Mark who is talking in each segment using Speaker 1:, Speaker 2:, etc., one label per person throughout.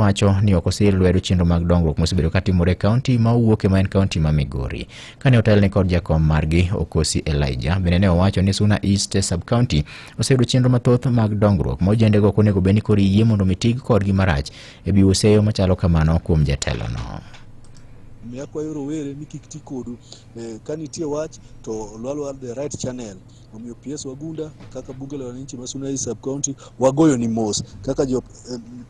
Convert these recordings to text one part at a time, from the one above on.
Speaker 1: wacho ni okosir lwedo chenro mag dongruok mosebedo katimore kaunti ma owuok e maen kaunti ma Migori. Kane otelne kod jakom margi Okosi Elijah, bende ne owacho ni Suna East Sub County osebedo chenro mathoth mag dongruok ma ojendego konego bed ni koro yie mondo mitig kodgi marach e biwo seyo machalo kamano kuom jatelono.
Speaker 2: Akwayo rowere ni kik ti kodu ka nitie wach to lwalwa the right channel. Omiyo PS Wagunda kaka bunge la wananchi ma Suna East Sub County wagoyo ni mos, kaka jo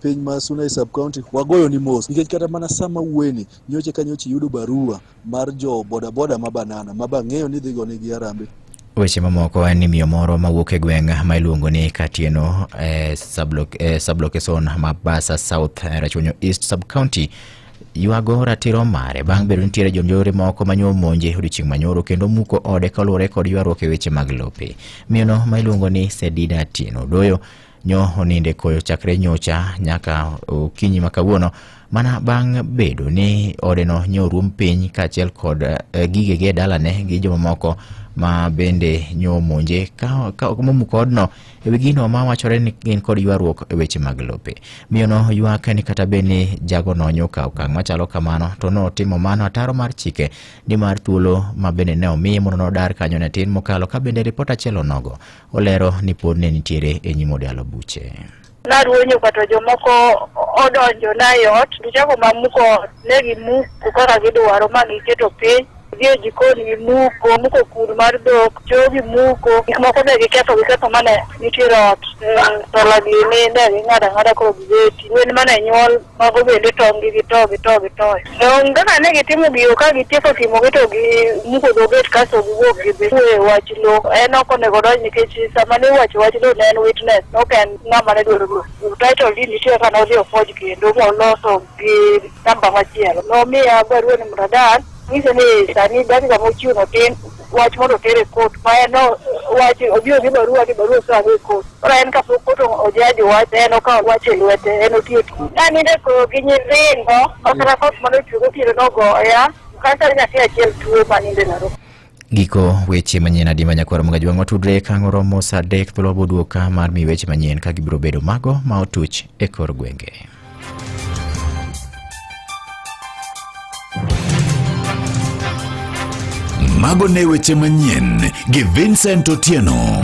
Speaker 2: piny ma Suna East Sub County wagoyo ni mos, nikech kata mana sama uweni nyoche ka nyoche yudo barua mar jo boda ma banana ma bang'eyo ni dhi gone gi arambe.
Speaker 1: Weche mamoko en ni miyo moro mawuok e gweng' ma iluongo ni Katieno sublocation ma Basa South Rachunyo East Sub County yuago ratiro mare bang' bedo nitiere jomjore moko manyo monje odiochieng' manyoro kendo muko ode kaluwore kod ywaruok e weche mag lope. Miyono ma iluongo ni Sedida Atieno Doyo nyo oninde koyo chakre nyocha nyaka okinyi ma kawuono mana bang' bedo ni odeno nyorum piny kaachiel kod gigege dalane gi jomamoko ma bende nyo monje ka momuko odno e wi gino ma wachore ni gin kod ywaruok e weche mag lope. Miyono ywak ni kata bende jago nonyo ka okang' machalo kamano to notimo mano ataro mar chike ni mar thuolo ma bende ne omiye mondo nodar kanyo ne tin mokalo ka bende ripot achiel onogo olero ni pod ne nitiere e nyim odalo buche.
Speaker 3: Naruonyo kata jomoko odonjo na yot gichako mamuko ne gimuko kaka gidwaro ma giketo piny gie jikoni gimuko kur mar dhok jogi muko gik moko ne giketho mane nitiere ot to lagini ne ging'ada koro gibeti gwen mane nyuol mago bende tong' gi kaka ne gitimo giyo ka gitieko timogi to gimuko dhoget kasto giwuok gidhi wach lo en ok onego donj nikech sama ne wacho wach lo ne en witness ok en ng'ama ne dwaro lo title deed nitiere ka nodhi ofuoj kendo moloso gi namba machielo nomiya barua ni mradar nyiso ni sani dakika mochiwo tin wach mondo tere kot ma en wach obiro gi barua sa gi kot koro en kapok kot ojaji wach en okawo wach e lwete en otiyo ani ne ko gi nyithindo okara kot mondo chugo tiro nogoya kata nyathi achiel tuo maninde naro.
Speaker 1: Giko weche manyien adi manyakwaro mga jwang' watudre kang'oro mosa dek thuolo boduoka mar mi weche manyien ka gibiro bedo mago ma otuch e kor gwenge.
Speaker 4: Mago ne weche manyien gi Vincent Otieno.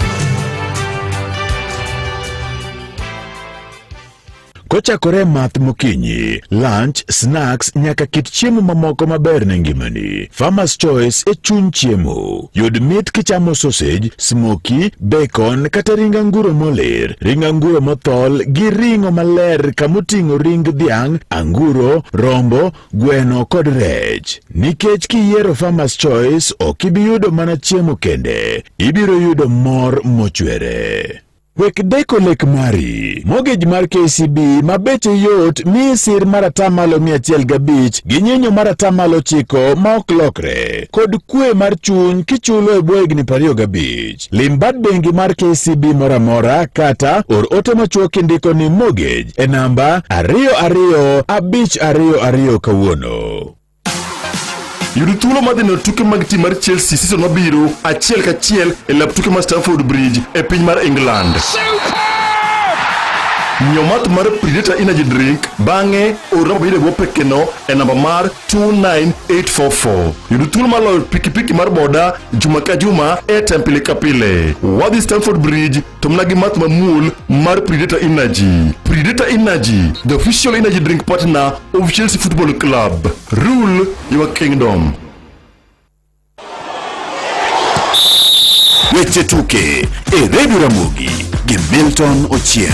Speaker 4: Kochakore math mokinyi, lunch, snacks nyaka kit chiemo mamoko maber ne ngimani. Farmer's Choice e chuny chiemo. Yud mit kichamo sausage, smoky, bacon kata ring anguro moler, ring anguro mothol gi ringo maler kamoting'o ring dhiang', anguro, rombo, gweno kod rech. Nikech kiyiero Farmer's Choice ok ibi yudo mana chiemo kende, ibiro yudo mor mochwere. Wek deko lek mari. Mortgage mar KCB mabeche yot mi sir maratamalo 105 gi nyinyo maratamalo 9 ma ok lokre. Kod kwe mar chuny kichulo e bwo higni 25. Lim bad bengi mar KCB moramora kata or ote machuok indiko ni mortgage e namba 225222 kawuono.
Speaker 5: Yudu thuolo madhino tuke mag tim mar Chelsea season mabiro achiel kachiel e lap tuke mar Stamford Bridge e piny mar England. Nyomat mar Predator Energy Drink bang'e ora mabiro go pekeno e namba mar 29844. Yudu thuolo mar loyo pikipiki mar boda juma ka juma e tempile kapile. Wadhi Stamford Bridge to mna gi math mamul mar Predator Energy. Predator Energy, the official energy drink partner of Chelsea Football Club. Rule your kingdom.
Speaker 4: Weche tuke e Radio Ramogi gi Milton Ochieng.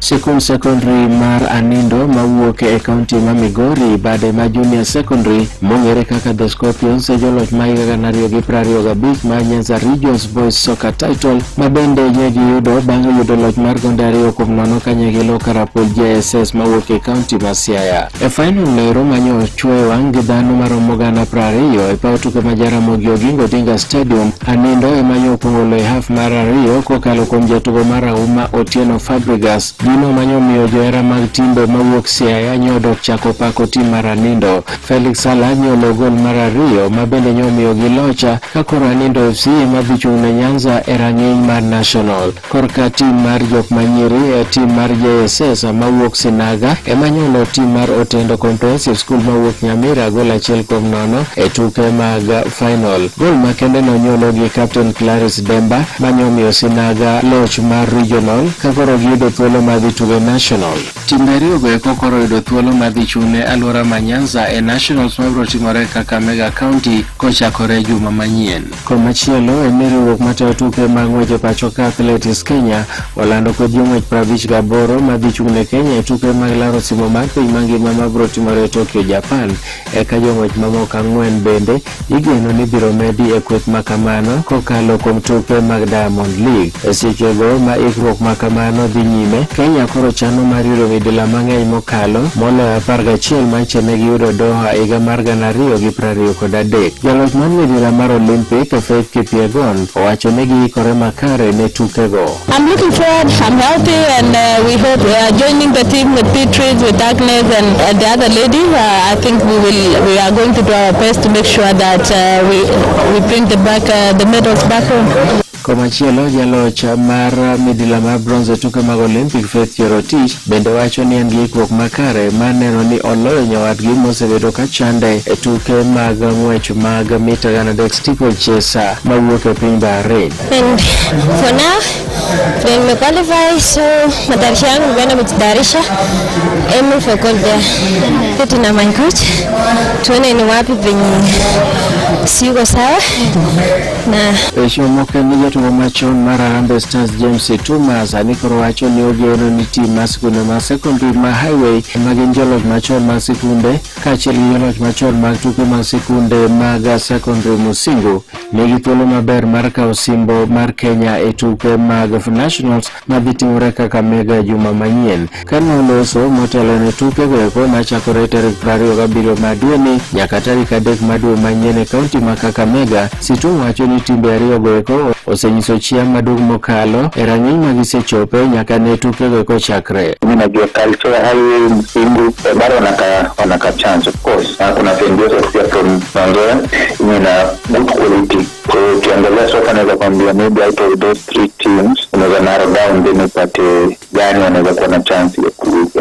Speaker 6: Sikul Secondary mar Anindo mawuok e kaunti ma Migori bade ma Junior Secondary mong'ere kaka The Scorpions e joloch ma higa 2025 ma Nyanza Regions Boys Soccer Title ma bende ne giyudo bang' yudo loch mar gonde 2-0 ka ne gilo Karapul JSS mawuok e kaunti ma Siaya. E final lero manyo chwe wang' gi dhano maromo 20,000 e paw tuke ma Jaramogi Oginga Odinga Stadium. Anindo ema nyo opong'o loyo half mar 2 kokalo kuom jatugo mar Auma Otieno Fabregas Gino manyomiyo johera mag timbe mawuok Siaya nyodok chako pako tim mar Anindo. Felix Salah nyolo gol mar ariyo ma bende nyomiyo gi locha ka koro Anindo FC madhi chung'ne Nyanza e rang'iny mar national. Korka tim mar jok manyiri tim mar JSS mawuok Sinaga ema nyolo tim mar Otendo Comprehensive School mawuok Nyamira gol 1-0 e tuke mag final. Gol makende no nyolo gi Captain Clarice Demba manyomiyo Sinaga loch mar regional ka koro giyudo thuolo madhi tuge national. Timbe ariyo go eko koro yudo thuolo madhi chung'ne alwora ma Nyanza e nationals mabiro timore Kakamega County kochakore juma manyien. Komachielo en riwruok matayo tuke mag ng'wech e pacho ka Athletics Kenya olando kod jong'wech 58 madhi chung'ne Kenya e tuke mag laro simo mar piny mangima mabiro timore Tokyo, Japan. Eka jong'wech mamoko 4 bende igeno ni biro medi e kweth makamano kokalo kuom tuke mag Diamond League. E sechego ma ikruok makamano dhi nyime, Kenya koro chano mar yudo midila mang'eny mokalo moloyo 11 machene giyudo Doha higa mar 2023. Jaloch mar midila mar Olympic Faith Kipyegon owacho ni giikore makare ne tukego.
Speaker 7: I'm looking forward, I'm healthy, and we hope joining the team with Beatrice, with Agnes and the other lady. I think we are going to do our best to make sure that we bring the medals back home.
Speaker 6: Komachielo jaloch mar midila mar bronze tuke mag Olympic Faith Cherotich bende wacho ni en gi ikruok makare mar neno ni oloyo nyawadgi mosebedo ka chande e tuke mag ng'wech mag mita 300 steeplechase mawuok e piny Bahrain.
Speaker 7: And for now, when we qualify, so matayarisho yangu kwenda kujitayarisha aiming for gold there. Kitu na my coach tuone ni wapi penye siko sawa na
Speaker 6: Eshomoke ni jatugo machon mar Harambee Stars James Ituma sani koro wacho ni ogeno ni tim mar sikunde mar secondary ma Highway magin joloch machon mag sikunde kaachiel gi joloch machon mag tuke mag sikunde mag secondary Musingu nigi thuolo maber mar kawo simbo mar Kenya e tuke mag nationals madhi timore Kakamega juma manyien. Kane oloso motelo ne tuke go eko machakore tarik 27 ma dwe ni nyaka tarik 3 ma dwe manyien e kaunti ma Kakamega. Situm wacho ni timbe ariyo go eko osenyiso chia maduong' mokalo e rang'iny ma gisechope nyaka ne tuke go eko chakre.
Speaker 8: Najua culture Highway Musingu bado wanaka chance of course. Kuna viongozi pia from Tanzania ina good quality. So ukiangalia soka naweza kwambia maybe out of those 3 teams unaweza narrow down then upate gani wanaweza kuwa na chance ya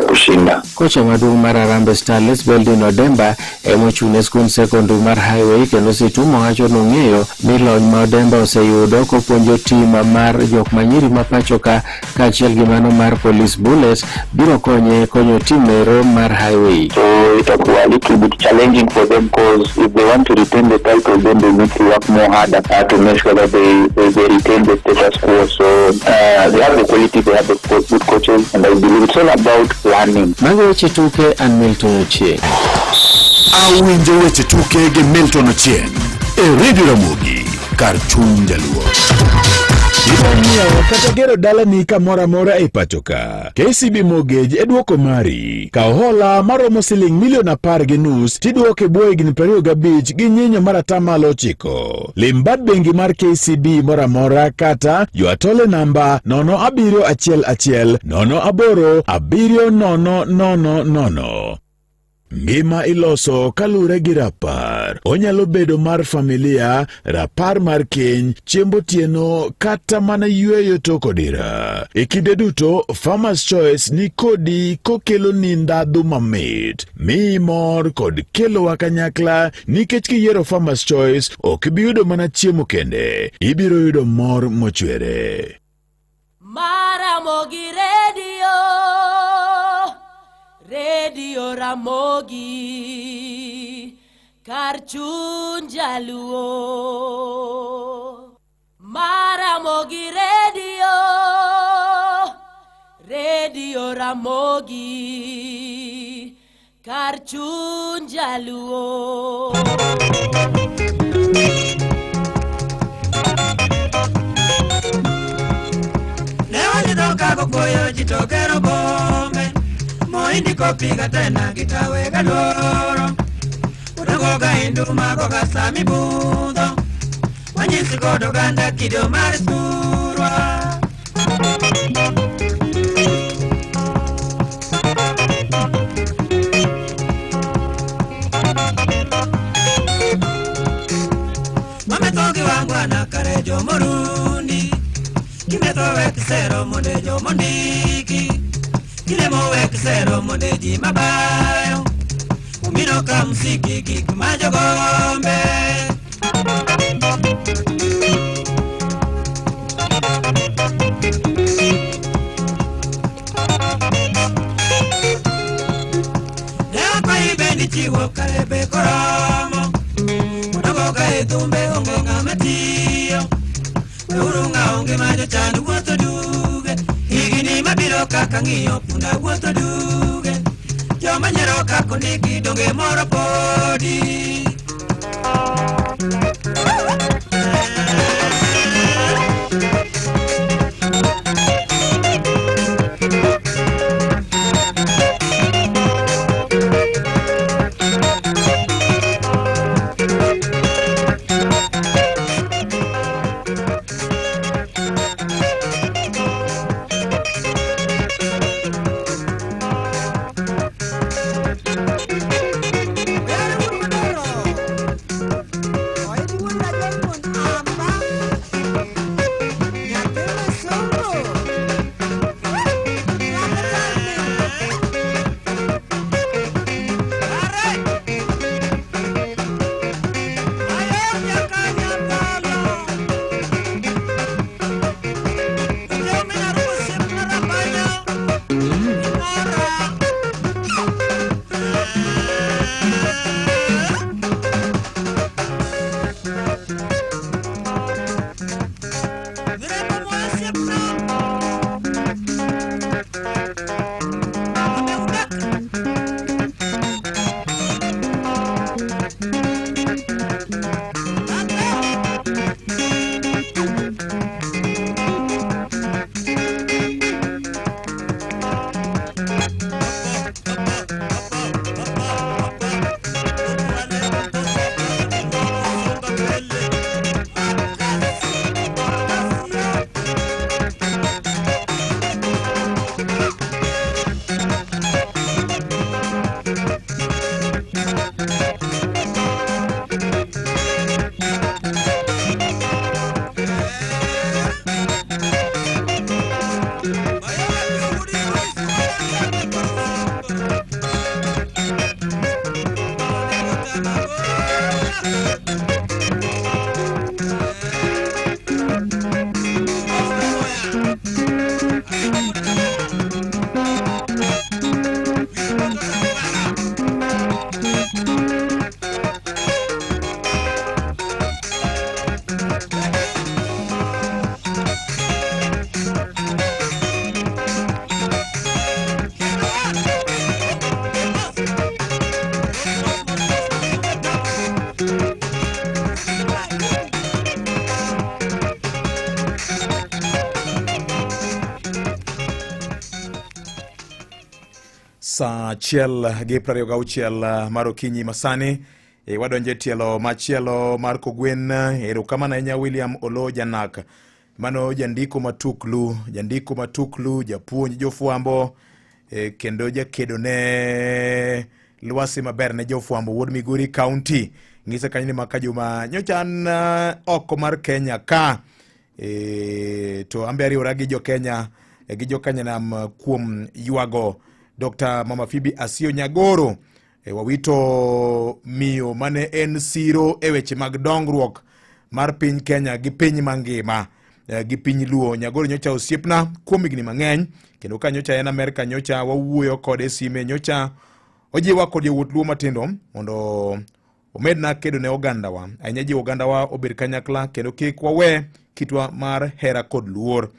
Speaker 8: kushinda.
Speaker 6: Kocha maduong' mar Harambee Stars Beldin Odemba emochune skul secondary mar Highway kendo Situm wacho nong'eyo ni lony ma Odemba oseyudo kopuonjo tim mar jok manyiri ma pacho ka kaachiel gi mano mar Police Bullets biro konyo tim mero mar Highway.
Speaker 8: So itakuwa a little bit challenging for them because if they want to retain the title then they need to work more harder to make sure that they retain the status quo. So they have the quality, they have the good coaches, and I believe it's all about learning.
Speaker 6: Mago weche tuke an Milton Ochieng.
Speaker 4: Awinjo weche tuke gi Milton Ochieng e Radio Ramogi kar chuny jaluo. Kata gero dalani kamora mora e pachoka. KCB Mortgage e duoko mari. Ka hola maromo siling milion 10.5 tiduoke buo higni 25 gi nyinyo mar atamalo 9. Lim bad bengi mar KCB mora mora kata yuatole namba 07111 08 700. Ngima iloso kalure gi rapar. Onyalo bedo mar familia, rapar mar keny, chiembo tieno kata mana yueyo toko dira. E kinde duto, Farmer's Choice ni kodi kokelo ni ndadhu mamit. Mi mor kod kelo wakanyakla nikech kiyiero Farmer's Choice ok biyudo mana chiemo kende. Ibiro yudo mor mochwere.
Speaker 9: Ramogi Radio Ramogi kar chuny jaluo. Ramogi Radio Ramogi kar chuny jaluo.
Speaker 10: Kago koyo jitokero bombe Moindi kopiga tena kitawe galoro Udogo ga induma koga sami budo Wanyisi kodo ganda kido marisurwa mondiki kile mowek sero mondeji mabayo umino ka msiki gik majogombe chiwo kalebe koromo mudogo ka edhumbe onge ng'ama tiyo urunga onge majo chandu wuotho duge higini mabiro kaka ng'iyo punda wuotho duge joma nyero kako nigi donge moro podi
Speaker 11: Sa chiel gi 26 mar okinyi masani wadonje tielo machielo mar Kogwen. Erokamano ahinya William Olo Janak, mano jandiko matuklu, japuonj jofwambo kendo jakedo ne lwasi maber ne jofwambo wuod Migori County. Ng'isa kanyo ni maka juma nyochan oko mar Kenya ka to ambe ariwora gi jo Kenya gi jo Kenya nam kuom ywago Dr. Mama Phoebe Asio Nyagoro wawito miyo mane en siro eweche mag dongruok mar piny Kenya gi piny mangima gi piny Luo. Nyagoro nyocha osiepna kuom higni mang'eny kendo ka nyocha en Amerika, nyocha wawuoyo kode sime, nyocha ojiwa kod yawuot Luo matindo mondo omedna kedo ne ogandawa, ahinya ji ogandawa obed kanyakla kendo kik wawe kitwa mar hera kod luor.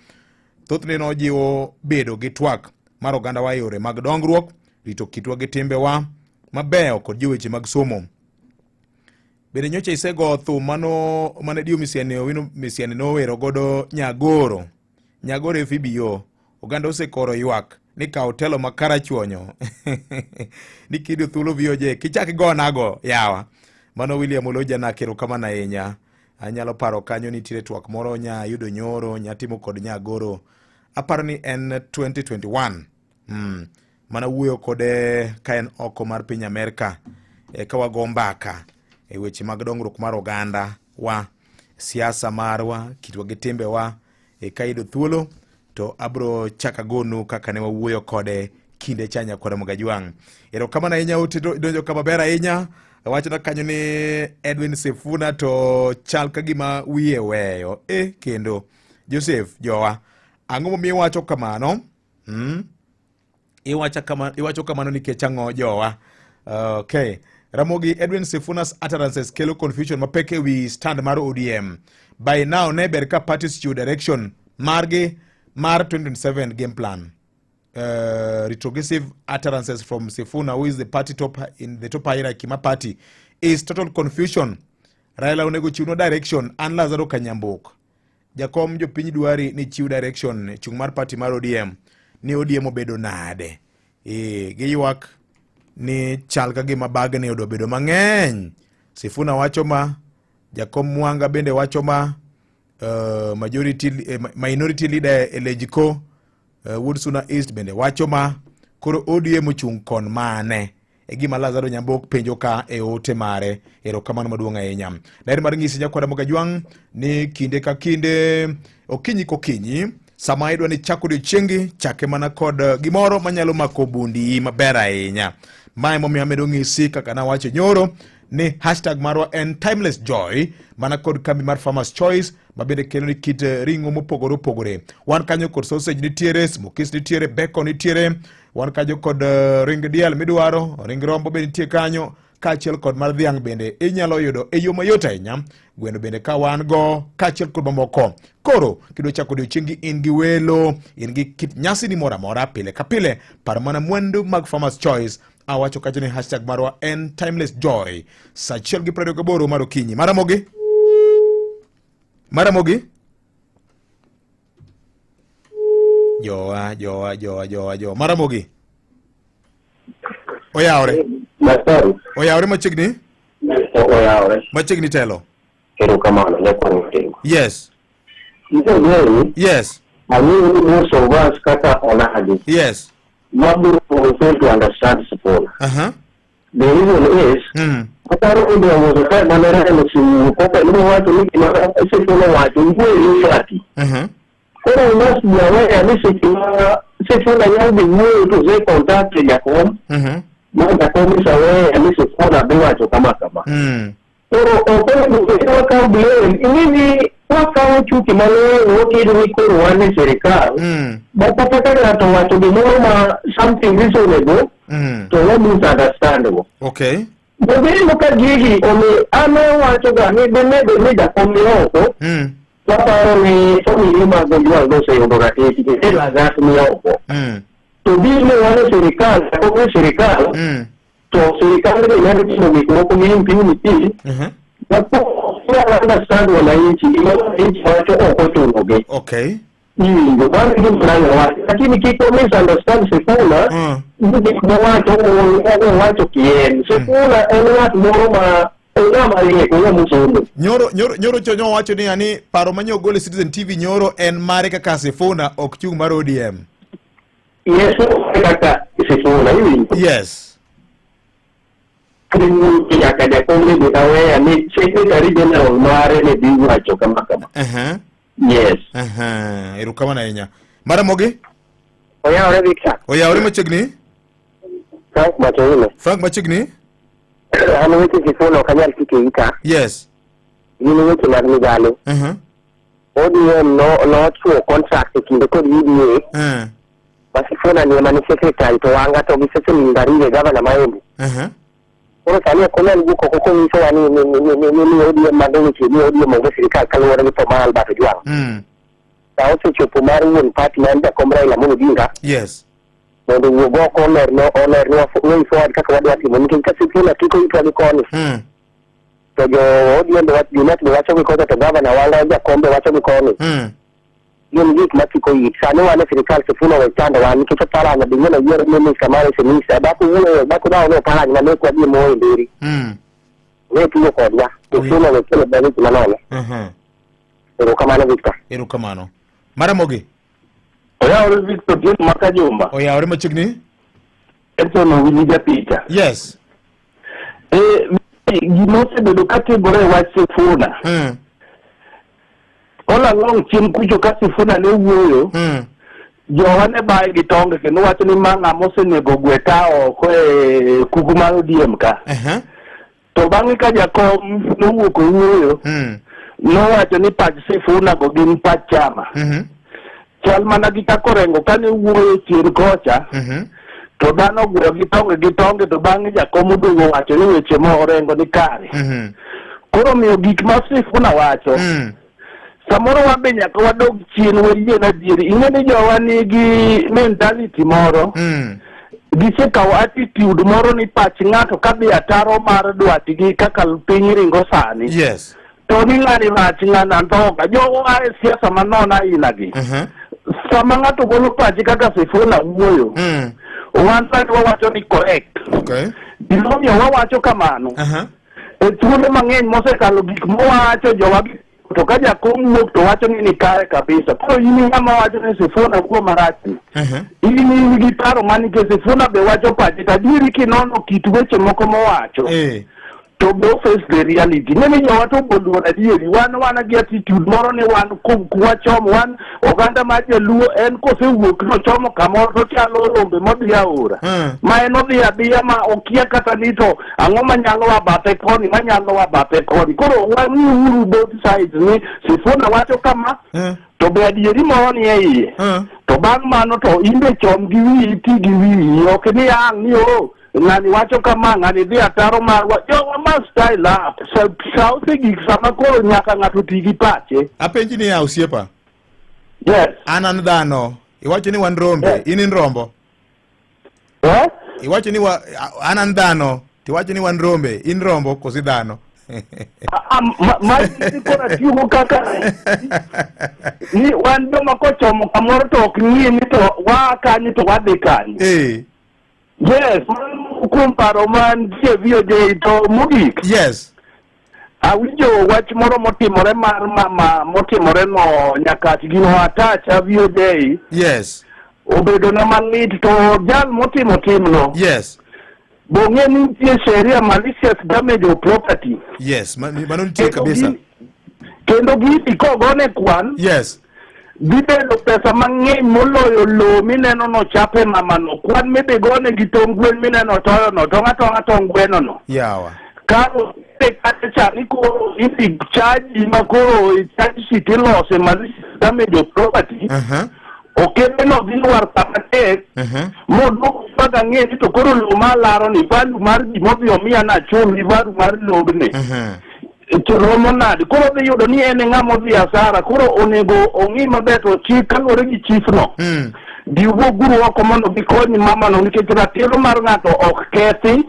Speaker 11: Thothne nojiwo bedo gi twak mar ogandawa yore mag dongruok, rito kitwa gi timbewa mabeyo kod joweche mag somo. Bende nyocha isego thum mane dio misiane nowero godo Nyagoro FBO. Oganda osekoro ywak ni kawo telo makara chuonyo ni kido thuolo vioje kichaki go nago yawa. Mano William Olo Janak, erokamano ahinya. Anyalo paro kanyo nitiere twak moro nya yudo nyoro nyatimo kod Nyagoro, aparo ni en 2021 mana wuoyo kode ka en oko mar piny Amerika ka wago mbaka weche mag dongruok mar oganda wa, siasa marwa, kitwa gi timbewa ka yudo thuolo to abro chaka gonu kaka ne wawuoyo kode kinde chanya kwa Mogajwang. Erokamano ahinya donjo kama ber ahinya. Wacho na kanyo ni Edwin Sifuna to chal ka gima wiye weyo. Kendo Joseph Jowa, ang'o momiyo wacho kamano? Iwacho kamano nikech ang'o Jowa? Okay. Ramogi, Edwin Sifuna's utterances kelo confusion mapek ewi stand mar ODM. By now ne ber ka parties chiwo direction margi mar 2027 game plan. Retrogressive utterances from Sifuna, who is the party top in the top hierarchy ma party, is total confusion. Raila onego chiwo direction an Lazaro Kanyambok. Jakom jopiny dwari ni chiw direction chung mar party mar ODM ni ODM obedo nade. Giywak ni chal ka gima bag ne odo bedo mang'eny. Sifuna wacho ma, Jakom Mwanga bende wacho ma, minority leader Elejiko Woodsuna East bende wacho ma, koro ODM ochung' kon mane. Gima Lazaro Nyambok penjo ka ote mare. Erokamano maduong' ahinya. Ler mar ng'isi nyakwara Mogajwang ni kinde ka kinde okinyi kokinyi sama idwa ni chako odiochiengi chake mana kod gimoro manyalo mako bundi maber ahinya. Mae momiyo amedo ng'isi kaka nawacho nyoro ni hashtag marwa en timeless joy mana kod kambi mar Farmers Choice mabende kelo ni kit ring'o mopogore opogore. Wan kanyo kod sausage nitiere, smokies nitiere, bacon nitiere, wan kanyo kod ring diel midwaro, ring rombo bende nitie kanyo, kaachiel kod mar dhiang' bende inyalo yudo e yo mayot ahinya. Gweno bende ka wan go, kaachiel kod mamoko. Koro kidwa chako odiochiengi in gi welo, in gi kit nyasi ni moro amora pile ka pile, par mana mwandu mag Farmers Choice. Awacho kacho ni hashtag marwa en timeless joy. Sachiel gi 28 mar okinyi. Maramogi? Joa. Maramogi? Oyaore machiegni? Oyaore. Machiegni telo?
Speaker 8: Erokamano, nyakwara tengo.
Speaker 11: Yes. Yes.
Speaker 8: Most of us kaka onadi.
Speaker 11: Yes.
Speaker 8: Maburu fail to understand support.
Speaker 11: The
Speaker 8: reason is, India was a time when I was in Copa, you know what to make I must be aware and listen to Sifuna young the way to say contact Jacob. Now Jacob is aware and listen for the Bewa to Kamakama. So, can be in wakawa chuki malo wote wiko wane serikali bakataka to watu binoma something reasonable to what is understandable.
Speaker 11: Okay.
Speaker 8: Bobeli mukagigi ome ana watu gani bemebe da komiyoko wapa ni family magonjwa ngose yondora eti ela gatu miyoko to bile wane serikali kwa serikali to serikali ni yani kimo kwa community understand wananchi wacho okotunoge.
Speaker 11: Okay.
Speaker 8: Lakini kiko misunderstand Sifuna wacho kien Sifuna watu moroma
Speaker 11: Nyoro chonyo wacho ni yani paro manyo gole Citizen TV nyoro en mare kaka Sifuna ok chung mar ODM.
Speaker 8: Yes, kaka Sifuna.
Speaker 11: Yes.
Speaker 8: Akaja komle butawe ni secretary general mare ne biwa choka makama. Yes.
Speaker 11: Erukamana ahinya. Maramogi?
Speaker 8: Oyaore Victor.
Speaker 11: Oyaore machiegni? Frank machiegni?
Speaker 8: Ano weche Sifuna okanyal tike ita.
Speaker 11: Yes.
Speaker 8: Yini weche mar migalo. ODM no chuo contract e kinde kod UDA. Sifuna ni mani secretary to wanga to giseche mindarire governor Maembu. Ora sani akona nguko koko miso wani ni ODM madogo chi ni ODM mongo serikali kalora ni pomal ba fejwa. Taoso chopo mari won party nanda komra ila mono dinga.
Speaker 11: Yes.
Speaker 8: Mondo wogo ko honor no way forward kaka wadwa timo nikin kasi kila kiko itwa ni koni. To jo ODM do wat dinat do wacho ko to governor wala ja kombe wacho ni koni. Yun gik matiko yit sani wana serikali Sifuna wetanda wani kito pala na bingena yero mimi kamare senisa baku dawo no pala na mekwa di moyo ndiri tuyo kodya Sifuna wekele bani manone erokamano Victor.
Speaker 11: Erokamano. Maramogi?
Speaker 8: Oyaore Victor din makajumba.
Speaker 11: Oyaore machiegni?
Speaker 8: Eto no winija picha.
Speaker 11: Yes.
Speaker 8: Gimose bedo kategore wa Sifuna. All along chien kucho ka Sifuna ne wuoyo
Speaker 12: jowane bai gi tonge kendo wacho ni manga mosenego gweta oko e kuku mar ODM ka. To bang'e ka jakom nowuok owuoyo, nowacho ni pach Sifuna go gin pach chama. Chal mana gi kako rengo kane wuoyo chien kocha, to dhano gwero gi tonge to bang'e jakom oduogo wacho ni weche morengo ni kare. Koro miyo gik ma Sifuna wacho, samoro wabe nyaka wadog chien wayie na dieri. Ing'eni jowa nigi mentality moro, gisekawo attitude moro ni pach ng'ato kadhi ataro mar dwatigi kaka piny ringo sani.
Speaker 11: Yes.
Speaker 12: To ni ng'ani rach ng'ani antoka. Jowa e siasa manona inagi. Sama ng'ato golo pachi kaka Sifuna wuoyo, wan sani wawacho ni correct.
Speaker 11: Okay.
Speaker 12: Gimomiyo wawacho kamano. E thuolo mang'eny mosekalo gik mowacho jowa to ka jakom wuok to wacho ni kare kabisa. Koro in ng'ama wacho ni Sifuna wuo marachni. In gi paro mani ke Sifuna be wacho pachi tadiri kinono kit weche moko mowacho. To be face the reality. Nene jowa to boluo na dieri. Wan gi attitude moro ni wan kuwachomo wan oganda ma Jaluo en kose wuok no chomo kamoro to chalo rombe modhi aora. Ma en odhi adhiya ma okia kata ni to ang'o manyalo wa bathe koni manyalo wa bathe koni. Koro wan uru both sides ni Sifuna wacho kama to be adieri moro ni e iye. To bang' mano to imbe chom gi wiyi ti gi wiyi. Ok ni ang' ni ng'ani wacho kama ng'ani dhi ataro marwa. Jowa ma style up. Sauti gik sama koro nyaka ng'ato ti gi pache.
Speaker 11: Apenji ni ya usiepa.
Speaker 12: Yes.
Speaker 11: An dhano. Iwacho ni wan rombe. In rombo. Iwacho ni an dhano. Tiwacho ni wan rombe. In rombo kosi dhano.
Speaker 12: Ma kora tiugo kaka ni wan joma kochomo kamoro to ok ng'ie ni to wa kanyi to wadhi kanyi. Yes, kuom paro man tie VOJ to mogik.
Speaker 11: Yes.
Speaker 12: Awinjo wach moro motimore mar mama motimore no nyaka gino atacha VOJ.
Speaker 11: Yes.
Speaker 12: Obedo na malit to jal motimo timno.
Speaker 11: Yes.
Speaker 12: Bong'e ni nitie sheria malicious damage of property.
Speaker 11: Yes, mano nitie kabisa.
Speaker 12: Kendo gini kogone kwan.
Speaker 11: Yes.
Speaker 12: Gibedo pesa mang'eny moloyo lo mineno no chape mamano. Kwan midhigone gi tong' gwen mineno toyo no, tonga tong' gweno no.
Speaker 11: Yawa.
Speaker 12: Karo kata chani koro iti charge makoro charge sheet ilose malicious damage of property. Okebe no ginwar pamatek. Moduoko mpaka ng'eni to koro lo malaro ni value mar gimodhi omiya na chumi value mar lobne. Romo nadi. Koro dhi yudo ni ene ng'ama odhi asara. Koro onego ong'i maber to chik kaluwore gi chief no. Diwuo guru oko mondo gikonyi mamano nikech ratiro mar ng'ato ok kethi.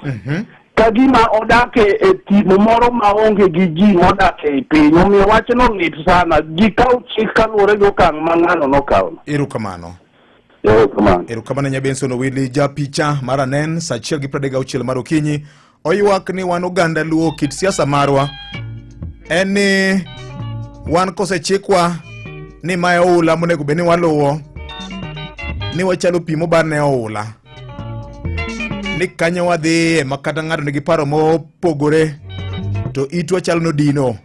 Speaker 12: Kagima odake e timo moro maonge gi ji modake e piny. Omiyo wachno lit sana. Gikaw chik kaluwore gi okang' ma ng'ano nokaw.
Speaker 11: Erokamano.
Speaker 12: Erokamano
Speaker 11: nya Benson Owili japicha mar Anen saa 1:36 mar okinyi. Oywak ni wan oganda Luo kit siasa marwa. En ni wan kosechikwa ni mae oula monego bed ni waluwo. Ni wachalo pi mobar ne oula. Ni kanyo wadhi makata ng'ato nigi paro mopogore to itwa chalo nodino.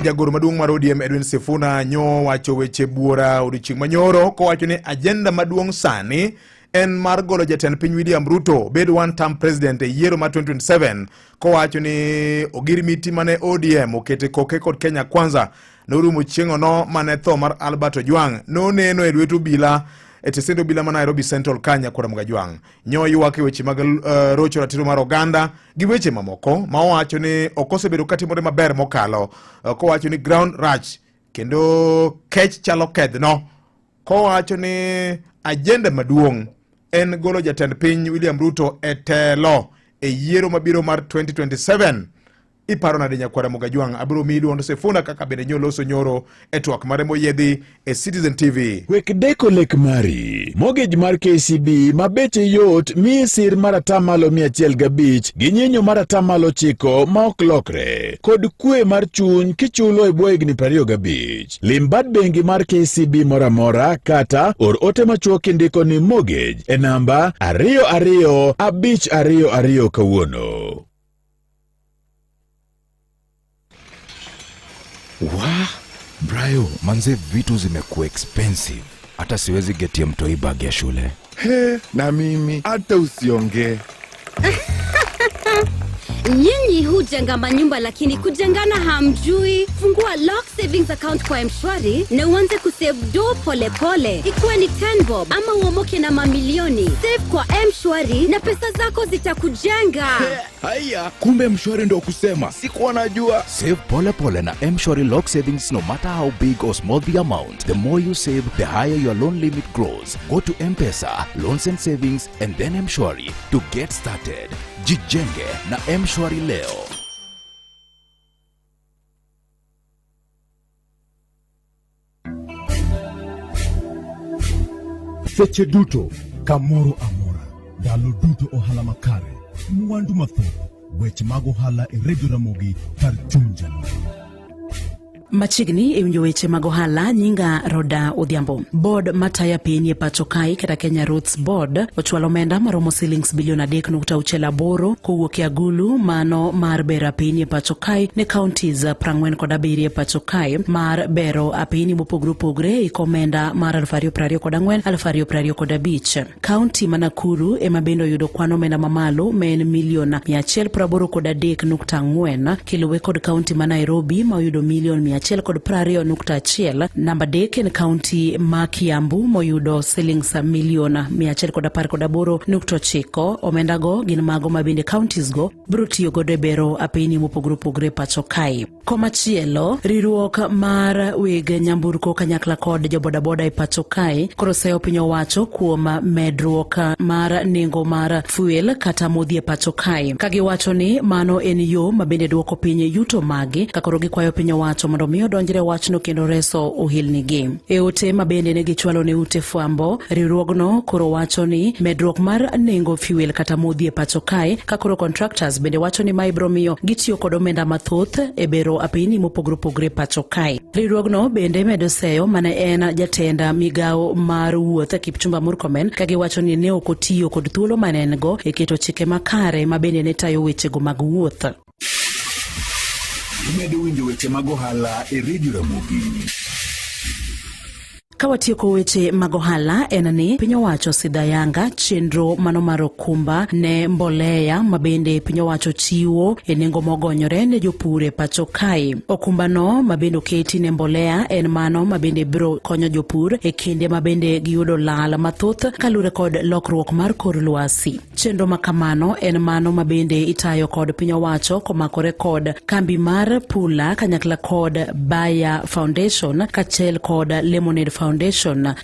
Speaker 11: Jagoro maduong' mar ODM Edwin Sifuna nyo wacho weche buora odiochieng' manyoro kowacho ni ajenda maduong' sani en mar golo jatend piny William Ruto bed one term president e yiero ma 2027 kowacho ni ogirimiti mane ODM okete koke kod Kenya Kwanza norumo chieng'o no mane tho mar Albert Ojwang noneno e lwetu bila etesendo bila ma Nairobi Central Kanya kod Mgajwang nyo ywake weche mag rocho ratiro mar oganda gi weche mamoko ma owacho ni okosebedo katimore maber mokalo kowacho ni ground rush kendo kech chalo kedhno kowacho ni agenda maduong' en golo jatend piny William Ruto e telo e yiero mabiro mar 2027. Iparo nade nyakwara Mgajwang abiro mi duond Sifuna kaka bende nyoloso nyoro e twak mare moyedhi e Citizen TV.
Speaker 4: Wek deko lek mari. Mortgage mar KCB mabeche yot mi sir mar atamalo 105 gi nyinyo mar atamalo 9 ma ok lokre. Kod kwe mar chuny kichulo e bwo higni 25. Lim bad bengi mar KCB moramora kata or ote machuok indiko ni mortgage e namba 225222 kawuono.
Speaker 13: Brayo, manze vitu zimekuwa expensive. Hata siwezi getia mtoi bag ya shule.
Speaker 14: He, na mimi hata usiongee.
Speaker 15: Nyinyi hujenga manyumba lakini kujengana hamjui. Fungua Lock Savings Account kwa M-Shwari na uanze kusave do pole pole. Ikuwe ni 10 bob ama uomoke na mamilioni. Save kwa M-Shwari na pesa zako zitakujenga.
Speaker 13: Haya, kumbe M-Shwari ndo kusema. Sikuwa najua. Save pole pole na M-Shwari Lock Savings, no matter how big or small the amount. The more you save, the higher your loan limit grows. Go to M-Pesa, Loans and Savings, and then M-Shwari to get started. Jijenge na M-Shwari leo.
Speaker 16: Seche duto, kamoro amora, dalo duto ohala makare, mwandu mathoth, weche mag ohala e Radio Ramogi kar chunja.
Speaker 17: Machigni e winjo weche mag ohala. Nyinga Roda Odhiambo. Board mataya piny e pacho kae kata Kenya Roads Board ochwalo omenda maromo shillings bilion 3.68 kowuok e agulu mano mar bero apiny e pacho kae ne counties 47 e pacho kae mar bero apiny mopogore opogore iko omenda mar 2024-2025. County ma Nakuru ema bende oyudo kwano omenda mamalo men milion 183.4 kiluwe kod county ma Nairobi ma oyudo milion 120.1. Namba 3 en county ma Kiambu moyudo shillings milion 118.9. Omenda go gin mago ma bende counties go biro tiyo godo e bero apiny mopogore opogore pacho kae. Komachielo, riwruok mar weg nyamburko kanyakla kod jobodaboda e pacho kae koro seyo piny owacho kuom medruok mar nengo mar fuel kata modhi e pacho kae. Kagiwacho ni mano en yo ma bende duoko piny yuto magi kakoro gikwayo piny owacho mondo miyo donjre wachno kendo reso ohilnigi. E ote ma bende ne gichwalo ne ute fwambo, riwruogno koro wacho ni medruok mar nengo fuel kata modhi e pacho kae kakoro contractors bende wacho ni mai biro miyo gitiyo kod omenda mathoth e bero apiny mopogore opogore pacho kae. Riwruogno bende medo seyo mane en jatenda migao mar wuoth Kipchumba Murkomen kagiwacho ni ne ok otiyo kod thuolo manengo e keto chike makare ma bende ne tayo wechego mag wuoth.
Speaker 4: Imedo winjo weche mag ohala e Radio Ramogi.
Speaker 17: Kawatieko weche mag ohala en ni piny owacho sidayanga chenro mano mar okumba ne mbolea mabende piny owacho chiwo e nengo mogonyore ne jopur e pacho kae. Okumba no mabende oketi ne mbolea en mano mabende biro konyo jopur e kinde mabende giyudo lal mathoth kalure kod lokruok mar kor lwasi. Chenro makamano en mano mabende itayo kod piny owacho komakore kod kambi mar Pula kanyakla kod Bayer Foundation kachel kod Lemonade Foundation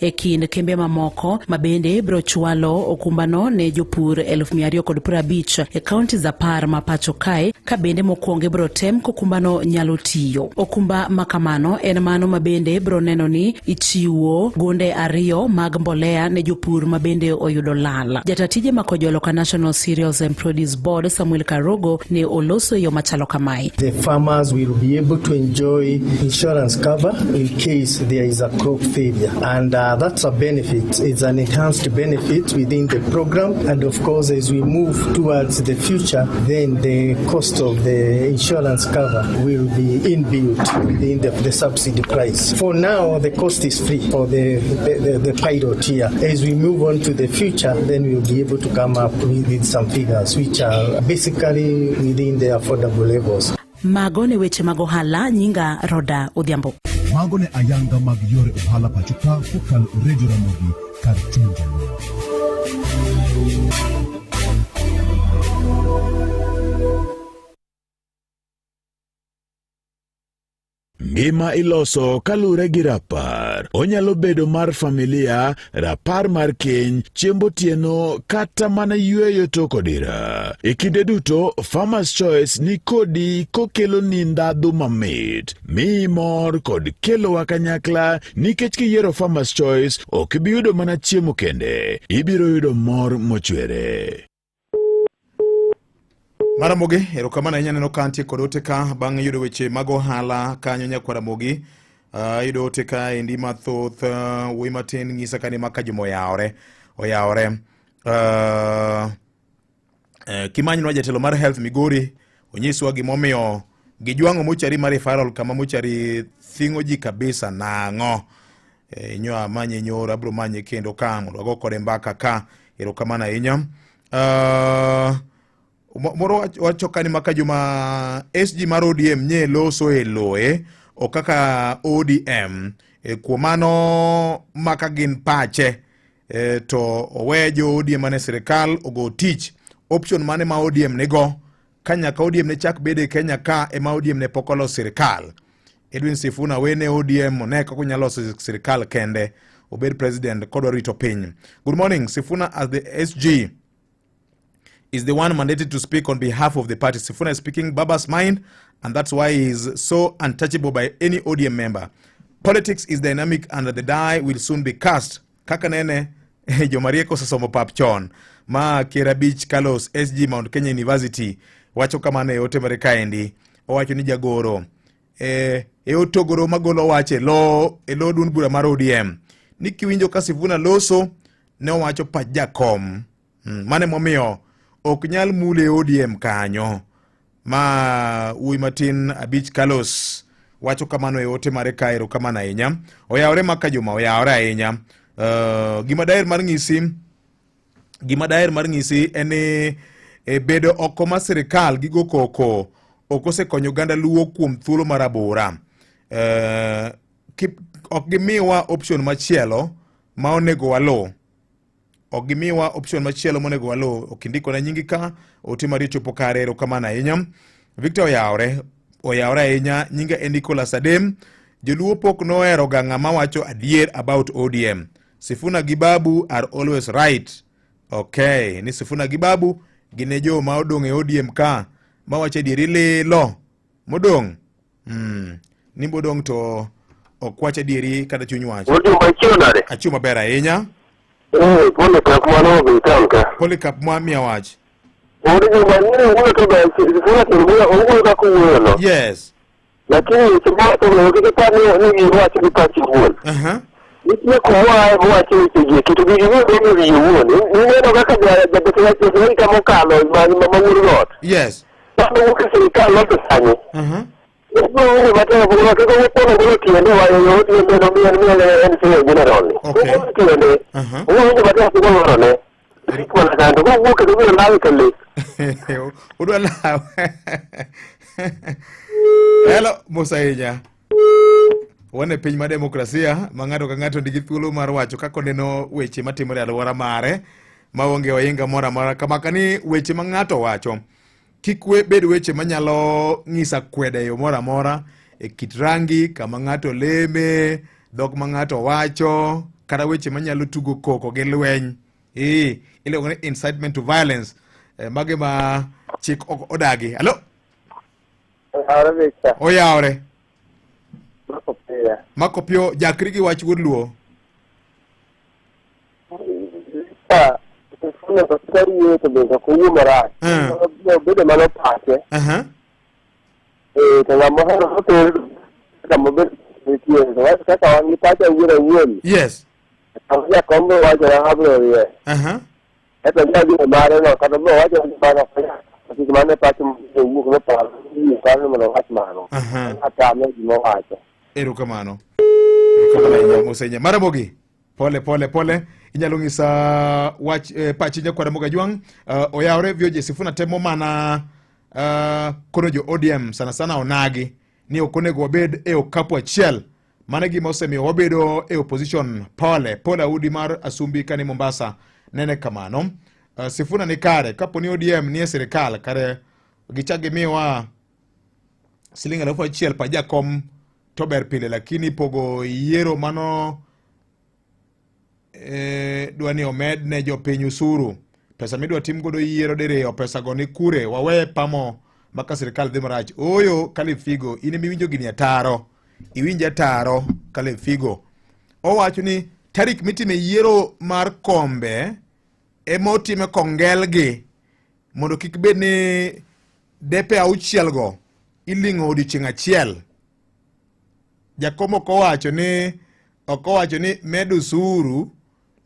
Speaker 17: e kind kembe mamoko mabende biro chwalo okumbano ne jopur 250 e kaunti za par ma pacho kae ka bende mokwonge biro tem kokumbano nyalo tiyo. Okumba makamano en mano mabende biro neno ni ichiwo gunde 2 mag mbolea ne jopur mabende oyudo lala. Jatatije makojolo National Cereals and Produce Board Samuel Karogo ne oloso yo machalo kamae.
Speaker 18: The farmers will be able to enjoy insurance cover in case there is a crop failure. And that's a benefit. It's an enhanced benefit within the program. And of course, as we move towards the future, then the cost of the insurance cover will be inbuilt within the subsidy price. For now, the cost is free for the pilot here. As we move on to the future, then we'll be able to come up with some figures which are basically within the affordable levels.
Speaker 17: Mago ne weche mag ohala. Nyinga Roda Odhiambo.
Speaker 16: Mago ne ayanga mag yore ohala pacho ka kokalo Radio Ramogi kar chunja.
Speaker 4: Ngima iloso kalure gi rapar. Onyalo bedo mar familia, rapar mar keny, chiembo tieno kata mana yueyo toko dira. E kinde duto, Farmer's Choice ni kodi kokelo ni ndadhu mamit. Mi mor kod kelo wakanyakla nikech kiyiero Farmer's Choice ok ibiyudo mana chiemo kende. Ibiro yudo mor mochwere.
Speaker 11: Maramogi, erokamano ahinya neno ka antie kod ote ka bang' yudo weche mag ohala kanyo nyakwaramogi. Yudo ote ka endi mathoth wuoyi matin ng'isa ka ni maka juma oyawore. Kimanyonwa jatelo mar Health Migori onyiswa gimomiyo Gijuang'o mochari mar referral kama mochari thingo ji kabisa nang'o. Nyo amanye nyora bro manye kendo ka mondo go kode mbaka ka erokamano ahinya. Moro wacho kani maka juma SG mar ODM nye loso e loe o kaka ODM kuom mano maka gin pache to owejo ODM mane sirikal ogo tich option mane ma ODM nego kanya ka ODM ne chak bede Kenya ka ema ODM ne pokolo sirikal. Edwin Sifuna wene ODM ne kako nyalo sirikal kende obed president kodo rito piny. Good morning. Sifuna as the SG is the one mandated to speak on behalf of the party. Sifuna is speaking Baba's mind, and that's why he is so untouchable by any ODM member. Politics is dynamic and the die will soon be cast. Kaka nene Jomarieko sasomo pap chon ma Kirabich Carlos SG Mount Kenya University wacho kamane yote marekaendi owacho ni jagoro otogoro magolo wache lo dun bura mar ODM ni kiwinjo ka Sifuna loso ne owacho pa jakom mane momiyo ok nyal mule ODM kanyo ma ui matin Abich Carlos wacho kamano yote marekaero kamana ahinya oyawre maka juma oyawre ahinya. Gima daher mar ng'isi ene bedo oko ma sirikal gigo koko okose konyo ganda luo kuom thuolo marabora. Ok gimiwa option machielo ma onego walo. Okindiko na nyingi ka otimari chopo kare erokamano ahinya. Victor oyawre ahinya nyinga en Nicholas Adem. Joluo pok nohero ga ng'ama wacho adier about ODM. Sifuna gi Babu are always right. Okay, ni Sifuna gi Babu gine jo ma odong e ODM ka ma wacho adieri lilo modong. Ni bodong to okwacho adieri kada chuny wacho. Achu maber ahinya.
Speaker 19: Polycarp mano bitanka.
Speaker 11: Polycarp mwamia wach. Yes.
Speaker 19: Lakini tumato leo kitani ni wacho bitachi huo. Nitie kuwa wacho kitu gini ni yuoni. Neno kaka jabetela chini kama kalo mama ngurot.
Speaker 11: Yes.
Speaker 19: Sasa ukisirikali lote sanye. Ndio matana kwa kwa kwa tiende wa yote ndio ndio general. Okay. Tiende. Ndio matana kwa ngorone. Kwa na ndo kwa ndio lawe kale.
Speaker 11: Udwa lawe. Hello Musainya. Wane piny ma demokrasia ma ng'ato ka ng'ato nigi thuolo mar wacho kaka oneno weche matimore e alwora mare maonge ohinga moro amora kama kani weche ma ng'ato wacho kik bed weche manyalo ng'isa kwede yo moro amora e kit rangi kama ng'ato leme dhok ma ng'ato wacho kata weche manyalo tugo koko gi lweny iluongo ni incitement to violence mage ma chik odagi. Hello oyawre Makopio jakri gi wach wuod luo.
Speaker 19: Sifuna pasari yeto beka kuumara. Bede malo pake. Kama maharo hotel kama bede kienzo. Watu kaka wangi pake yura yoni.
Speaker 11: Yes.
Speaker 19: Kama kombo waje na hablo ye. Hata ndio mara no kama waje bana fanya. Kama pake mtu kwa pale. Kama mwana hatmano. Hata mimi waje.
Speaker 11: Erokamano. Musenya maramogi. Pole. Inyalo ng'isa wach pachi nyakwara moga juang. Oyawre vyoje Sifuna temo mana kono jo ODM sana onagi ni okonego wabed e okapu achiel. Mane gima osemiyo wabedo e opposition pole audi mar Asumbi kani Mombasa nene kamano. Sifuna ni kare kapo ni ODM ni sirikal kare gichagi miwa silinga lafu achiel pa jakom tober pile lakini pogo yiero mano duani omed ne jo piny usuru pesa midwa tim godo yiero diriyo pesa go ni kure wawe pamo maka sirikal dhi marach oyo Caleb Figo ini miwinjo gini ataro iwinja ataro Caleb Figo owacho ni tarik mitime yiero mar kombe emotime kongelgi mondo kik bed ni depe auchiel go iling'o odiochieng' achiel. Jakom okowacho ni medo usuru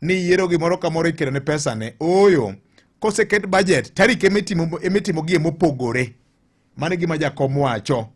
Speaker 11: ni yiero gimoro kamoro ikelo ne pesa ne oyo koseket budget tarik emitimo gie mopogore mane gima jakom wacho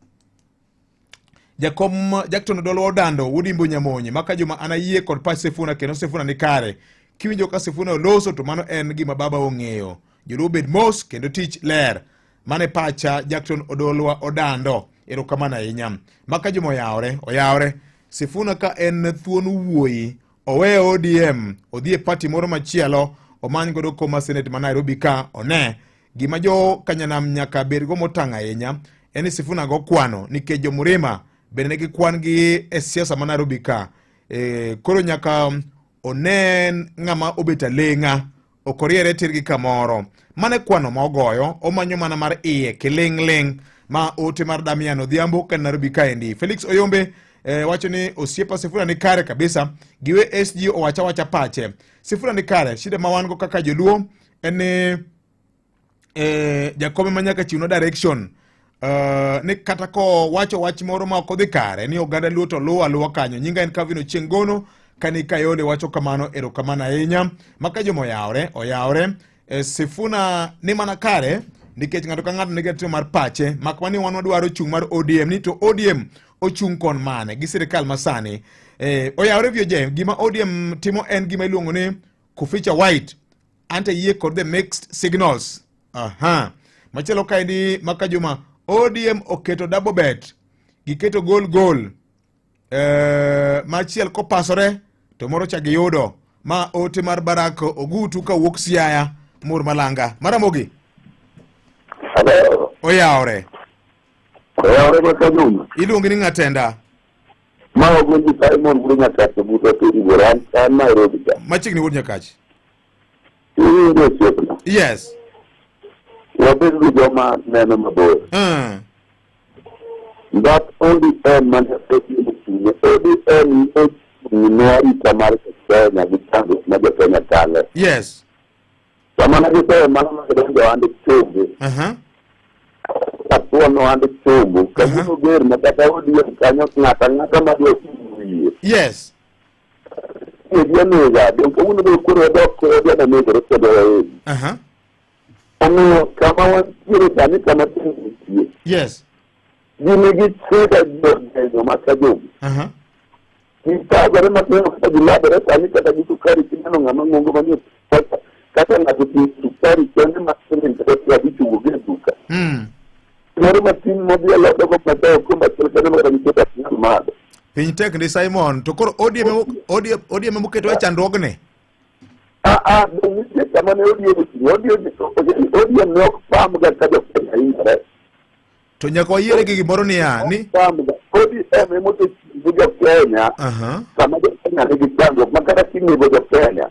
Speaker 11: Jakom Jackton Odolo Odando Udimbo Nyamonye maka juma anayie kod pach Sifuna kendo Sifuna ni kare. Kiwinjo ka Sifuna oloso to mano en gima baba ong'eyo. Jurubed mos kendo tich ler. Mane pacha Jackton Odolo Odando. Erokamano ahinya. Maka juma oyawre. Sifuna ka en thuon wuoyi owe ODM odhie party moro machielo omany godo koma Senate ma Nairobi ka one gima jo Kanyanam nyaka bergo motang' ahinya en Sifuna go kwano nikech jo Murima bende negi kwan gi e siasa ma Nairobi ka koro nyaka onen ng'ama obeta lenga okoriere tirgi kamoro mane kwano ma ogoyo omanyo mana mar iye kiling ma ote mar Damiano Odhiambo ka Nairobi ka endi. Felix Oyombe wacho ni osiepa Sifuna ni kare kabisa giwe SG owacha pache. Sifuna ni kare shida mawango kaka joluo ene Jakome manyaka chiuno direction ni kata ko wacho wach moro ma okodhi kare ni oganda luo to luwa kanyo nyinga en Kavino Chengono kani Kayole wacho kamano erokamano ahinya maka jomo oyawre Sifuna ni mana kare nikech ng'ato ka ng'ato nigi timo mar pache makmani wan wadwaro chung mar ODM ni to ODM ochung kon mane gi sirikal masani oyawre vioje gima ODM timo en gima iluongo ni kuficha white ante yie kod the mixed signals machelo kaidi maka juma ODM oketo double bet giketo gol machiel kopasore to moro cha giyudo ma ote mar Barack Ogutu ka wuok Siaya Mur Malanga Maramogi oyawre
Speaker 19: maka juma
Speaker 11: iluongi ni ng'atenda
Speaker 19: ma ogundi Simon Buri Nyakache buto tiri goran kan Nairobi ka
Speaker 11: machigni Buri Nyakache yes
Speaker 19: wabedu joma neno mabor that only manifestation ODM ni kamar Kenya gitango na Kenya kale
Speaker 11: yes
Speaker 19: samana kisa mana ndio ande chungu atuano ande chungu kabuno ger matata ODM kanyo ngata madio
Speaker 11: yes
Speaker 19: ndio nega ndio kuno ndio kuro doko ndio na ndio ndio kama wanjire tani kama tingi
Speaker 11: yes
Speaker 19: dini gitseka ndio makajo Nitaga matendo kwa dilada tani kata jitukari kinano ngama ngongo manyo kata na jitukari kwende matendo ndio vitu ugeduka Nero matin mobile la dogo patao kumba serikali mkanitoka kinama
Speaker 11: Pintek ndi Simon tokoro ODM muketo chandrogne
Speaker 19: ndio kama ne ODM no pamuga kaja kwa inga
Speaker 11: to nyako yere gi gimoro ni ya ni
Speaker 19: pamuga ODM moto buja Kenya kama Kenya ni kitango makara kini buja Kenya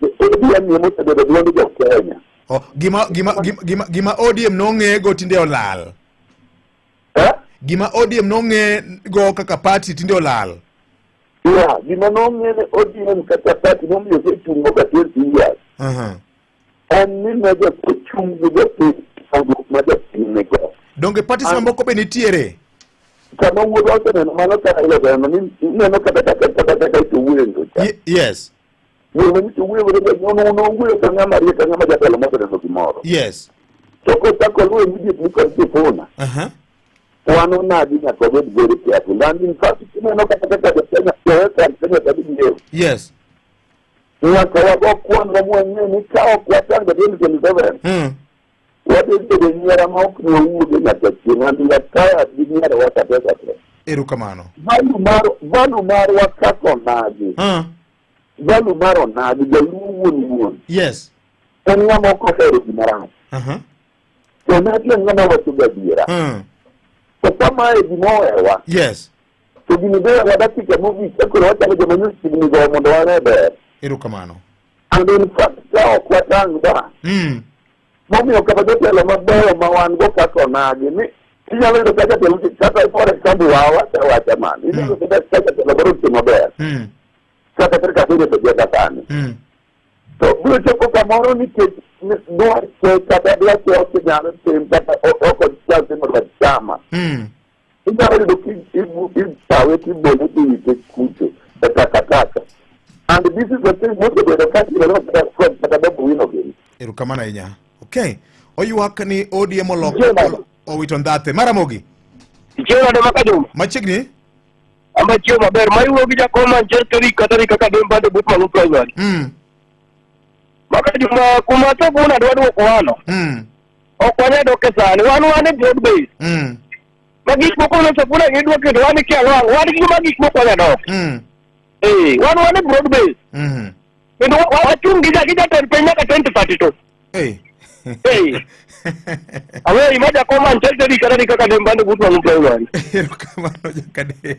Speaker 19: ODM ni moto de buja Kenya
Speaker 11: gima ODM no ng'ego tinde olal gima ODM no ng'ego kaka party tinde olal
Speaker 19: gima no ng'ene ODM kaka party no miyo chungo ka 20 years ni meja chungo de pango maja nego
Speaker 11: donge parties mamoko be nitiere
Speaker 19: kama wuodo tena mano kana ile bana ni neno kata tuwendo
Speaker 11: yes
Speaker 19: ni mtu wewe no kama Maria kama jatelo moto de kimoro
Speaker 11: yes
Speaker 19: toko luwe ni kwa Sifuna wano na dina kwa very careful and in fact neno kata Kenya
Speaker 11: yes
Speaker 19: kwa kwanza mwenyewe nikao kwa tanga 2027 wadde nyara mawk no wude na takkina ndinga kaya dinyara watapesa
Speaker 11: erukamano
Speaker 19: valu maro wakako naji valu maro naji galuwun
Speaker 11: yes
Speaker 19: en ngamo ko fere dimara to na tlen ngamo watuga dira to kama e dimoewa
Speaker 11: yes
Speaker 19: to dinibe wadati ke movie ko wata ke manyu signi go mondo wane
Speaker 11: erukamano
Speaker 19: and in fact kwa tanga Mami okapadote la mabayo mawango kako nage ni inyalo ndo kaka teluti kata for example wa jamani inyalo ndo kaka la baruti mabayo kata terka kile tojeka sana to bulo choko kamoro ni ke no ke kata bila ke okinyalo kata oko chance mo chama inyalo ndo ki tawe ki bolo ti kucho kata and this is the thing most of the country not kata babu wino gani
Speaker 11: erukamana inya okay oyuak ni ODM oloko owito ndhathe Maramogi
Speaker 19: Ichiwo nade makajuma.
Speaker 11: Machiegni?
Speaker 19: Amba chiwo maber maiwo gi jakom Manchester kata kaka dembande but mangu primary. Makajuma kuma to kuna dwadwoko wano. Ok wanyadoke sani. Wan e broad base. Magik moko no sapuna ngidwa kendo wan kia lwang. Wan gi magik moko wanyadok. Wan e broad base. Kendo wachung gi jatend piny nyaka 2032. Awe imaja ko Manchester kata kaka dembande but mangu primary.
Speaker 11: Erokamano jakadem.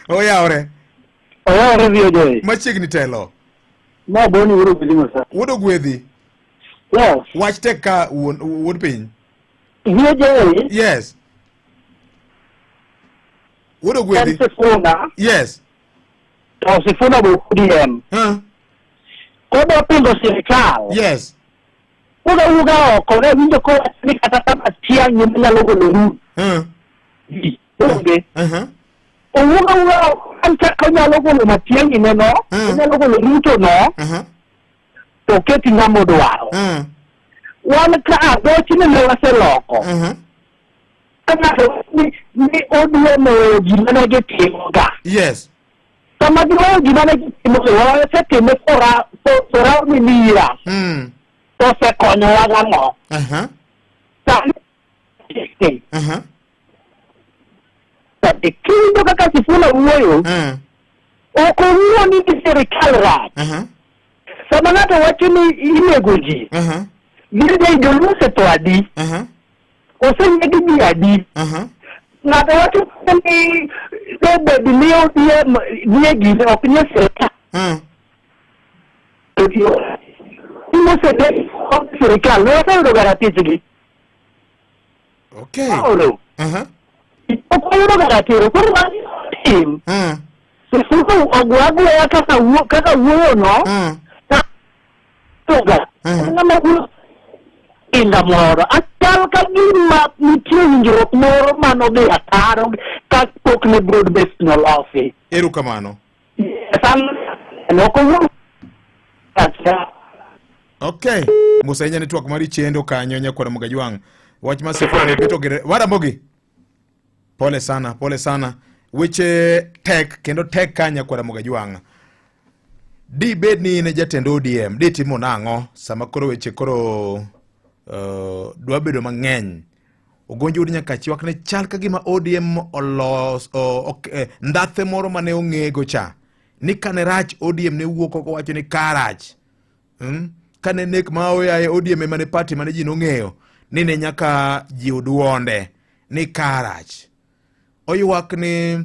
Speaker 11: Oyawre.
Speaker 19: Oyawre biyo joy.
Speaker 11: Machiegni telo.
Speaker 19: Ma boni wuro bilimo sa.
Speaker 11: Wuodo gwedhi.
Speaker 19: Yes.
Speaker 11: Wach tek ka wuod piny.
Speaker 19: Biyo joy.
Speaker 11: Yes. Wuodo gwedhi.
Speaker 19: Sifuna.
Speaker 11: Yes.
Speaker 19: To Sifuna bo ODM. Kodo pingo sirikal.
Speaker 11: Yes.
Speaker 19: Uga oko ne winjo ko ni kata kama tiang ni nyalo golo ru. Okay. Uga anta ko nyalo golo matiang ni no. Nyalo golo ruto no. To keti ngamo dwaro. Wan ka do chine ne waseloko. Kana ni ODM jimana ge timoga.
Speaker 11: Yes.
Speaker 19: Kama diwa jimana ge timoga wa se temo fora ni mira. To se konyo waga mo. Tapi kindo kaka Sifuna uwoyo. Oko uwo ni serikali rach. Sama ng'ato wacho ni inego ji. Gide joluse to adi. Osenyegi ji adi. Ng'ato wacho ni bebe miyo diye gine ok nye serikali. Imo se serikali no wasayudo garatichgi.
Speaker 11: Okay.
Speaker 19: Okayudo garatiro koro tim. Sifuna ogwagweya kaka wuoyo no. Toga. Ngama wuoyo inga moro. Achal ka gima nitie winjruok moro manodhi ataro ka pok ne broad based nolosi.
Speaker 11: Erokamano. Okay. Musainya network mari chendo kanyo nyakwara Mugajwang. Wach Sifuna ne beto gere. Wara Mogi. Pole sana. Weche tek kendo tek kanya kwara Mugajwang. Di bed ni ne jatend ODM. Di timo nang'o sama koro weche koro dwa bedo mang'eny. Ogonjo udi nyaka chwak ne chal ka gima ODM olos ndathe moro mane ong'ego cha. Ni kane rach ODM ne wuok oko wacho ni karach. Kane nek ma oyaye ODM mane party mane ji nong'eyo ni ne nyaka ji uduonde ni karach. Oywak ni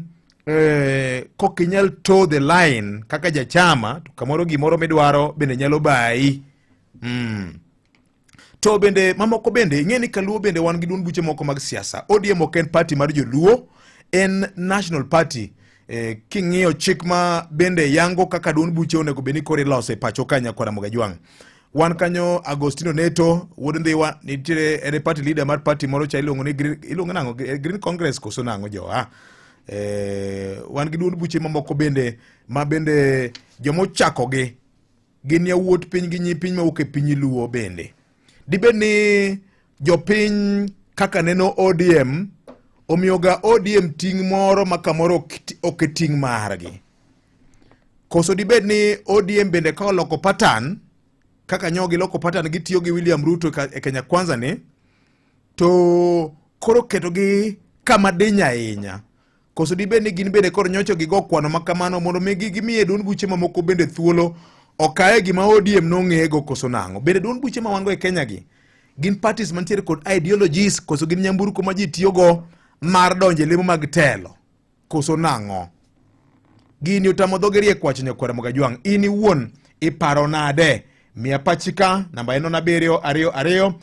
Speaker 11: kokinyal toe the line kaka jachama to kamoro gimoro midwaro bende nyalo bayi. To bende mamoko bende ing'eni Kaluo bende wan gi duond buche moko mag siasa. ODM ok en party mar joluo, en national party. King'iyo chik ma bende yango kaka duond buche onego beni kore lose pacho kanya kwara Mugajwang. Wan kanyo Agostino Neto wuod Ndhiwa nitiere ene party leader mar party moro cha ilongo nango Green Congress koso nango jo wan gi duond buche mamoko bende ma bende jomo chako gi gin yawuot piny gi nyipiny mawuok e piny Luo bende. Dibed ni jopiny kaka neno ODM omiyoga ODM ting moro makamoro ok ting margi. Koso dibed ni ODM bende ka oloko pattern kaka nyogi loko pattern gitiyo gi William Ruto e Kenya Kwanza ni to koro keto gi kama dinya ahinya. Koso dibed ni gin bende koro nyocho gi go kwano makamano mondo migi gimiye duond buche mamoko bende thuolo okaye gima ODM nong'ego koso nang'o. Bende duond buche ma wango e Kenya gi gin parties mantiere kod ideologies koso gin nyamburko ma ji tiyogo mar donje lemo mag telo koso nang'o. Gini utamo dhogeri e kwacho nyakwara Mugajwang. Ini wuon iparo nade? Mia pachika namba eno na berio ario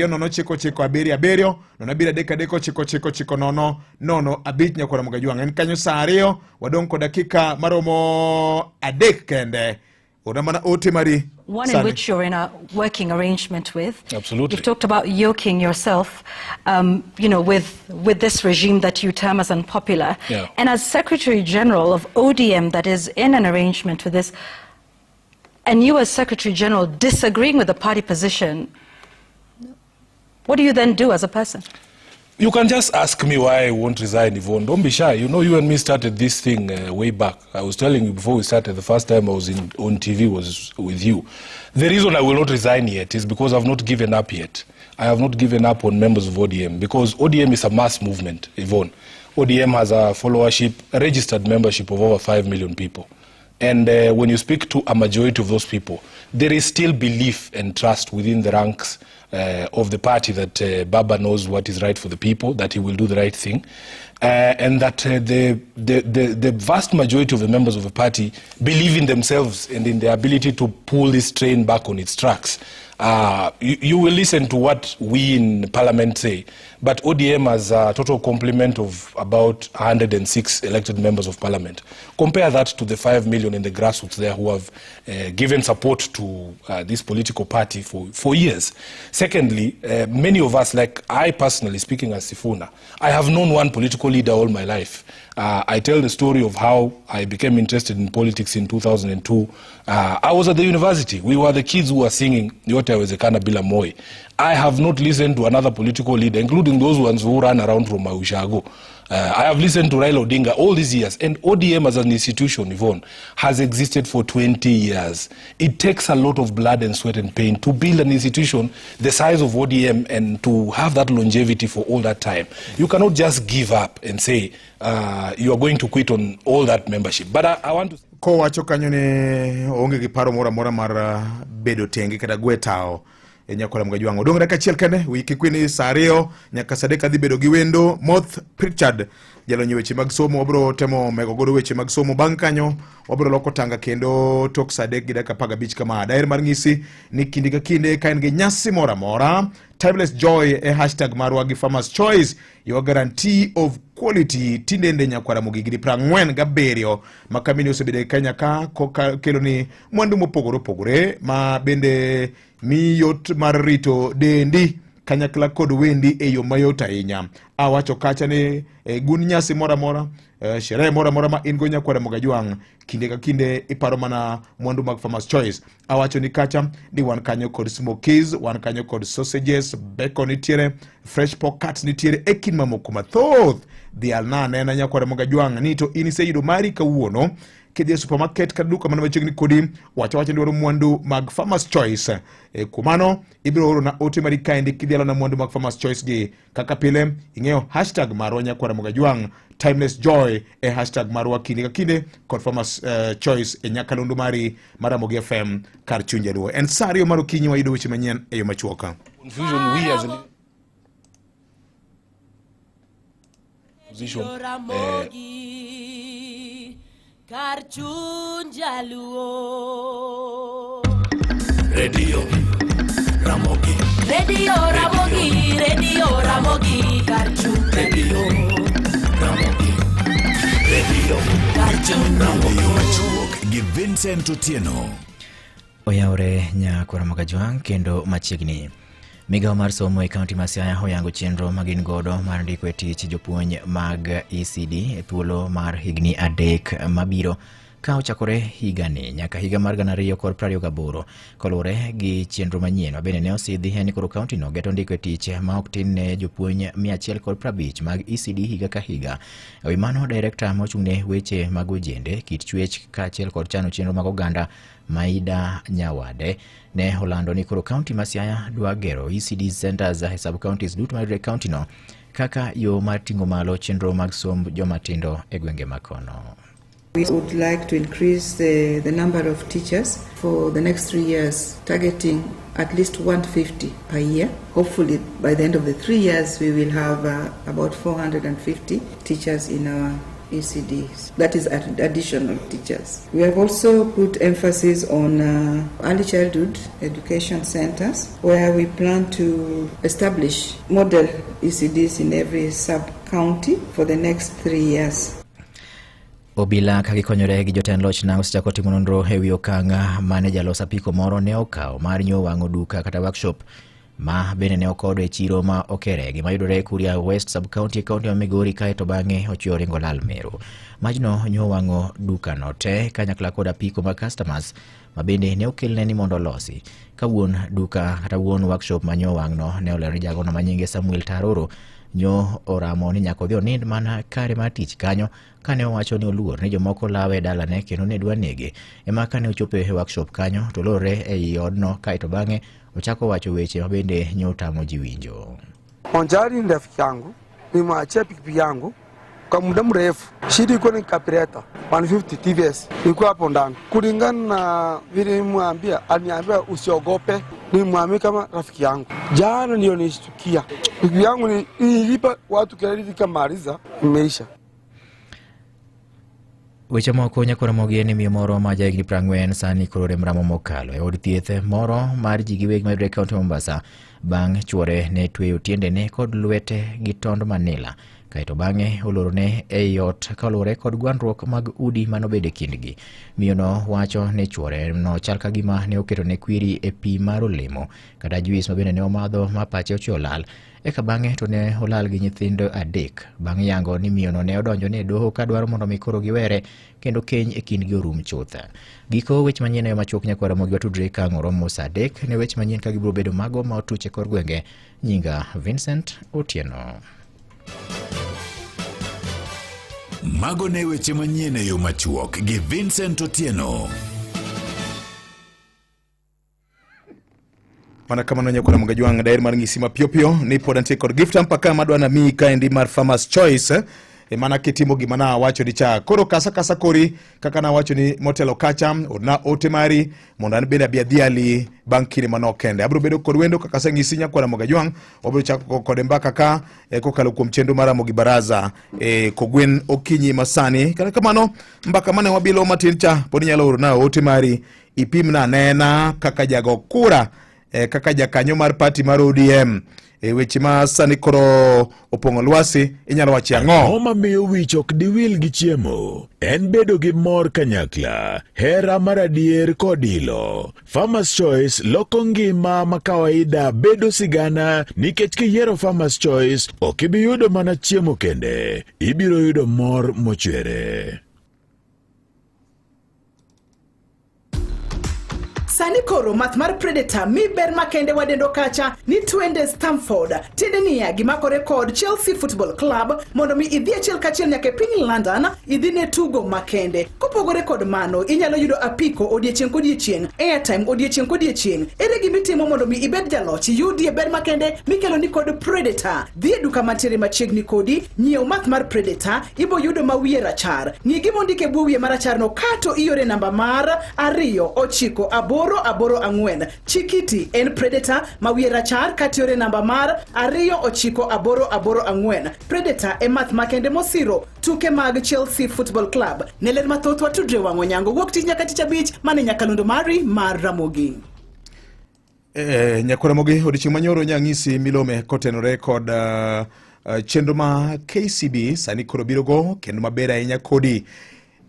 Speaker 11: nono chiko abiri aberio nona bira deka chiko nono abich nyakwara Mugajwang. En kanyo sa ario wadong ko dakika maromo adek kende.
Speaker 20: One in which you're in a working arrangement with.
Speaker 21: Absolutely.
Speaker 20: You've talked about yoking yourself, with this regime that you term as unpopular.
Speaker 21: Yeah.
Speaker 20: And as Secretary General of ODM that is in an arrangement with this, and you as Secretary General disagreeing with the party position, what do you then do as a person?
Speaker 21: You can just ask me why I won't resign, Yvonne. Don't be shy. You know, you and me started this thing way back. I was telling you before we started, the first time I was on TV was with you. The reason I will not resign yet is because I've not given up yet. I have not given up on members of ODM because ODM is a mass movement, Yvonne. ODM has a followership, a registered membership of over 5 million people. And when you speak to a majority of those people, there is still belief and trust within the ranks of the party that Baba knows what is right for the people, that he will do the right thing, and that the vast majority of the members of the party believe in themselves and in their ability to pull this train back on its tracks. You will listen to what we in Parliament say, but ODM has a total complement of about 106 elected members of Parliament. Compare that to the 5 million in the grassroots there who have given support to this political party for years. Secondly, many of us, like I personally, speaking as Sifuna, I have known one political leader all my life. I tell the story of how I became interested in politics in 2002. I was at the university. We were the kids who were singing Yote Yawezekana Bila Moi. I have not listened to another political leader, including those ones who ran around from Ushago. I have listened to Raila Odinga all these years, and ODM as an institution, Yvonne, has existed for 20 years. It takes a lot of blood and sweat and pain to build an institution the size of ODM and to have that longevity for all that time. You cannot just give up and say you are going to quit on all that membership. But I want to...
Speaker 11: Ko wacho kanyo ne onge gi paro mora mar bedo tenge kata gwetao nyakora Mgajwang'. Odong' dakika achiel kende wiki kwini saa 2 nyaka saa 3 dhi bedo gi wendo. Moth Pritchard jalonyo weche mag somo, wabro temo mego godo weche mag somo. Bang' kanyo wabro loko tanga kendo tok saa 3 gi dakika 15 kama. Daher mar ng'isi ni kinde ka kinde ka en gi nyasi mora mora, Timeless Joy hashtag marwa gi Farmers Choice, your guarantee of quality. Tindende nyakwara mugigiri 47 makamini osebede kanya ka kelo ni mwandu mopogore ma bende miyot mar rito dendi kanyakla kod wendi eyo mayot ahinya. Awacho kacha ni gun nyasi mora mora, sherehe mora mora ma ingo nyakwara Mgajwang', kinde ka kinde iparo mana mwandu mag Farmers Choice. Awacho ni kacha ni wan kanyo kod smokies, wan kanyo kod sausages, bacon nitiere, fresh pork cuts nitiere, ekin mamoko mathoth. Dhial nena nyakwara Mgajwang' ni to inise yudo mari kawuono kidhi supermarket ka duka mana machiegni kodi, wacha ndwaro mwandu mag Farmers Choice. Kumano ibiro oro na ote mari kaindi kidhialo na mwandu mag Farmers Choice gi kaka pile. Ing'eyo hashtag marwa nyakwara Mgajwang', Timeless Joy hashtag marwa kinde ka kinde kod Farmers Choice nyakalondo mari Maramogi FM kar chuny jaluo. En sario maro kinyi wayudo weche manyien eyo machuoka.
Speaker 21: Confusion we as a position
Speaker 9: kar chuny jaluo.
Speaker 10: Radio Ramogi kar chuny
Speaker 4: Radio machuok gi Vincent Otieno.
Speaker 1: Oyaore nyakwara Mgajwang' kendo machiegni. Migao mar somo e kaunti ma Siaya oyango chenro magin godo mar ndiko e tich jopuonj mag ECD e thuolo mar higni 3 mabiro ka ochakore higani nyaka higa mar 2028 kolure gi chenro manyien mabende ne osidhi en koro kaunti no geto ndiko e tich ma ok tin ne jopuonj 150 mag ECD higa ka higa. Ewi mano, director mochung'ne weche mag ojende, kit chwech kaachiel kod chano chenro mag oganda Maida Nyawade ne olando ni koro kaunti ma Siaya dwa gero ECD centers e sub counties duto mar kaunti no kaka yo mar ting'o malo chenro mag somb jomatindo e gwenge makono.
Speaker 22: We would like to increase the number of teachers for the next 3 years, targeting at least 150 per year. Hopefully, by the end of the 3 years, we will have about 450 teachers in our ECDs. That is additional teachers. We have also put emphasis on early childhood education centers, where we plan to establish model ECDs in every sub-county for the next 3 years.
Speaker 1: Obila kagikonyore gi jotend loch na osechako timo nonro e wi okang' mane jalosa apiko moro ne okawo mar nyowang'o duka kata workshop ma bende ne okodo e chiro ma okere gima yudore Kuria West sub county ma Migori kae to bang'e ochio ringo lal Meru. Majno nyowang'o duka no te kanyakla kod apiko ma customers ma bende ne okelne ni mondo losi. Ka wuon duka kata wuon workshop ma nyowang' no ne olero jago no manyinge Samuel Taroro nyo oramo ni nyako dhi onind mana kare mar tich kanyo kane owacho ni oluor ni jomoko lawe dalane kendo ne dwa nege. Ema kane ochopo e workshop kanyo to lore ei odno kaito bang'e ochako wacho weche mabende nyotamo ji winjo.
Speaker 2: Onjari ni rafiki yangu, nimwachia pikipiki yangu kwa muda mrefu. Shida iko ni carburetor 150 TVS ilikuwa hapo ndani. Kulingana na vile nimwambia, aliniambia usiogope, nimwambia kama rafiki yangu. Jana ndio nishtukia pikipiki yangu nilipa watu kelele kamaliza imeisha.
Speaker 1: Weche moko nyakora mogi en miyo moro ma jahigni 40 sani koro remramo mokalo e od thieth moro mar ji giwegi mayudore kaunti Mombasa bang' chuore ne tweyo tiendene kod lwete gi tond manila kaito bang'e olorone ei ot kaluwore kod gwandruok mag udi manobede kindgi. Miyono wacho ni chuore no chal ka gima ne oketo ne kwiri e pi mar olemo kata juis mabende ne omadho ma pache ochiolal. Eka bang'e to ne olal gi nyithindo 3 bang' yango ni miyono ne odonjo ne doho ka dwaro mondo mikoro giwere kendo keny e kindgi orum chutha. Giko weche manyien e machuok nyakwara mogi watudre ka ng'oro Musa Adek ne weche manyien ka gibiro bedo mago ma otuche kor gwenge. Nyinga Vincent Otieno.
Speaker 4: Mago ne weche manyien e yo machuok gi Vincent Otieno.
Speaker 11: Mana kama no nyakora mongajwang dair mar ngisi mapio ni pod antie kod gift mpaka madwa na mi ka endi mar Farmers Choice mana kitimo gimana wacho ni cha koro kasa kori kaka na wacho ni motelo kacha na ote mari mondo an bende abiadhiali bankiri manokende abro bedo kod wendo kaka sengisi nyakora mongajwang obro chako kod mbaka ka kokalo kuom chendo mara mogi baraza Kogwen okinyi masani kana kamano mbaka mane wabilo matin cha pod nyalo urna ote mari ipimna nena kaka jago kura kaka jakanyo mar party mar ODM weche ma sani koro opong'o lwasi inyalo wachi ang'o.
Speaker 4: Oma miyo wich ok diwil gi chiemo en bedo gi mor kanyakla hera mar adier kod ilo. Farmers Choice loko ngima ma kawaida bedo sigana nikech kiyiero Farmers Choice ok ibi yudo mana chiemo kende, ibiro yudo mor mochwere.
Speaker 3: Sani koro math mar Predator mi ber makende wadendo kacha ni twende Stamford tiende niya gimako rekod Chelsea Football Club mondo mi idhi achiel kachiel nyaka piny London idhi ne tugo makende. Kopogore kod mano inyalo yudo apiko odiechieng' kodiechieng', airtime odiechieng' kodiechieng'. Ere gimitimo mondo mi ibed jaloch yudi ber makende mikelo ni kod Predator. Dhi e duka mantiere machiegni kodi nyiew math mar Predator ibo yudo mawiye rachar. Ng'i gimondike buwiye marachar no kato iore namba mar 294 4 Chikiti en Predator mawiye rachar katiore namba mar 294 Predator e math makende mosiro tuke mag Chelsea Football Club. Neler mathoth watudre wang'o nyango wuok tich nyaka tich abich mane nyakalondo mari mar Ramogi.
Speaker 11: Nyakora mogi odiochieng' manyoro nyang'isi milome kotenore kod chenro ma KCB sani koro biro go kendo maber ahinya kodi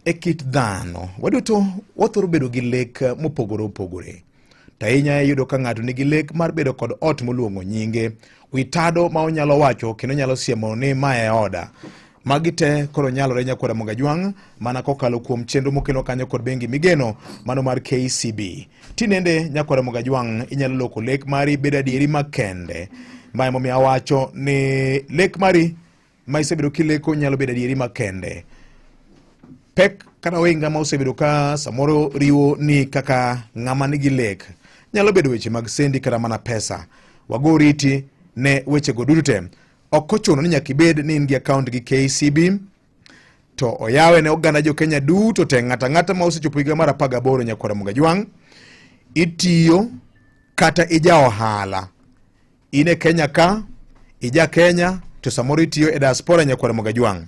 Speaker 11: e kit dhano. Waduto wathoro bedo gi lek mopogore opogore. Tainya yudo ka ng'ato nigi lek mar bedo kod ot moluongo nyinge, witado ma onyalo wacho kendo nyalo siemo ni mae oda. Magi te koro nyalore nyakwara mongajwang' mana kokalo kuom chenro mokelo kanyo kod bengi migeno mano mar KCB. Tinende nyakwara mongajwang' inyalo loko lek mari bedo adieri makende. Mae momiyo awacho ni lek mari ma isebedo kileko nyalo bedo adieri makende. Pek kana wenga ma osebedo ka samoro riwo ni kaka ng'ama nigi lek nyalo bedo weche mag sendi kata mana pesa. Wagoriti ne weche go duto ok ochuno ni nyaka ibed ni in gi account gi KCB to oyawe ne oganda jo Kenya duto te ng'ata ma osechopo higa mar 18 nyakwara mongajwang' itiyo kata ija ohala ine Kenya ka ija Kenya to samoro itiyo e diaspora nyakwara mongajwang'.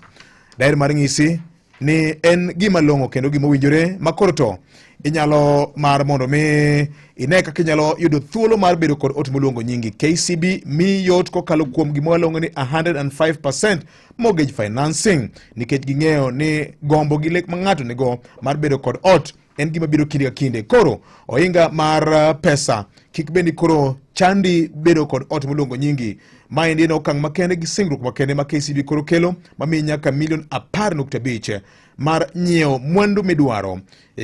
Speaker 11: Dair mar ng'isi ni en gima longo kendo gima winjore makoro to inyalo mar mondo mi ine kaka inyalo yudo thuolo mar bedo kod ot moluongo nyingi. KCB mi yot kokalo kuom gima longo ni 105% mortgage financing nikech ging'eyo ni gombo gi lek ma ng'ato nigo mar bedo kod ot en gima biro kinde ka kinde. Koro oinga mar pesa kik bendi koro chandi bedo kod ot moluongo nyingi. Maendi en okang' makende gi singruok makende ma KCB koro kelo mamiyi nyaka $10.5 mar nyiewo mwandu midwaro.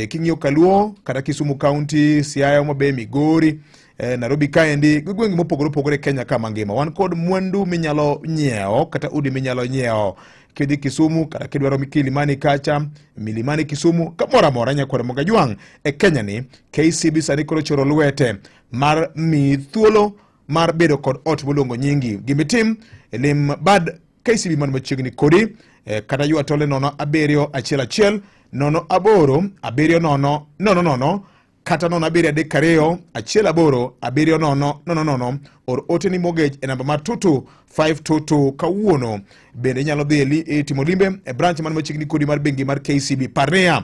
Speaker 11: King'iyo Kaluo kata Kisumu County, Siaya, Homa Bay, Migori, Nairobi kaendi gwenge mopogore opogore Kenya kama ngima. Wan kod mwandu minyalo nyiewo kata udi minyalo nyiewo kidhi Kisumu kata kidwaro Kilimani kacha, Milimani Kisumu, kamora mora nyakwara Mogajwang e Kenya ni. KCB sani koro choro lwete mar mi thuolo mar bedo kod ot molongo nyingi. Gimitim lim bad KCB man machiegni kodi kata yua tole 0711 08 70 kata 07 12 70 or ote ni mortgage e namba mar 22522 kawuono. Bende nyalo dhi e timo limbe e branch man machiegni kodi mar bengi mar KCB. Parnia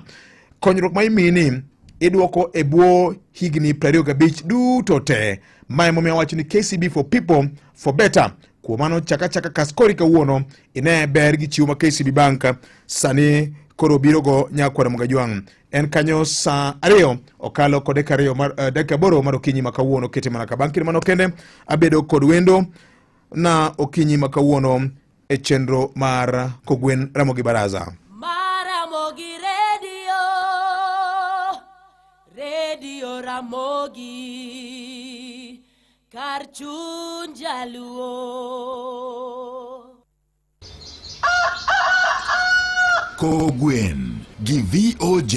Speaker 11: konyruok ma imini idwoko e bwo higni 25 duto te. Mae momiyo wacho ni KCB for people for better. Kuom mano chaka kaskori kawuono ine ber gi chiwo ma KCB Bank sani koro biro go nyakwara Mogajwang. En kanyo sa 2 okalo kod dakika 8 mar okinyi makawuono. Kete mana ka bankir mano kende abedo kod wendo na okinyi makawuono e chenro mar Kogwen Ramogi Baraza.
Speaker 9: Ramogi Radio Ramogi kar chuny jaluo.
Speaker 4: Kogwen gi VOJ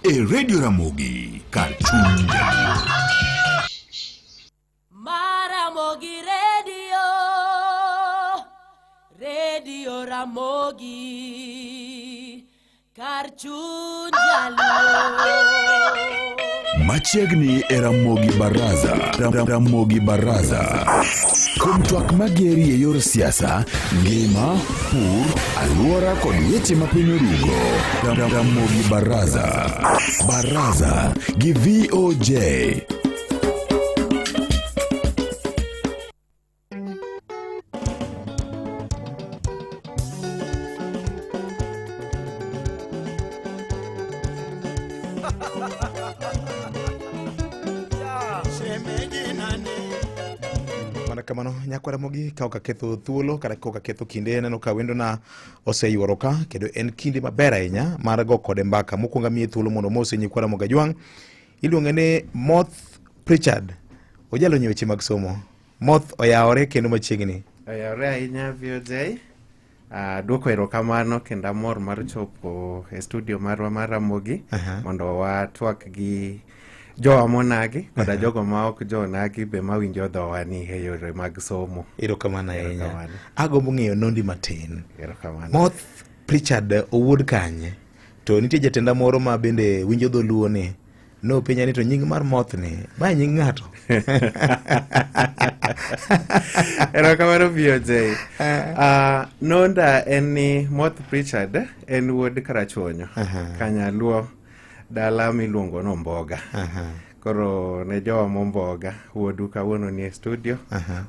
Speaker 4: e Radio Ramogi kar chuny jaluo.
Speaker 9: Ramogi Radio Ramogi kar chuny jaluo.
Speaker 4: Machiegni e Ramogi Baraza. Ramogi Baraza. Kuom twak mageri e yor siasa, ngima, pur, alwora kod weche mapiny orugo. Ramogi Baraza. Baraza gi VOJ.
Speaker 11: Kamano nyakwara Mogi ka ok ketho thuolo kata ka ok ketho kinde. Neno ka wendo na oseyuoro ka kendo en kinde maber ahinya mar go kode mbaka. Mokwongo miye thuolo mondo mose nyakwara Mogajwang. Iluonge ne Moth Pritchard. Ojalo nyi weche mag somo. Moth oyawore kendo machiegni.
Speaker 5: Oyawore ahinya VOJ. Duoko erokamano kendo amor mar chopo e studio marwa mar Ramogi mondo watwak gi jowa monagi koda jogo ma ok jonagi be mawinjo dhowani e yore mag somo.
Speaker 11: Erokamano ahinya. Agombo ng'eyo nondi matin. Erokamano. Moth Pritchard owuod kanye? To nitie jatenda moro ma bende winjo dholuo ni no penja ni to nying mar Moth ni ba nying ng'ato.
Speaker 5: Erokamano VOJ. Nonda en ni Moth Pritchard en wuod Karachuonyo Kanyaluo, dala miluongo no Mboga. Koro ne jowa Momboga wuodu kawuono ni e studio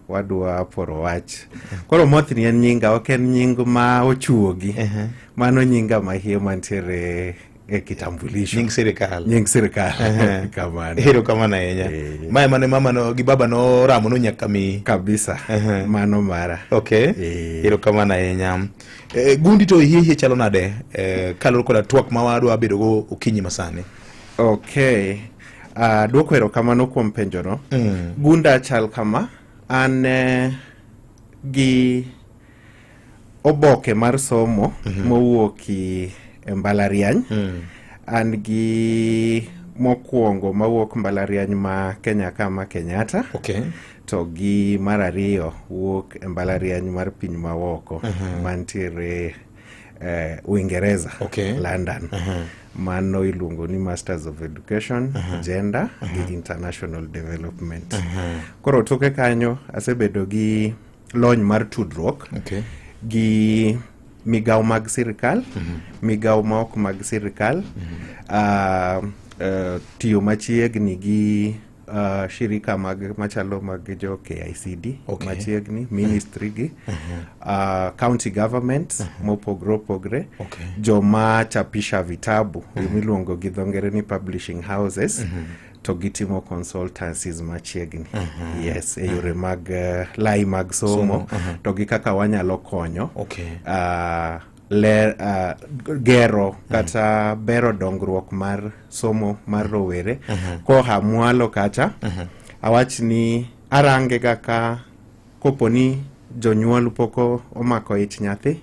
Speaker 5: wadwa poro wach. Koro Moth ni en nyinga, ok en nying ma ochuogi. Mano nyinga mahie mantiere e kitambulisho.
Speaker 11: Nying sirikal.
Speaker 5: Nying sirikal. Kamano.
Speaker 11: Erokamano ahinya. Mae mane mama no gi baba no ramo no nyaka mi
Speaker 5: kabisa. Mano mara.
Speaker 11: Okay. Erokamano ahinya. Gundi to hiye chalo nade kaloro koda twak ma wadwa bedo go okinyi masani.
Speaker 5: Okay. Duoko erokamano kuom penjo no. Gunda chal kama an gi oboke mar somo mowuoki e mbalariany. An gi mokwongo mawuok mbalariany ma Kenya kama Kenyatta.
Speaker 11: Okay.
Speaker 5: To gi mar ariyo wuok e mbalariany mar piny mawoko mantiere Uingereza, London. Mano iluongo ni Masters of Education, Gender gi International Development. Koro toke kanyo asebedo gi lony mar tudruok gi migao mag sirikal, migao ma ok mag sirikal, tiyo machiegni gi shirika machalo mag jo KICD machiegni, ministry gi, county government mopogre opogre, joma chapisha vitabu miluongo gi dho ngere ni publishing houses, to gitimo consultancies machiegni. Yes, e yore mag lai mag somo, to gi kaka wanyalo konyo gero kata bero dongruok mar somo mar rowere koha mwalo kata awach ni arange kaka koponi jonyuol poko omako ich nyathi,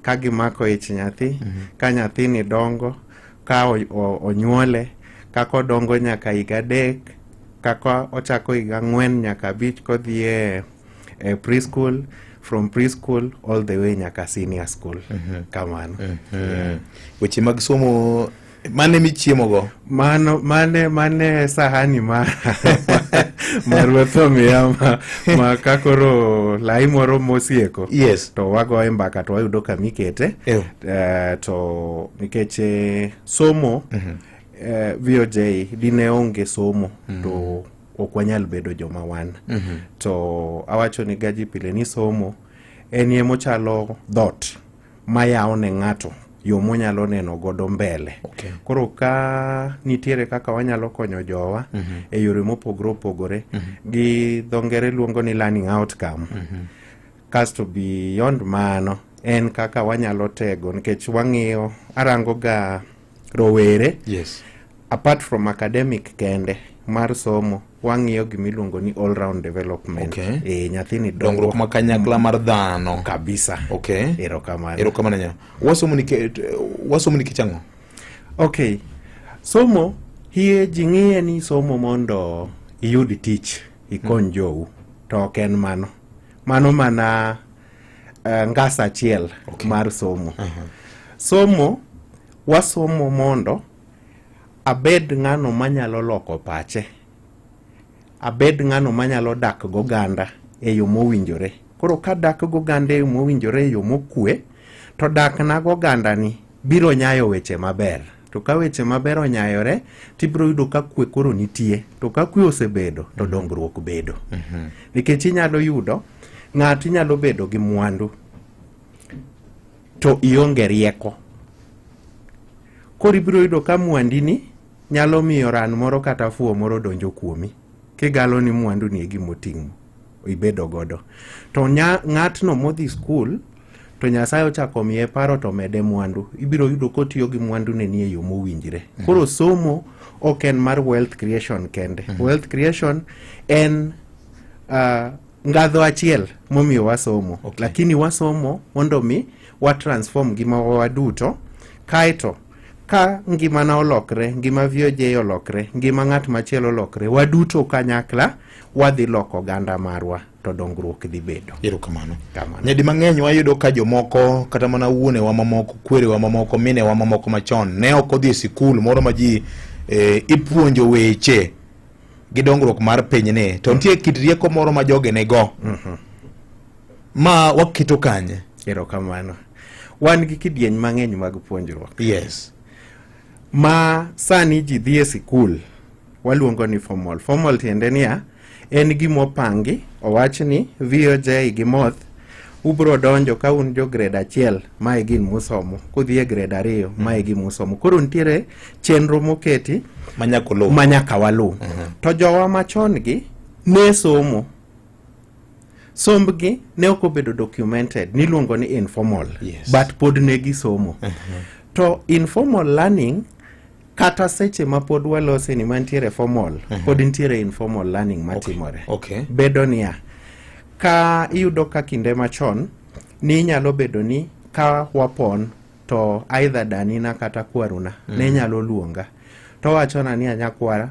Speaker 5: ka gimako ich nyathi, ka nyathi ni dongo, ka onyuole, kako dongo nyaka higa 3, kako ochako higa 4 nyaka 5 kodhie preschool, from preschool all the way nyaka senior school. Kamano.
Speaker 11: Weche mag somo mane michiemo go?
Speaker 5: Mane sahani marwetho miyama ma kakoro lai moro mosieko.
Speaker 11: Yes.
Speaker 5: To wagoye mbaka to wayudo kamikete. To nikeche somo VOJ dine onge somo to okwanyal bedo joma wan. To awacho ni gaji pile ni somo enie mochalo dhot mayao ne ng'ato yo monyalo neno godo mbele. Koro ka nitiere kaka wanyalo konyo jowa e yore mopogore opogore gi dhongere luongo ni learning outcome. Kasto beyond mano en kaka wanyalo tego nikech wang'iyo arango ga rowere.
Speaker 11: Yes.
Speaker 5: Apart from academic kende mar somo wang'iyo gimiluongo ni all round development. Nyathini
Speaker 11: dongruok makanyakla mar dhano
Speaker 5: kabisa.
Speaker 11: Erokamano nya. Wasomo ni kichango.
Speaker 5: Somo hie jing'iye ni somo mondo iyud tich ikon jou to ok en mano. Mano mana ngasa achiel mar somo. Somo wasomo mondo abed ng'ano manyalo loko pache, abed ng'ano manyalo dak goganda e yo mowinjore. Koro ka dak goganda e yo mowinjore, e yo mokwe, to dak na goganda ni biro nyayo weche maber. To ka weche maber onyayore, tibiro yudo ka kwe koro nitie. To ka kwe osebedo, to dongruok bedo. Nikech inyalo yudo ng'ato inyalo bedo gi mwandu to ionge rieko. Koro ibiro yudo ka mwandini nyalo miyo ran moro kata fuo moro donjo kuomi. Kigalo ni mwandu ni gimoting'o ibedo godo. To ng'atno modhi school to Nyasaye ochako miye paro to mede mwandu. Ibiro yudo kotiyo gi mwandu ne ni e yo mowinjre. Koro somo ok en mar wealth creation kende. Wealth creation en ngadho achiel momiyo wasomo. Lakini wasomo mondo mi wa transform gima waduto. Kaito ka ngima na olokre, ngima VOJ olokre, ngima ng'at machielo olokre, waduto kanyakla wadhi loko ganda marwa to dongruok dhi bedo.
Speaker 11: Erokamano. Nyadi mang'eny wayudo ka jomoko kata mana wuone wa mamoko, kwere wa mamoko, mine wa mamoko machon ne ok odhi e sikul moro ma ji ipuonjo weche gi dongruok mar pinyni. To nitie kit rieko moro ma joge nego. Ma wakito kanye.
Speaker 5: Erokamano. Wan gi kidieny mang'eny mag puonjruok.
Speaker 11: Yes.
Speaker 5: Ma sani ji dhi e sikul waluongo ni formal. Formal tiende niya en gimopangi, owach ni VOJ gi moth ubro donjo ka un jo grade 1 mae gin musomo, kudhi e grade 2 mae gin musomo. Koro nitiere chenro moketi manyaka walu. To jowa machon gi ne somo, sombgi ne ok obedo documented, niluongo ni informal. But pod ne gisomo. To informal learning kata seche ma pod walose ni mantiere formal, pod nitiere informal learning matimore. Bedo niya, ka iyudo ka kinde machon ni nyalo bedo ni ka wapon to either danina kata kwaruna ne nyalo luonga to wachona ni anyakwara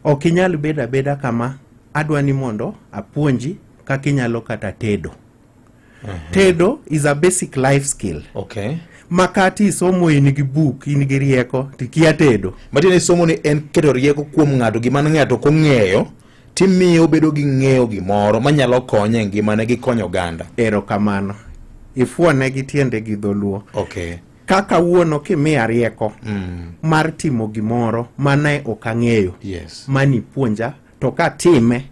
Speaker 5: ok inyal beda kama adwa ni mondo apuonji kaka inyalo kata tedo. Tedo is a basic life skill. Makati somo in gi book, in gi rieko, tikia tedo.
Speaker 11: Matine somo ni en keto rieko kuom ng'ato gima ng'ato kong'eyo, timiyo bedo gi ng'eyo gimoro manyalo konye ngimane gi konyo ganda.
Speaker 5: Erokamano. Ifuone gi tiende gi dholuo. Kaka wuono kimiya rieko mar timo gimoro mane ok ang'eyo. Mani puonja to ka time.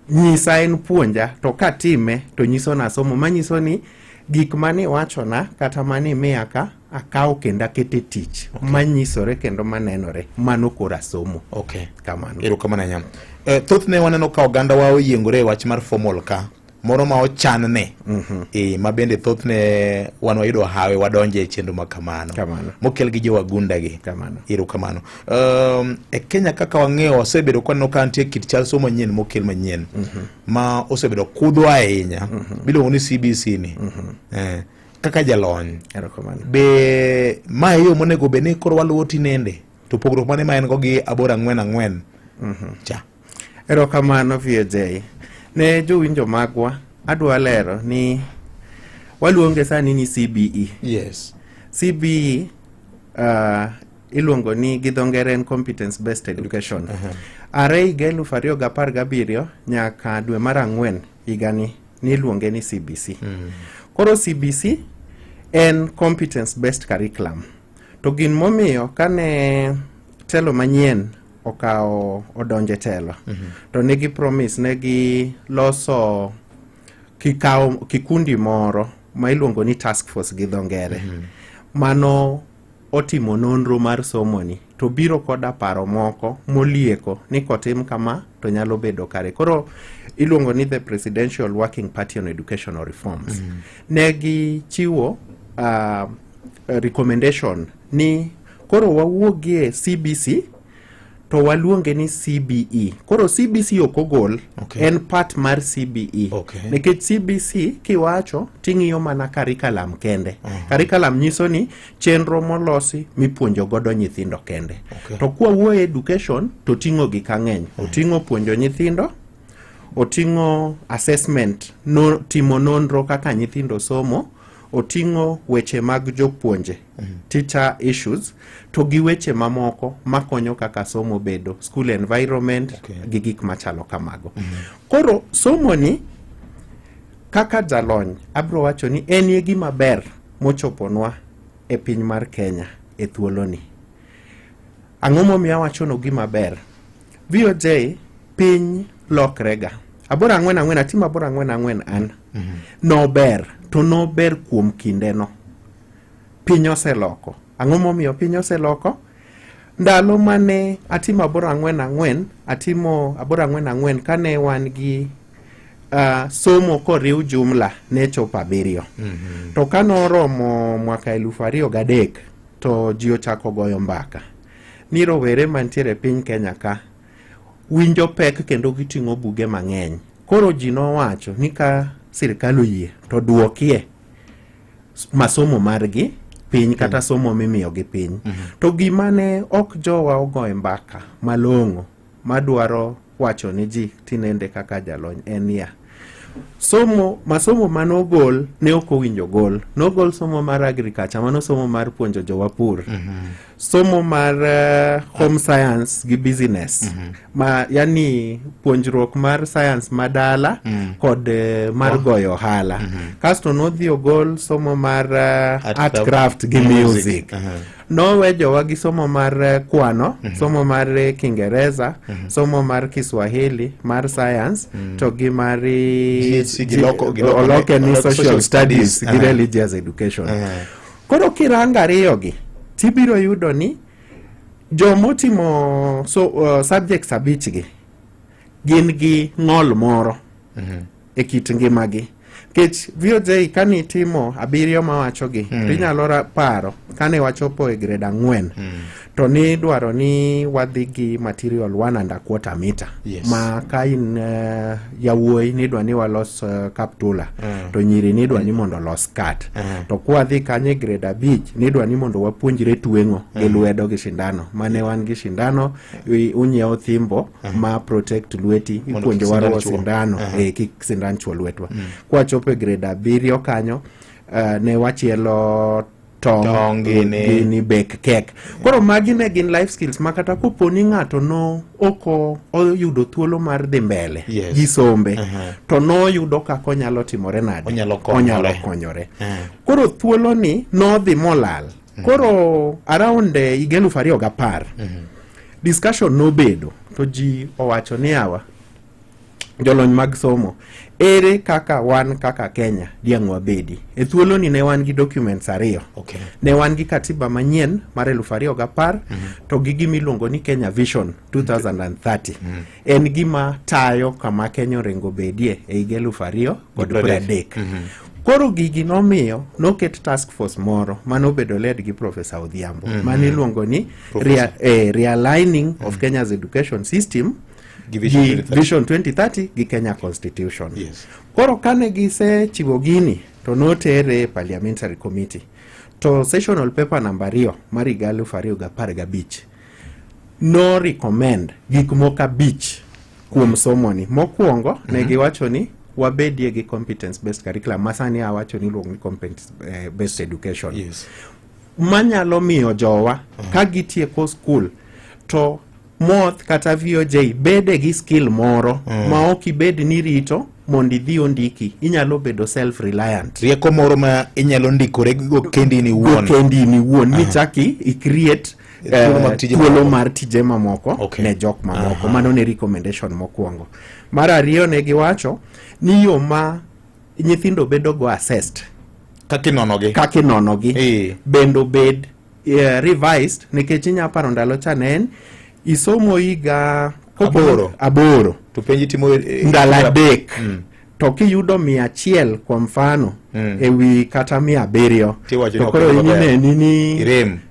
Speaker 5: Nyisa en puonja to ka time to nyiso na somo, manyiso ni gik mane wachona kata mane miya ka akaw kenda kete tich manyisore kendo manenore, mano kora somo.
Speaker 11: Kamano. Erokamano nyam. Thothne waneno ka oganda wa oyiengore e wach mar formal ka. moro ma ochanne ma bende thothne wan wayudo hawe wadonje e chenro ma kamano mokel gi jowagunda gi ero kamano. E Kenya kaka wang'eyo osebedo kwaneno ka nitie kit chal somo manyien mokel manyien ma osebedo kudho ahinya miluongo ni CBC ni kaka jalony be ma yo monego bed ni koro waluwo tinende to pogruok mane ma en go gi 844 cha.
Speaker 5: Erokamano VJ. Ne jowinjo magwa adwa lero ni waluonge sani ni CBE.
Speaker 11: Yes.
Speaker 5: CBE iluongo ni gi dho ngere en competence based education. Are higa 2017 nyaka dwe mar 4 higani niluonge ni CBC. Koro CBC en competence based curriculum. To gin momiyo kane telo manyien okao odonje telo to negi promise negi loso kikundi moro ma iluongo ni task force gi dho ngere mano otimo nonro mar somoni to biro koda paro moko molieko ni kotim kama to nyalo bedo kare. Koro iluongo ni the Presidential Working Party on Educational Reforms. Negi chiwo recommendation ni koro wawuogie CBC to waluonge ni CBE. Koro CBC okogol en part mar CBE. Nikech CBC kiwacho ting'iyo mana curriculum kende. Curriculum nyiso ni chenro molosi mipuonjo godo nyithindo kende. To kwa wuoyo education to ting'o gik ang'eny. Oting'o puonjo nyithindo, oting'o assessment, timo nonro kaka nyithindo somo, oting'o weche mag jopuonje, teacher issues, to gi weche mamoko makonyo kaka somo bedo, school environment, gi gik machalo kamago. Koro somo ni kaka jalony abro wacho ni en ye gima ber mochoponwa e piny mar Kenya e thuolo ni. Ang'o momiyo wacho no gima ber? VOJ piny lokrega. 844 atima 844 an. No ber. To no ber kuom kinde no. Piny oseloko. Ang'o momiyo piny oseloko? Ndalo mane atimo 844, atimo 844 kane wan gi somo koriw jumla ne chopo 7. To kano romo mwaka 2003 to ji ochako goyo mbaka. Ni rowere mantiere piny Kenya ka winjo pek kendo giting'o buge mang'eny. Koro ji nowacho ni ka sirikal oyie to duokie masomo margi piny kata somo mimiyo gi piny. To gima ne ok jowa ogoye mbaka malong'o madwaro wacho ni ji tinende kaka jalony en ya masomo manogol ne ok owinjo gol. Nogol somo mar agriculture, mano somo mar puonjo jowapur. Somo mar home science gi business. Yani puonjruok mar science madala kod mar goyo ohala. Kasto nodhi ogol somo mar art craft gi music. Nowe jowa gi somo mar kwano, somo mar Kiingereza, somo mar Kiswahili, mar science, to gi mar oloke ni social studies gi religious education. Koro kiranga ariyogi tibiro yudo ni jomotimo subjects abichgi gin gi ng'ol moro e kit ngimagi. Kech VOJ kani timo 7 mawachogi tinyalo paro kane wachopo e grade 4 to ni dwaro ni wadhi gi material 1.25 meter. Ma ka in yawuoyi ni dwa ni walos kaptula to nyiri ni dwa ni mondo los skirt. To kwa dhi kanye grade 5 ni dwa ni mondo wapuonjre tweng'o gi lwedo gi shindano. Mane wan gi shindano unyiewo thimbo ma protect lweti ipuonjo waro shindano kik sindan chwo lwetwa. Kwa chopo e grade 7 kanyo ne wachielo tong ni bake cake. Koro magi ne gin life skills makata koponi ng'ato no oko oyudo thuolo mar dhi mbele gi sombe to no yudo kako nyalo timore nade, onyalo konyore. Koro thuolo ni no dhi molal. Koro around 2010 discussion no bedo to ji owacho ni awa jolony mag somo, ere kaka wan kaka Kenya diang' wabedi. E thuolo ni ne wan gi documents ariyo.
Speaker 11: Okay.
Speaker 5: Ne wan gi katiba manyien mar 2010 to gi gimiluongo ni Kenya Vision 2030. En gima tayo kama Kenya orengo bedie e higa 2030. Koro gigi nomiyo noket task force moro manobedo led gi Professor Odhiambo maniluongo ni realigning of Kenya's education system gi Vision 2030 gi Kenya Constitution. Koro kane gisechiwo gini to notere parliamentary committee to sessional paper number 2 mar higa 2015 no recommend gik moko 5 kuom somoni. Mokwongo ne giwacho ni wabedie gi competence based curriculum masani awacho ni luongo ni competence based education. Manyalo miyo jowa ka gitieko school to moth kata VOJ bede gi skill moro ma ok ibed ni rito mondo idhi ondiki, inyalo bedo self reliant.
Speaker 11: Rieko moro ma inyalo ndikore go kendi ni wuon
Speaker 5: michaki i create thuolo mar tije mamoko ne jok mamoko. Mano ne recommendation mokwongo. Mar ariyo ne giwacho ni yo ma nyithindo bedo go assessed kaki nonogi bendo bed revised, nikech inya paro ndalo chanen isomo higa aboro
Speaker 11: to penji timo
Speaker 5: ndalo adek to kiyudo 100 kwa mfano ewi kata 700 to koro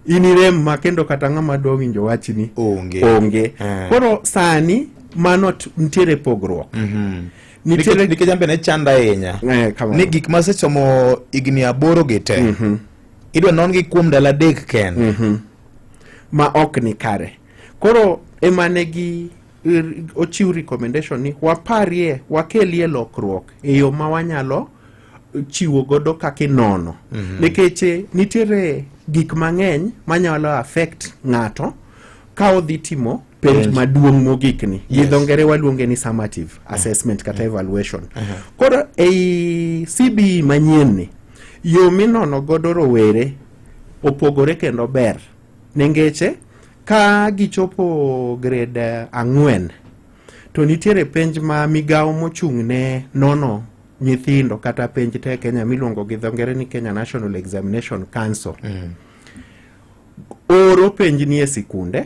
Speaker 5: inirem makendo kata ng'ama dwa winjo wachni onge. Koro sani mano ntiere pogruok.
Speaker 11: Nike jambe ne chanda ahinya ni gik ma sechomo igni 8 gite idwa non gi kuom ndalo 3 ken
Speaker 5: ma ok ni kare. Koro emanegi ochiw recommendation ni waparie wakelie lokruok e yo ma wanyalo chiwo godo kaka nono. Nikech nitiere gik mang'eny manyalo affect ng'ato ka odhi timo penj maduong' mogikni. Gidho ngere waluonge ni summative assessment kata evaluation. Koro ei CBE manyien ni yo minono godo rowere opogore kendo ber. Nengeche ka gichopo grade 4 to nitiere penj ma migao mochung' ne nono nyithindo kata penj te Kenya miluongo gi dho ngere ni Kenya National Examination Council. Oro penj ni e sikunde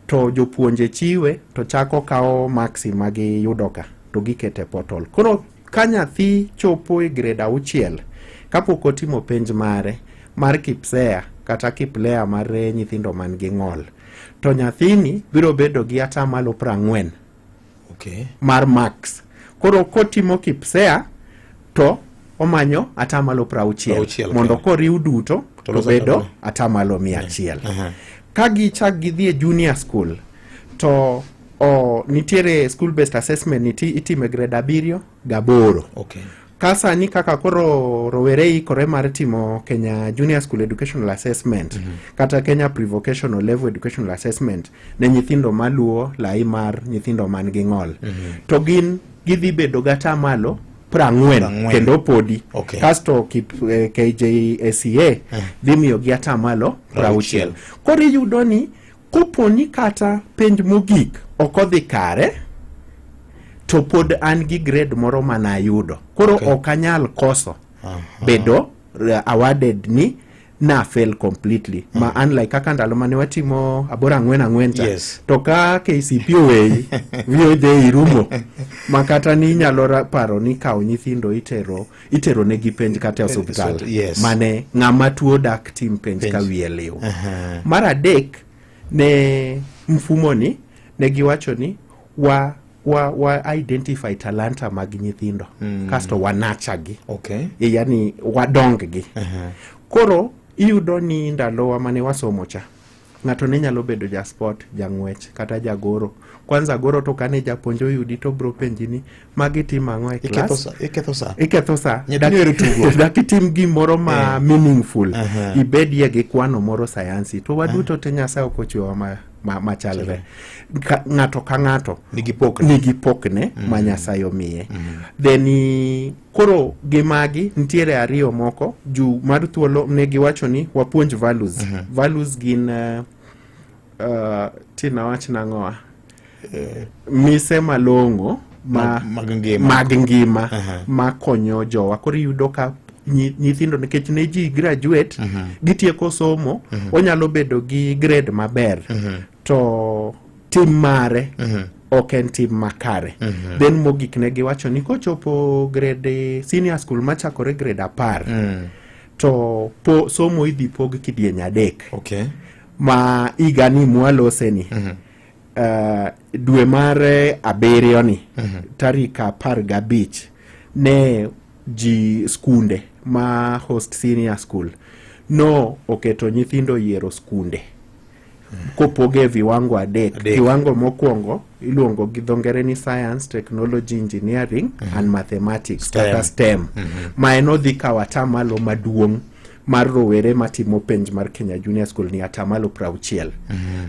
Speaker 5: to jopuonje chiwe to chako kao maxi magi yudo ka to gikete portal. Koro ka nyathi chopo e grade 6 kapok otimo penj mare mar KPSEA kata KPLEA mar nyithindo man gi ng'ol, to nyathini biro bedo gi atamalo 40 mar max. Koro kotimo KPSEA to omanyo atamalo 60 mondo koriw duto to bedo atamalo 100. Ka gichak gidhi e junior school to nitiere school based assessment itime grade 7 gi 8. Kasa ni kaka koro rowere ikore mar timo Kenya Junior School Educational Assessment kata Kenya Pre-Vocational Level Educational Assessment ne nyithindo maluo lai mar nyithindo man gi ng'ol. To gin gidhi bedo gata malo 40 kendo podi. Kasto KJSEA dhi miyo gi ata malo 60. Koro iyudo ni koponi kata penj mogik okodhi kare to pod an gi grade moro mana ayudo. Koro okanyal koso bedo awarded ni na fail completely. Ma unlike kaka ndalo mane watimo 4 to ka KCP owei VOJ irumo makata ni nyalo paro ni kao nyithindo itero ne gi penj kata hospital mane ng'ama tuo dak tim penj ka wiye liu. Mar adek ne mfumo ni ne giwacho ni wa identify talanta mag nyithindo kasto wanacha gi yani wadong gi. Koro iyudo ni ndalowa mane wasomo cha ng'ato ne nyalo bedo ja sport, jang'wech kata jagoro. Kwanza goro to kane japuonjo yudi to bro penji ni magi tim ang'o e class. Iketho sa dakitim gimoro ma meaningful. Ibedie gi kwano moro sayansi to waduto te Nyasaye okochwewa machalre. Ng'ato ka ng'ato nigi pokne ma Nyasaye omiye. Then koro gimagi ntiere ariyo moko juu mar thuolo ne giwacho ni wapuonj values. Values gin tina wach nang'oa mise malong'o mag ngima makonyo jowa. Koro iyudo ka nyithindo nikech ne ji graduate gitieko somo, onyalo bedo gi grade maber to tim mare ok en tim makare. Then mogik ne giwacho ni kochopo grade senior school machakore grade 10 to somo idhi pog kidieny 3. Ma igani mwalose ni dwe mar 7 ni tarik 15 ne ji skunde ma host senior school no oketo nyithindo yiero skunde kopoge viwango 3. Viwango mokwongo iluongo gi dho ngere ni science, technology, engineering and mathematics kata STEM. Ma en odhi kawo atamalo maduong' mar rowere matimo penj mar Kenya Junior School ni atamalo 60.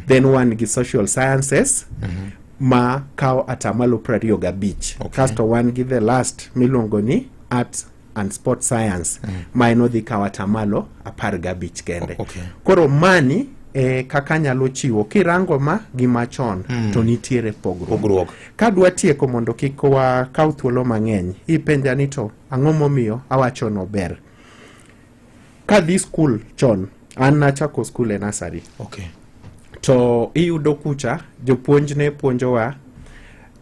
Speaker 5: Then wan gi social sciences ma kawo atamalo 25. Kasto wan gi the last miluongo ni arts and sport science ma en odhi kawo atamalo 15 kende. Koro mani kaka nyalo chiwo kirango ma gimachon to nitiere pogruok. Kadwa tieko mondo kik wakaw thuolo mang'eny, ipenja ni to ang'o momiyo awacho no ber. Kadhi school chon, an nachako school e nursery. To iyudo kucha jopuonj ne puonjowa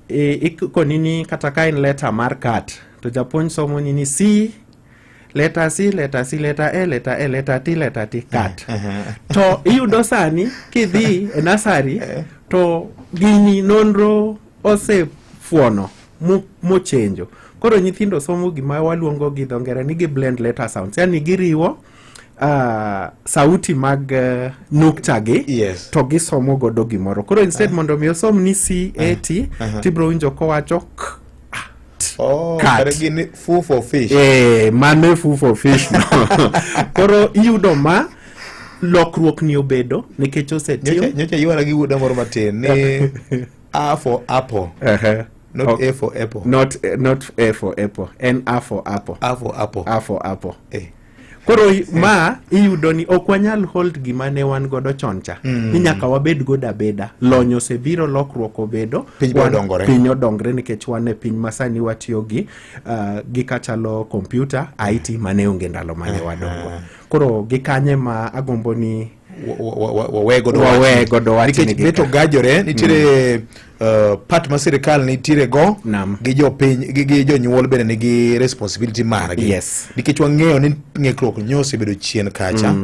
Speaker 5: ikonini kata ka en letter mar cat to japuonj somo ni C, letter C, letter C, letter E, letter E, letter T, letter T, cat. To iyudo sani kidhi e nursery to gini nonro osefuono mochenjo. Koro nyithindo somo gima waluongo gi dho ngere ni blend letter sounds, yani giriwo sauti mag nukta gi to gisomo godo gimoro. Koro instead mondo mi osom ni C, A, T, tibro winjo kowacho K, cat.
Speaker 11: Gini food for fish.
Speaker 5: Mane food for fish no. Koro iyudo ma lokruok ni obedo nikech osetiyo.
Speaker 11: Nyocha yuara gi wuoda moro matin ni A for apple. Not A for apple.
Speaker 5: Not A for apple. And A for apple.
Speaker 11: A for apple.
Speaker 5: A for apple. Koro ma iyudo ni ok wanyal hold gima ne wan godo choncha. Ni nyaka wabed godo abeda. Lonyo sebiro lokruok obedo. Piny odongore nikech wan e piny masani watiyo gi gikachalo computer, IT mane onge ndalo mane wadongo. Koro gikanye ma agombo ni wawe godo wati
Speaker 11: nikech beto gajore nitiere part ma sirikal nitiere go gi jopiny gi jonyuol bende nigi responsibility margi. Nikech wang'eyo ni ng'ikruok nyose bedo chien kacha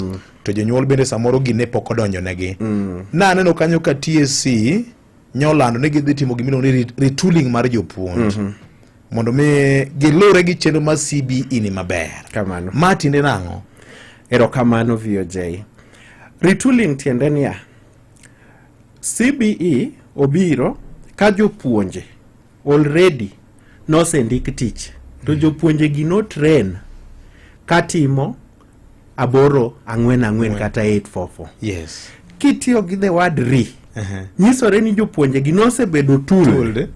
Speaker 11: to jonyuol bende samoro gine pok odonjo negi. Naneno kanyo ka TSC nyolando ni gidhi timo gimino ni retooling mar jopuonj mondo mi gilure gi chenro mar CBE ni maber.
Speaker 5: Kamano.
Speaker 11: Ma tinde nang'o?
Speaker 5: Erokamano VOJ. Retooling tiende niya, CBE obiro ka jopuonje already nosendik tich to jopuonje gi no train katimo 8-4-4 kata 8-4-4. Kitiyo gi the word re nyisore ni jopuonje gi nosebedo tool.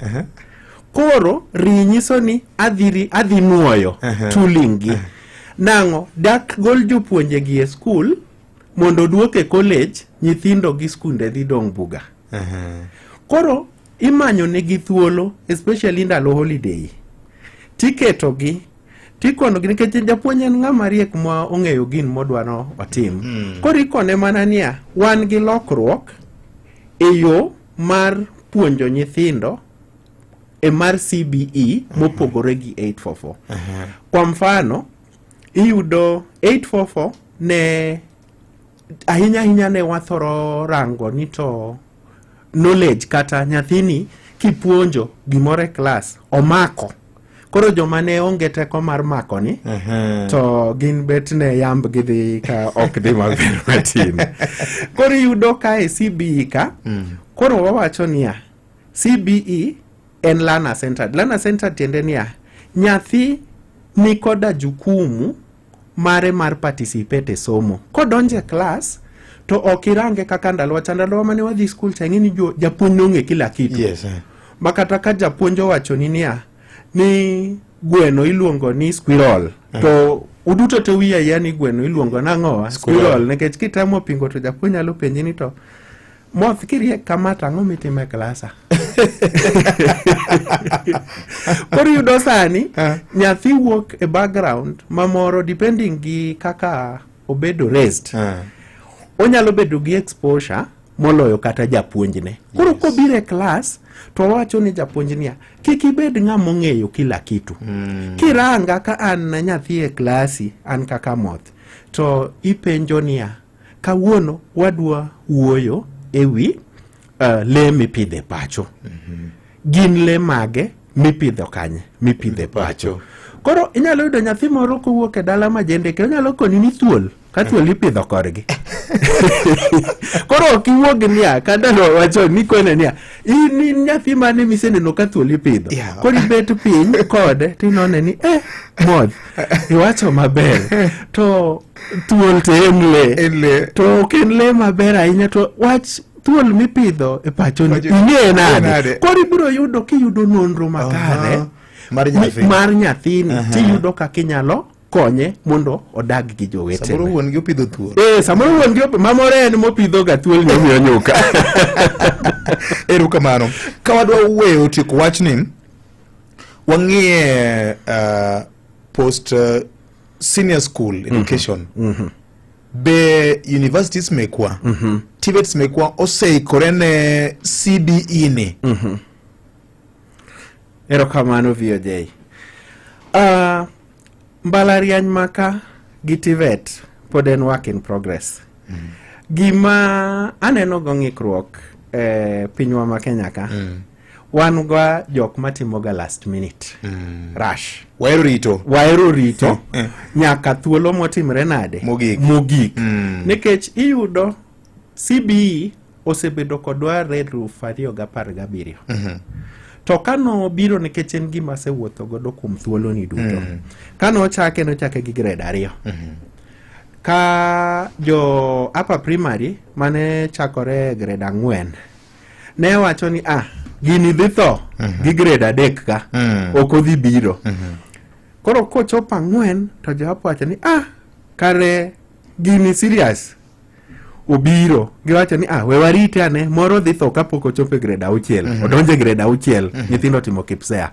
Speaker 5: Koro ri nyiso ni adhi nuoyo tooling gi. Nango dak gol jopuonje gi e school mondo duoke college, nyithindo gi skunde dhi dong buga. Koro imanyo negi thuolo, especially ndalo holiday. Tiketo gi, tikono gi nikech japuonj en ng'ama riek ma ong'eyo gin modwano otim. Koro ikone mana niya, wan gi lokruok e yo mar puonjo nyithindo e mar CBE mopogore gi 8-4-4. Kwa mfano, iyudo 8-4-4 ne ahinya ne wathoro rango ni to knowledge kata nyathini kipuonjo gimore class omako. Koro joma ne onge teko mar mako ni to gin bet ne yamb gidhi ka ok di maber matin. Koro yudo ka e CBE ka koro wawacho niya CBE en learner centered. Learner centered tiende niya nyathi ni koda jukumu mare mar participate e somo. Kodonje class to okirange kaka ndalo mane wadhi school cha ng'ini japuonj nong'e kila kitu. Makata ka japuonj wacho ni niya ni gweno iluongo ni squirrel to uduto to wiya yani gweno iluongo nang'o squirrel nikech kitamo pingo to japuonj nyalo penji ni to moth kirie kamata ang'o mitime klasa. Koro yudo sani nyathi wuok e background mamoro depending gi kaka obedo raised. Onyalo bedo gi exposure moloyo kata japuonjne. Koro kobiro e class to wacho ni japuonjnia kik ibed ng'ama ong'eyo kila kitu. Kiranga ka an nyathi e klasi an kaka moth to ipenjo niya kawuono wadwa wuoyo ewi le mipidhe pacho. Gin le mage mipidho kanye mipidhe pacho. Koro inyalo yudo nyathi moro kowuok e dala majende ke onyalo koni ni thuol ka thuol ipidho korgi. Koro kiwuog niya kadalo wacho ni kone niya ni nyathi mane miseneno ka thuol ipidho. Koro ibet piny kode tinone ni moth iwacho maber to thuol to en le to ok en le maber ahinya to wach thuol mipidho e pacho ni ing'e nade. Koro ibiro yudo kiyudo nonro makare mar nyathini tiyudo kaka inyalo konye mondo odag gi jowetene.
Speaker 11: Samoro wuon gi opidho thuol.
Speaker 5: Samoro wuon gi mamore en mopidho ga thuol nomiyo nyuka.
Speaker 11: Erokamano. Ka wadwa weyo tieko wachni wang'iye post senior school education. Be universities mekwa TVETs mekwa oseikore ne CBE ni.
Speaker 5: Erokamano VOJ. Mbalariany maka gi TVET pod en work in progress. Gima aneno go ng'ikruok pinywa ma Kenya ka wan ga jok matimo ga last minute rush. Waero rito nyaka thuolo motimre nade mogik. Nikech iyudo CBE osebedo kodwa redroof 2017. To kano biro nikech en gima sewuotho godo kuom thuolo ni duto. Kano chake gi grade 2. Ka jo upper primary mane chakore grade 4 ne wacho ni gini dhi tho gi grade 3 ka ok odhi biro. Koro kochopo 4 to jo wacho ni kare gini serious obiro giwacho ni we warite ane moro dhi tho kapok ochopo grade 6 odonje grade 6 nyithindo timo KPSEA.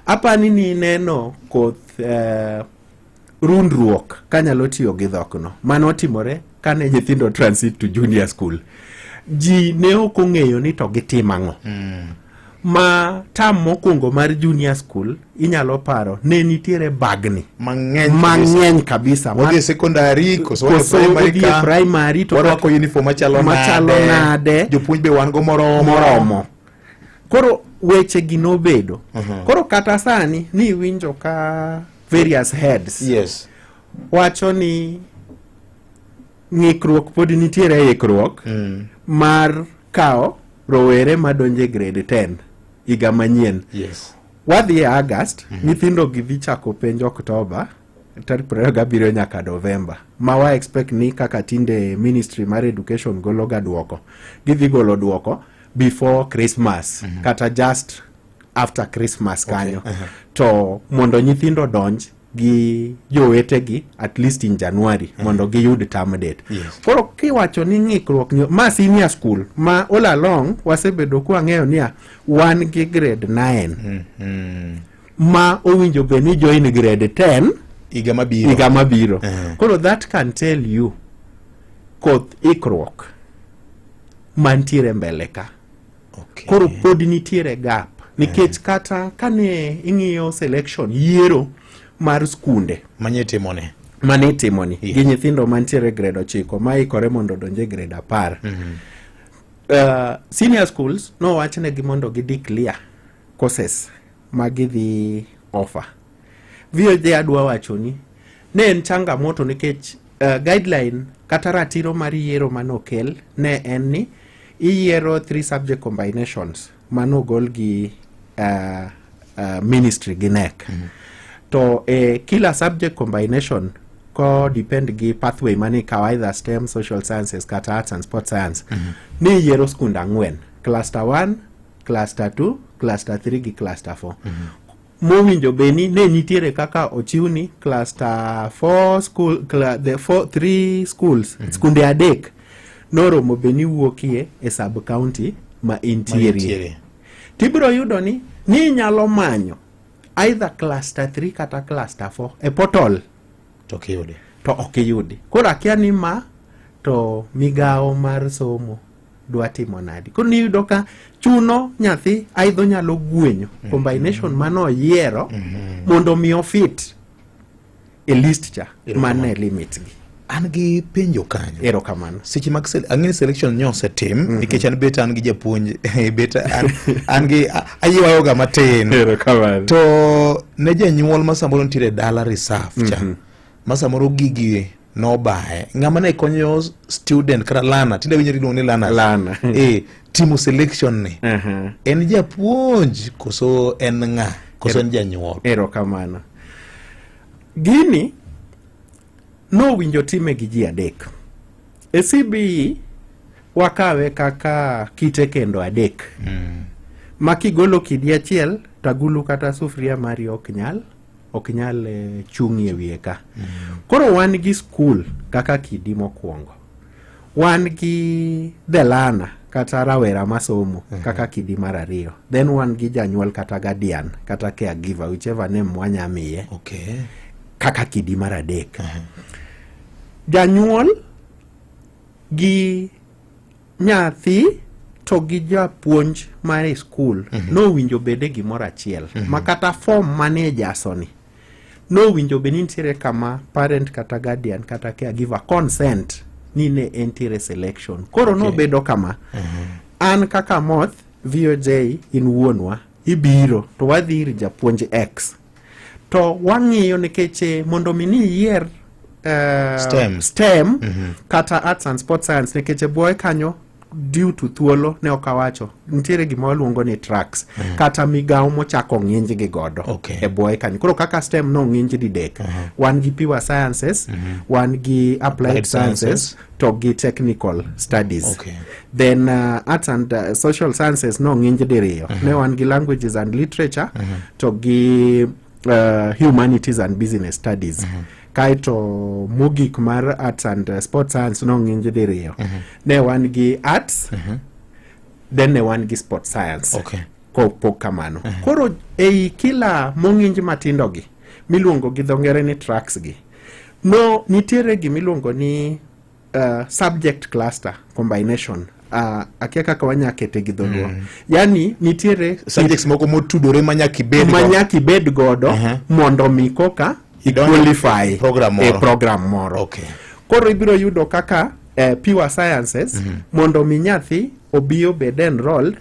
Speaker 5: Apani ni neno koth rundruok kanyalo tiyo gi dhokno mano timore kane nyithindo transit to junior school. Ji ne ok ong'eyo ni to gitim ang'o. Ma tam mokwongo mar junior school inyalo paro ne nitiere bagni mang'eny kabisa
Speaker 11: modhi secondary koso
Speaker 5: primary to
Speaker 11: warwako uniform machalo nade jopuonj be wan go moromo.
Speaker 5: Koro weche gi nobedo. Koro kata sani ni winjo ka various heads wacho ni ng'ikruok pod nitiere ikruok mar kao rowere madonje grade 10 higa manyien. Wadhi August, nyithindo gidhi chako penj Oktoba, tarik 27 nyaka November. Ma wa expect ni kaka tinde Ministry mar Education golo ga duoko. Gidhi golo duoko before Christmas, kata just after Christmas kanyo. To mondo nyithindo donj gi jowetegi at least in January mondo giyud term date. Koro kiwacho ni ng'ikruok ma senior school ma all along wasebedo kwa ng'eyo niya wan gi grade 9 ma owinjo be ni join grade 10 higa mabiro. Koro that can tell you koth ikruok mantiere mbele ka. Koro pod nitiere gap nikech kata kane ing'iyo selection yiero mar skunde
Speaker 11: mane timone
Speaker 5: gi nyithindo mantiere grade 9 ma ikore mondo donje grade 10. Senior schools no wachne gi mondo gi declare courses ma gidhi offer. VOJ adwa wacho ni ne en changamoto nikech guideline kata ratiro mar yiero manokel ne en ni iyiero 3 subject combinations manogol gi ministry gi NEC. To kila subject combination ko depend gi pathway mani kawaida STEM, social sciences, kata arts and sports science. Ni yiero skund 4, cluster 1, cluster 2, cluster 3 gi cluster 4. Mowinjo beni ne nitiere kaka ochiwni cluster 4 school, the 3 schools, skunde 3 noromo beni wuokie e sub county ma intiere. Tibro yudo ni ni nyalo manyo either cluster 3 kata cluster 4 e portal
Speaker 11: to kiyudi
Speaker 5: to okiyudi. Koro akia ni ma to migao mar somo dwa timo nadi. Koro niyudo ka chuno nyathi aidho nyalo gwenyo combination mano yiero mondo mi ofit e list cha mane limit gi.
Speaker 11: An gi penjo kanyo.
Speaker 5: Erokamano.
Speaker 11: Seche mag ang'eni selection nyose tim nikech an bet an gi japuonj bet an gi aywayo ga matin.
Speaker 5: Erokamano.
Speaker 11: To ne janyuol ma samoro nitiere dala reserve cha ma samoro gigi no bae ng'ama ne konyo student kata lana tinde winyo iluongo ni lana timo selection ni en japuonj koso en ng'a koso en janyuol.
Speaker 5: Erokamano. Gini no winjo time gi ji adek. E CBE wakawe kaka kite kendo adek. Ma kigolo kidi achiel tagulu kata sufria mari ok nyal chungi e wiye ka. Koro wan gi school kaka kidi mokwongo. Wan gi dhelana kata rawera masomo kaka kidi mar ariyo. Then wan gi janyuol kata guardian kata caregiver, whichever name mwanyamiye.
Speaker 11: Okay.
Speaker 5: Kaka kidi mar adek. Janyuol gi nyathi to gi japuonj mar school no winjo bede gimoro achiel ma kata form mane jasoni no winjo be nitiere kama parent kata guardian kata caregiver consent ni ne entiere selection. Koro no bedo kama an kaka moth VOJ in wuonwa ibiro to wadhi ir japuonj X to wang'iyo nikech mondo mini yier STEM kata arts and sports science nikech boy kanyo due to thuolo ne okawacho nitiere gima waluongo ni tracks kata migao mochako ng'inj gi godo e boy kanyo. Koro kaka STEM no ng'inj didek wan gi pure sciences wan gi applied sciences to gi technical studies. Then arts and social sciences no ng'inj diriyo ne wan gi languages and literature to gi humanities and business studies. Kaito mogik mar arts and sports science no ng'inj diriyo ne wan gi arts then ne wan gi sports science pok kamano. Koro ei kila mong'inj matindo gi miluongo gi dho ngere ni tracks gi no nitiere gi miluongo ni subject cluster combination. Akia kaka wanyakete gi dholuo yani nitiere
Speaker 11: subjects moko motudore manyaki
Speaker 5: bed godo mondo mi koka qualify program moro. Koro ibiro yudo kaka pure sciences mondo mi nyathi obio bed enrolled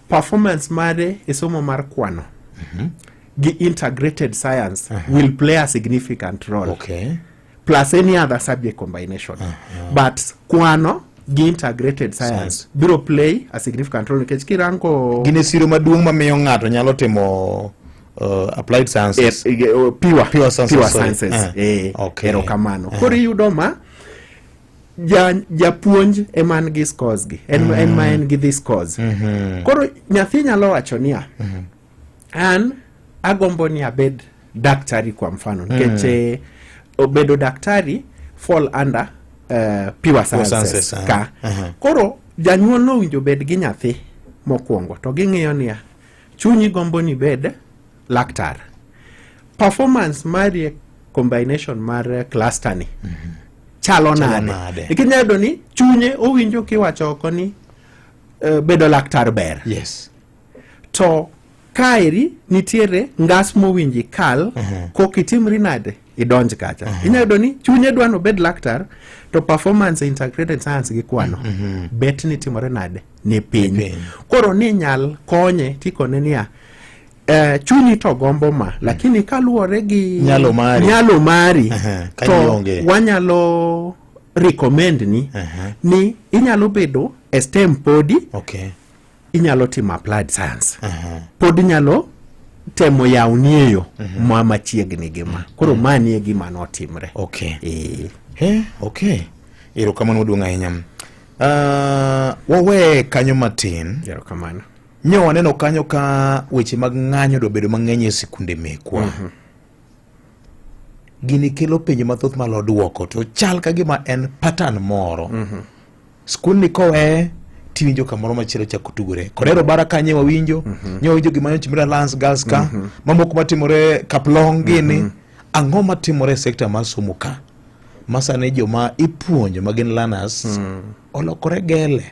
Speaker 5: performance mare e somo mar kwano gi integrated science will play a significant role plus any other subject combination but kwano gi integrated science biro play a significant role nikech kirango
Speaker 11: gine siro maduong' mamiyo ng'ato nyalo timo applied sciences
Speaker 5: pure sciences erokamano. Koro iyudo ma japuonj eman gi scores gi en ma en gi this scores. Koro nyathi nyalo wacho niya an agombo ni abed daktari kwa mfano nikech obedo daktari fall under pure sciences ka. Koro janyuol no winjo bed gi nyathi mokwongo to ging'iyo niya chunyi gombo ni bed laktar. Performance mari combination mar cluster ni chalo nade. Ikinyado ni chunye owinjo kiwacho oko ni bedo laktar ber. To kairi nitiere ngas mowinji kal kokitimri nade idonj kacha. Inyado ni chunye dwano bed laktar to performance integrated science gi kwano bet ni timore nade ni piny. Koro ni nyal konye tikone niya chunyi to gombo ma lakini kaluwore gi nyalo mari to wanyalo recommend ni inyalo bedo e STEM podi inyalo timo applied science podi inyalo temo yauniyo ma machiegni gima. Koro mani e gima notimre.
Speaker 11: Erokamano maduong' ahinya. Wawe kanyo matin.
Speaker 5: Erokamano.
Speaker 11: Nyo waneno kanyo ka weche mag ng'anyo do bedo mang'eny e sikunde mekwa. Gini kelo penjo mathoth malodwoko to chal ka gima en pattern moro. Skul ni kowe tiwinjo kamoro machielo chako tugore. Korero bara kanye wawinjo, nyawinjo gima timore Lance Girls ka, mamoko matimore Kaplong gini, ang'o matimore sekta mar somo ka. Masane joma ipuonjo magin learners olokore gele.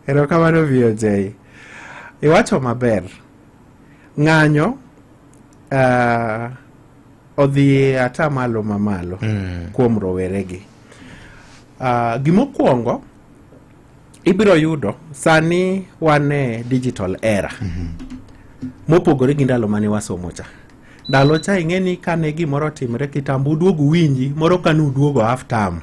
Speaker 5: Ero kamano VOJ. Iwacho maber. Ng'anyo odhi ata malo mamalo kuom roweregi. Gimokwongo ibiro yudo sani wane digital era. Mopogore gi ndalo mane wasomo cha. Ndalo cha ing'eni kane gimoro timre kitambo duogo winji moro kanu duogo half term.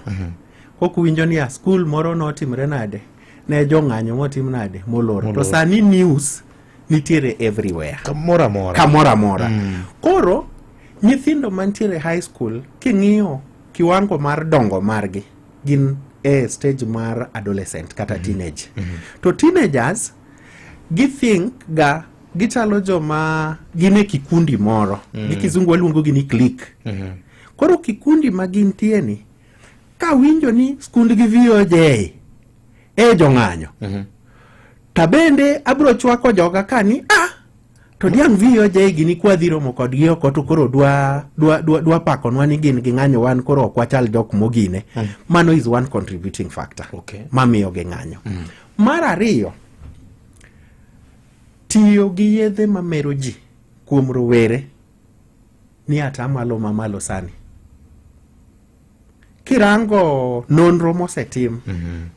Speaker 5: Koku winjo ni a school moro no timre nade ne jong'anyo motim nade moloro. To sani news nitiere everywhere.
Speaker 11: Kamora mora.
Speaker 5: Koro nyithindo mantiere high school king'iyo kiwango mar dongo margi gin stage mar adolescent kata teenage. To teenagers think ga gichalo joma gine kikundi moro. Gi kizungu waluongo gi ni clique. Koro kikundi magintie ni ka winjo ni skund gi VOJ jong'anyo. Tabende abro chwako joga kani to diang VOJ gini kwa dhiro mo kodgi oko to koro dwa pakonwa ni gin gi ng'anyo wan koro ok wachal jok mogine. Mano is one contributing factor. Mamiyo gi ng'anyo. Mar ariyo, tiyo gi yedhe mamero ji kuom rowere ni ata malo mamalo sani. Kirango nonro mosetim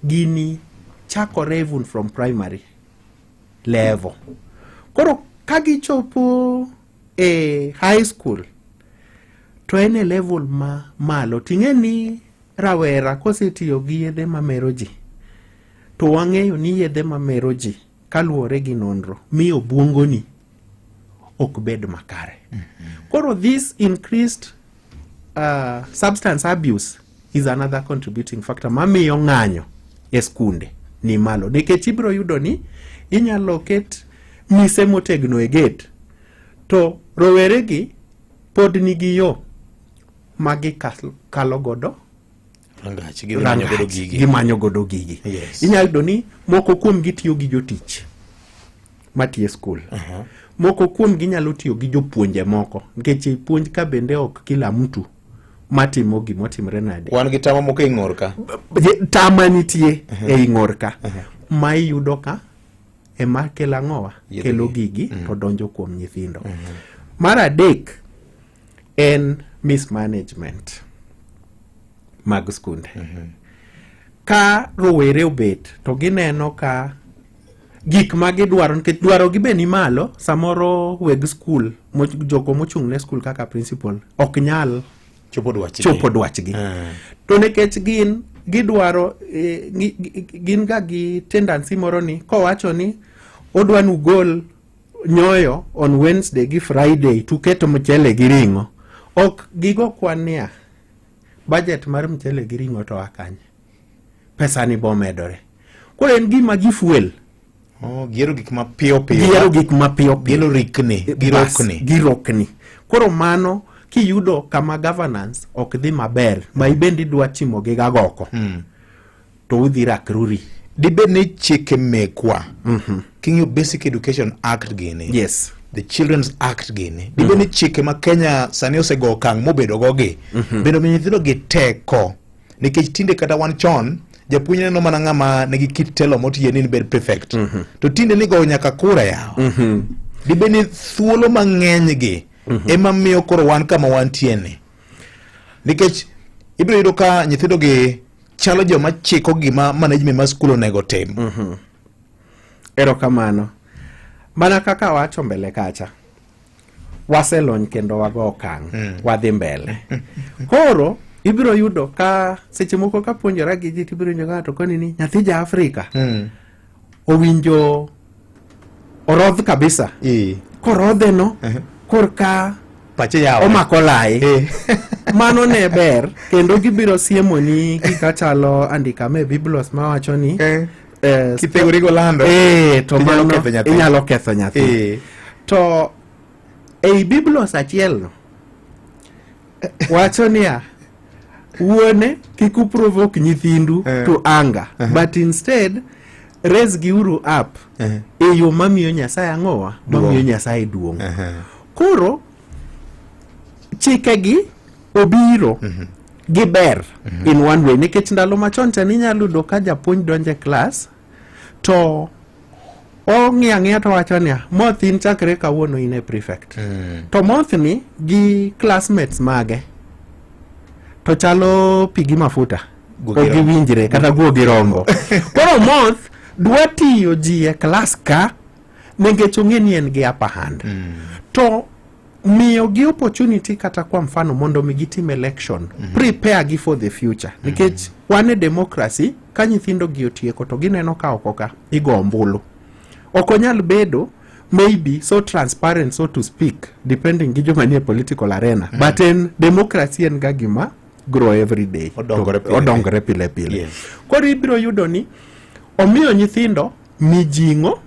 Speaker 5: gini chakore even from primary level. Koro kagi chopo high school to ene level ma malo ting'eni rawera kosetiyo gi yedhe mamero ji to wang'eyo ni yedhe mamero ji kaluwore gi nonro miyo buongoni ok bed makare. Koro this increased substance abuse is another contributing factor mamiyo ng'anyo skunde ni malo. Nikech ibro yudo ni inyalo ket mise motegno e gate to roweregi pod nigi yo magi kalo godo gimanyo godo gigi. Inyalo yudo ni moko kuom gitiyo gi jotich matiye skul. Moko kuom ginyalo tiyo gi jopuonje moko nikech puonj ka bende ok kila mtu matimo gimotimre nade.
Speaker 11: Wan gi tama moko ing'or ka.
Speaker 5: Tama nitie ing'or ka. Ma iyudo ka ema kelo ang'owa kelo gigi to donjo kuom nyithindo. Mar adek en mismanagement mag skunde. Ka rowere obet to gineno ka gik ma gidwaro nikech dwaro gi be ni malo, samoro weg skul jogo mochung' ne skul kaka principal ok nyal chopo dwachgi. To nekech gidwaro gin ga gi tendency moro ni kowacho ni odwanu gol nyoyo on Wednesday gi Friday tuketo mchele gi ring'o, ok gigo kwania budget mar mchele gi ring'o to akanye pesa ni bomedore. Koro en gima gi fuel
Speaker 11: giero gik ma piyo
Speaker 5: gilo girokni. Koro mano kiyudo kama governance ok dhi maber ma ibendi dwa timo gi gagoko to udhi rakruri.
Speaker 11: Dibed ni chike mekwa King'yo Basic Education Act gini, the Children's Act gini, dibed ni chike ma Kenya sani osego okang' mobedo gogi bendo mi nyithindo gi teko nikech tinde kata wan chon japuonj neno mana ng'ama nigi kit telo motiye ni bed prefect to tinde ni go nyaka kura yao. Dibed ni thuolo mang'eny gi ema miyo koro wan kama wantieni nikech ibiro yudo ka nyithindo gi chalo joma chiko gima management ma skul onego tim.
Speaker 5: Ero kamano mana kaka wacho mbele kacha waselony kendo wago okang' wadhi mbele. Koro ibiro yudo ka seche moko ka puonjora gi ji tibiro nyoga to koni ni nyathi ja Afrika owinjo orodh kabisa. Korodhe no korka
Speaker 11: pache yawa
Speaker 5: omako lai mano ne ber kendo gibiro siemo ni kikachalo andika me biblos mawacho ni
Speaker 11: kitegorigo lando
Speaker 5: to mano inyalo ketho nyathi. To ei biblos achiel no wacho niya wuone kik uprovoke nyithindu to anger but instead raise giuru up e yo mamiyo Nyasaye ang'owa mamiyo Nyasaye duong'. Koro chikegi obiro giber in one way nikech ndalo machon cha ninyalo yudo ka japuonj donje klas to ong'ia to wacho niya moth in chakre kawuono in e prefect to moth ni gi classmates mage to chalo pigi mafuta giwinjre kata guogi rombo koro moth dwa tiyo ji e klas ka nikech ong'e ni en gi upper hand to miyo gi opportunity kata kwa mfano mondo mi gitim election prepare gi for the future nikech wan e democracy ka nyithindo gi otieko to gineno ka okoka igo ombulu okonyal bedo maybe so transparent so to speak depending gi joma nie political arena but in democracy en ga gima grow every day odongore pile pile koro ibiro yudo ni omiyo nyithindo mijingo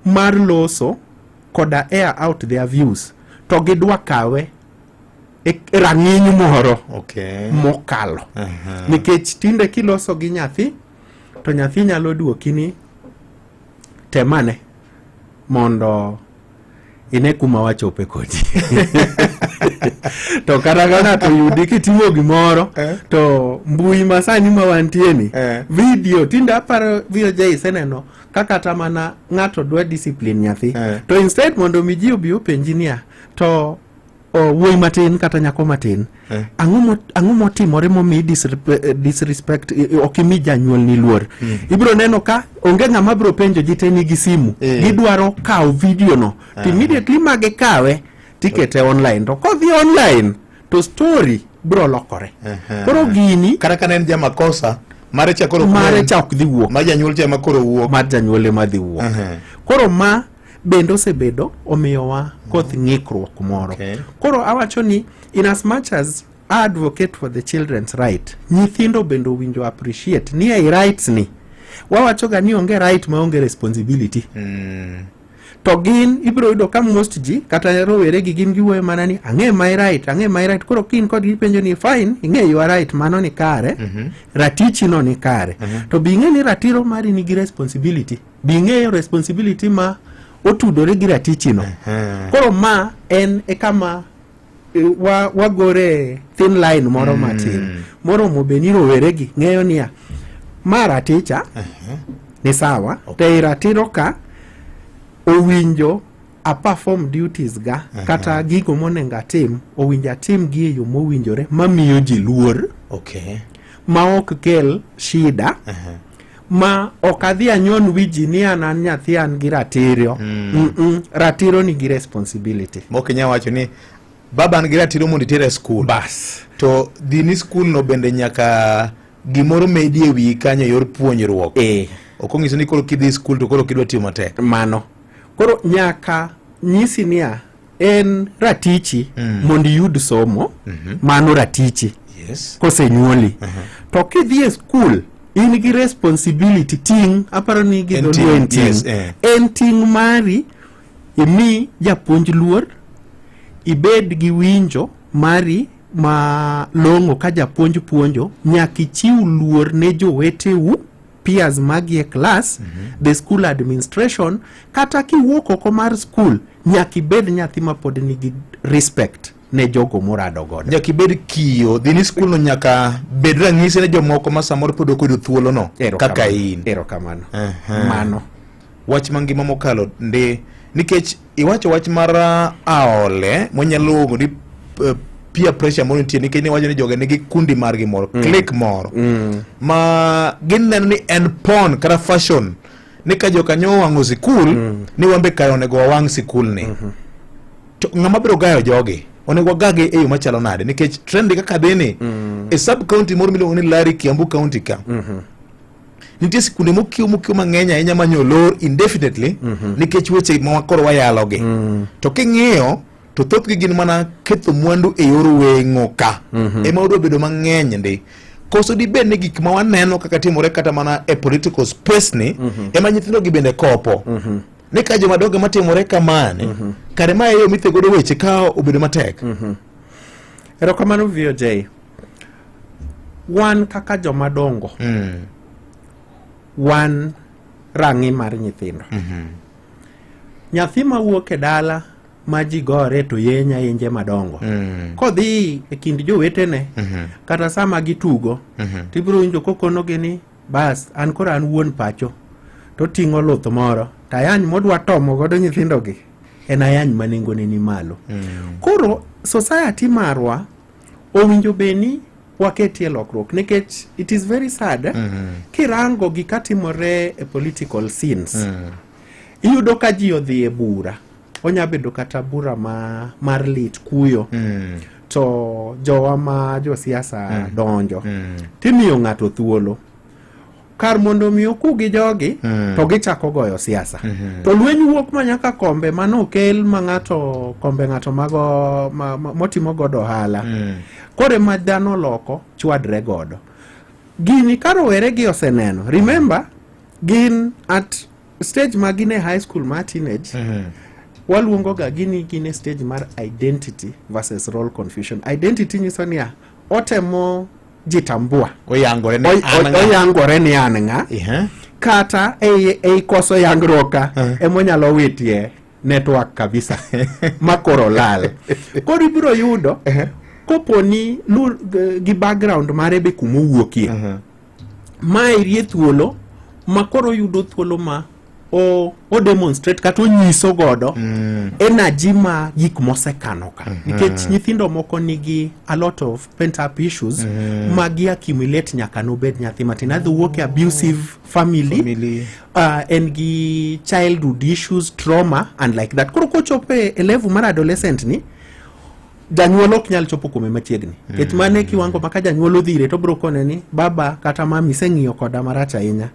Speaker 5: mar loso koda air out their views to gidwa kawe e rang'iny moro mokalo nikech tinde kiloso gi nyathi to nyathi nyalo duoki ni temane mondo ine kuma wachope kodi to kata kana to yudi kitimo gimoro to mbui masani mawantieni video tinde aparo VOJ seneno kaka tamana ng'ato dwa discipline nyathi to instead mondo miji obi openjinia to wuoyi matin kata nyako matin ang'o motimore momi disrespect okimi janyuol ni luor ibiro neno ka onge ng'ama biro penjo ji te nigi simu gidwaro kawo video no to immediately mage kawe tikete online to kodhi online to story biro lokore koro gini
Speaker 11: kata kana en jama kosa mare cha ok dhi wuok ma janyuol cha makoro wuok
Speaker 5: ma janyuol ema dhi wuok koro ma bendo sebedo omiyowa koth ng'ikruok moro koro awacho ni in as much as I advocate for the children's right nyithindo bendo winjo appreciate ni ai rights ni wawacho ga ni onge right ma onge responsibility to gin ibiro yudo ka most ji kata rowere gi gin giwuoyo mana ni ang'e my right koro kin kod gipenjo ni fine ing'e your right mano ni kare ratichi no ni kare to bing'e ni ratiro mari nigi responsibility bing'e responsibility ma otudore gi ratichi no koro ma en e kama wagore thin line moro matin moro mobeni rowere gi ng'eyo niya ma raticha ni sawa te ratiro ka owinjo a perform duties ga kata gigo monenga tim owinja tim gi e yo mowinjore mamiyo ji luor ma ok kel shida ma okadhi anyon wiji ni an nyathi an gi ratiro ratiro ni gi responsibility
Speaker 11: mokinya wacho ni baba an gi ratiro mondo itere school
Speaker 5: bas
Speaker 11: to dini school no bende nyaka gimoro medie wi kanyo yor puonjruok okongiso ni koro kidhi school to koro kidwa tiyo matek
Speaker 5: mano koro nyaka nyisi niya en ratichi mondo yud somo mano ratichi kosenyuoli to kidhi e school in gi responsibility ting aparo ni gi en ting mari imi japuonj luor ibed gi winjo mari ma longo ka japuonj puonjo nyaki chiu luor ne joweteu peers magi e class the school administration kata kiwuok oko mar school nyaki bed nyathi ma pod nigi respect ne jogo morado godo
Speaker 11: nyaki bed kiyo dini school no nyaka bed ranyisi ne jomoko ma samoro pod ok oyudo thuolo no kaka in
Speaker 5: erokamano mano
Speaker 11: wach mangima mokalo nikech iwacho wach mar aole monyalo luongo ni peer pressure moro nitie nikech niwacho ni joge nigi kundi margi moro click moro ma gineno ni en porn kata fashion ni ka jokanyo wang'o sikul ni wambe kayo onego wawang' sikul ni to ng'ama biro gayo jogi onego wagage e yo machalo nade nikech trend kaka dhini e sub county moro miluongo ni Lari Kiambu county ka nitie sikunde mokiu mang'eny ahinya manyolor indefinitely nikech weche ma koro wayalogi to king'iyo to thothgi gin mana ketho mwandu e yor weng'o ka ema odwa bedo mang'eny ndi koso dibed ni gik ma waneno kaka timore kata mana e political space ni ema nyithindo gi bende kopo ni ka jomadongo matimore kamane kare ma yo mithegodo weche ka obedo matek
Speaker 5: erokamano VOJ wan kaka jomadongo wan rangi mar nyithindo. Nyathi mawuok e dala ma ji gore to yenya yenje madongo. Kodhi e kind jowetene kata sama gitugo tibiro winjo kokonogi ni bas an koro an wuon pacho to ting'o luth moro tayany modwa tomo godo nyithindogi en ayany manengone ni malo. Koro society marwa owinjo beni waketie lokruok nikech it is very sad kirango gikatimore e political scenes. Iyudo ka ji odhi e bura, onya bedo kata bura mar lit kuyo, to jowa ma josiasa donjo timiyo ng'ato thuolo kar mondo mi oku gi jogi to gichako goyo siasa. To lweny wuok manyaka kombe manokel ma ng'ato kombe ng'ato mago motimo godo ohala kore ma dhano loko chwadre godo. Gini karowere gi oseneno, remember gin at stage ma gine high school ma teenage, waluongo ga gine stage mar identity versus role confusion. Identity nyiso ni otemo jitambua, oyangore ni an ng'a, kata ei koso yangruoka emonyalo witie network kabisa makoro lal. Koro ibiro yudo koponi gi background mare be kumowuokie ma irie thuolo makoro yudo thuolo ma o demonstrate kata onyiso godo energy ma gik mosekano ka. Nikech nyithindo moko nigi a lot of pent up issues ma gi accumulate nyaka nobed nyathi matin. Adhi wuok abusive family, en gi childhood issues, trauma and like that. Koro kochope e level mar adolescent ni janyuol ok nyal chopo kume machiegni. Ket mane kiwango maka janyuol odhire to bro kone ni baba kata mami seng'iyo koda marach ahinya,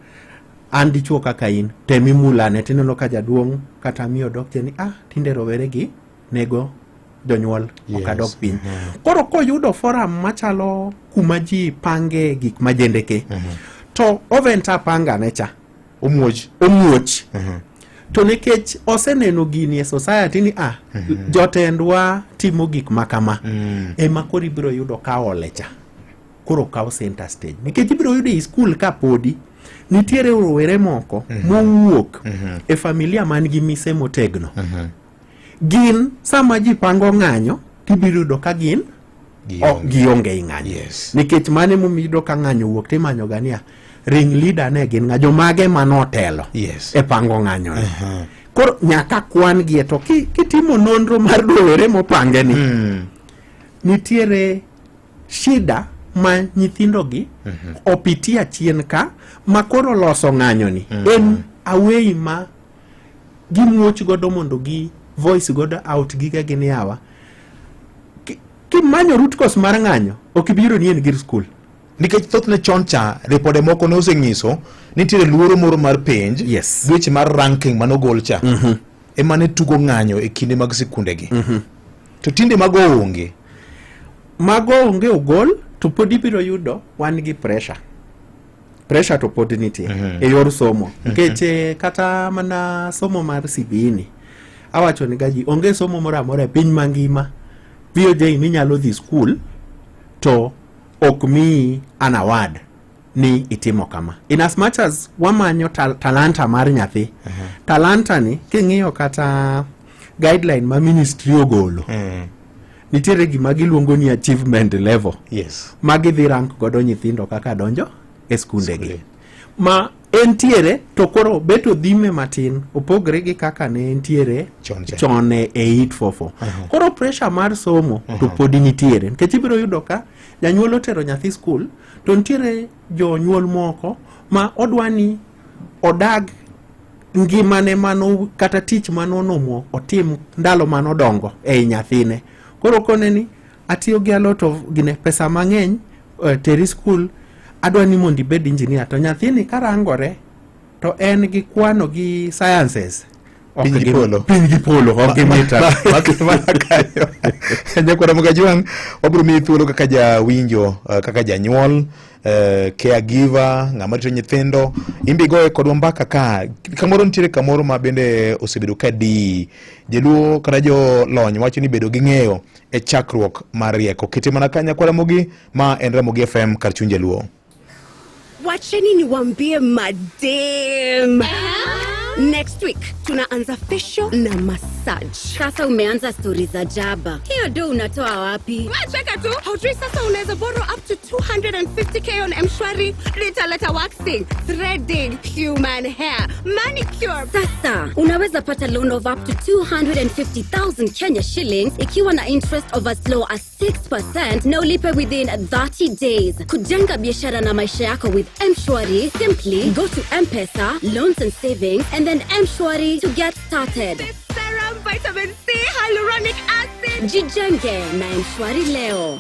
Speaker 5: an dichuo kaka in temi mulane tineno ka jaduong' kata miyo dokte ni tinde rowere gi nego jonyuol okadok piny. Koro koyudo forum machalo kuma ji pange gik majendeke to oventa panga necha omuoch to nekech oseneno gini e society ni jotendwa timo gik makama ema koro ibiro yudo ka olecha koro kawo center stage. Nikech ibiro yudo e school ka podi nitiere rowere moko mowuok e familia man gi mise motegno. Gin sama ji pango ng'anyo tibiro yudo ka gin gionge i ng'anyo. Nikech mane momido ka ng'anyo wuok timanyo gania ring leader ne gin ng'ajo mage manotelo e pango ng'anyo. Koro nyaka kwan gi to kitimo nonro mar rowere mopange ni nitiere shida ma nyithindo gi opitia chien ka makoro loso ng'anyo ni en away ma gimuoch godo mondo gi voice godo out giga gini yawa kimanyo root cause mar ng'anyo okibiro ni en gir school.
Speaker 11: Nikech thothne choncha ripode moko ne oseng'iso nitiere luoro moro mar penj dweche mar ranking manogol cha ema ne tugo ng'anyo e kinde mag sikunde gi. To tinde mago onge ogol to pod ibiro yudo wan gi pressure to pod nitie e yor somo. Nikech kata mana somo mar CBE awacho ni gaji onge somo moro amora e piny mangima VOJ minyalo dhi school to ok mi an award ni itimo kama. In as much as wamanyo talanta mar nyathi, talanta ni king'iyo kata guideline ma ministry ogolo nitiere gima giluongo ni achievement level magi dhi rank godo nyithindo kaka donjo e skunde gi ma entiere to koro beto dhime matin opogre gi kaka ne entiere chone e 844. Koro pressure mar somo to podi nitiere nikech ibiro yudo ka janyuol otero nyathi school to nitiere jonyuol moko ma odwani odag ngimane mano kata tich manonomo otim ndalo manodongo e nyathine. Koro kone ni atiyo gi a lot of gine pesa mang'eny teri school adwani mondi bed engineer to nyathini karangore to en gi kwano gi sciences piny gi polo ok mita kayo nyakwara Mugajwang obro mi thuolo kaka jawinjo kaka janyuol caregiver ng'ama rito nyithindo imbi goye kodwa mbaka ka kamoro nitiere kamoro ma bende osebedo ka di jeluo kata jo lony wacho ni bedo gi ng'eyo e chakruok mar rieko kiti mana ka nyakwara Mugi ma en Ramogi FM kar chuny jeluo.
Speaker 6: Wacheni niwaambie madem. Next week tunaanza facial na massage.
Speaker 15: Sasa umeanza story za jaba. Hiyo do unatoa wapi?
Speaker 6: Cheka tu. Haujui sasa unaweza borrow up to 250k on M-Shwari. Litaleta waxing, threading, human hair, manicure.
Speaker 15: Sasa unaweza pata loan of up to 250,000 Kenya shillings ikiwa na interest of as low as 6% na ulipe within 30 days. Kujenga biashara na maisha yako with M-Shwari, simply go to M-Pesa, loans and savings, and then M-Shwari to get started.
Speaker 6: Serum, vitamin C, hyaluronic acid.
Speaker 15: Jijenge na M-Shwari leo.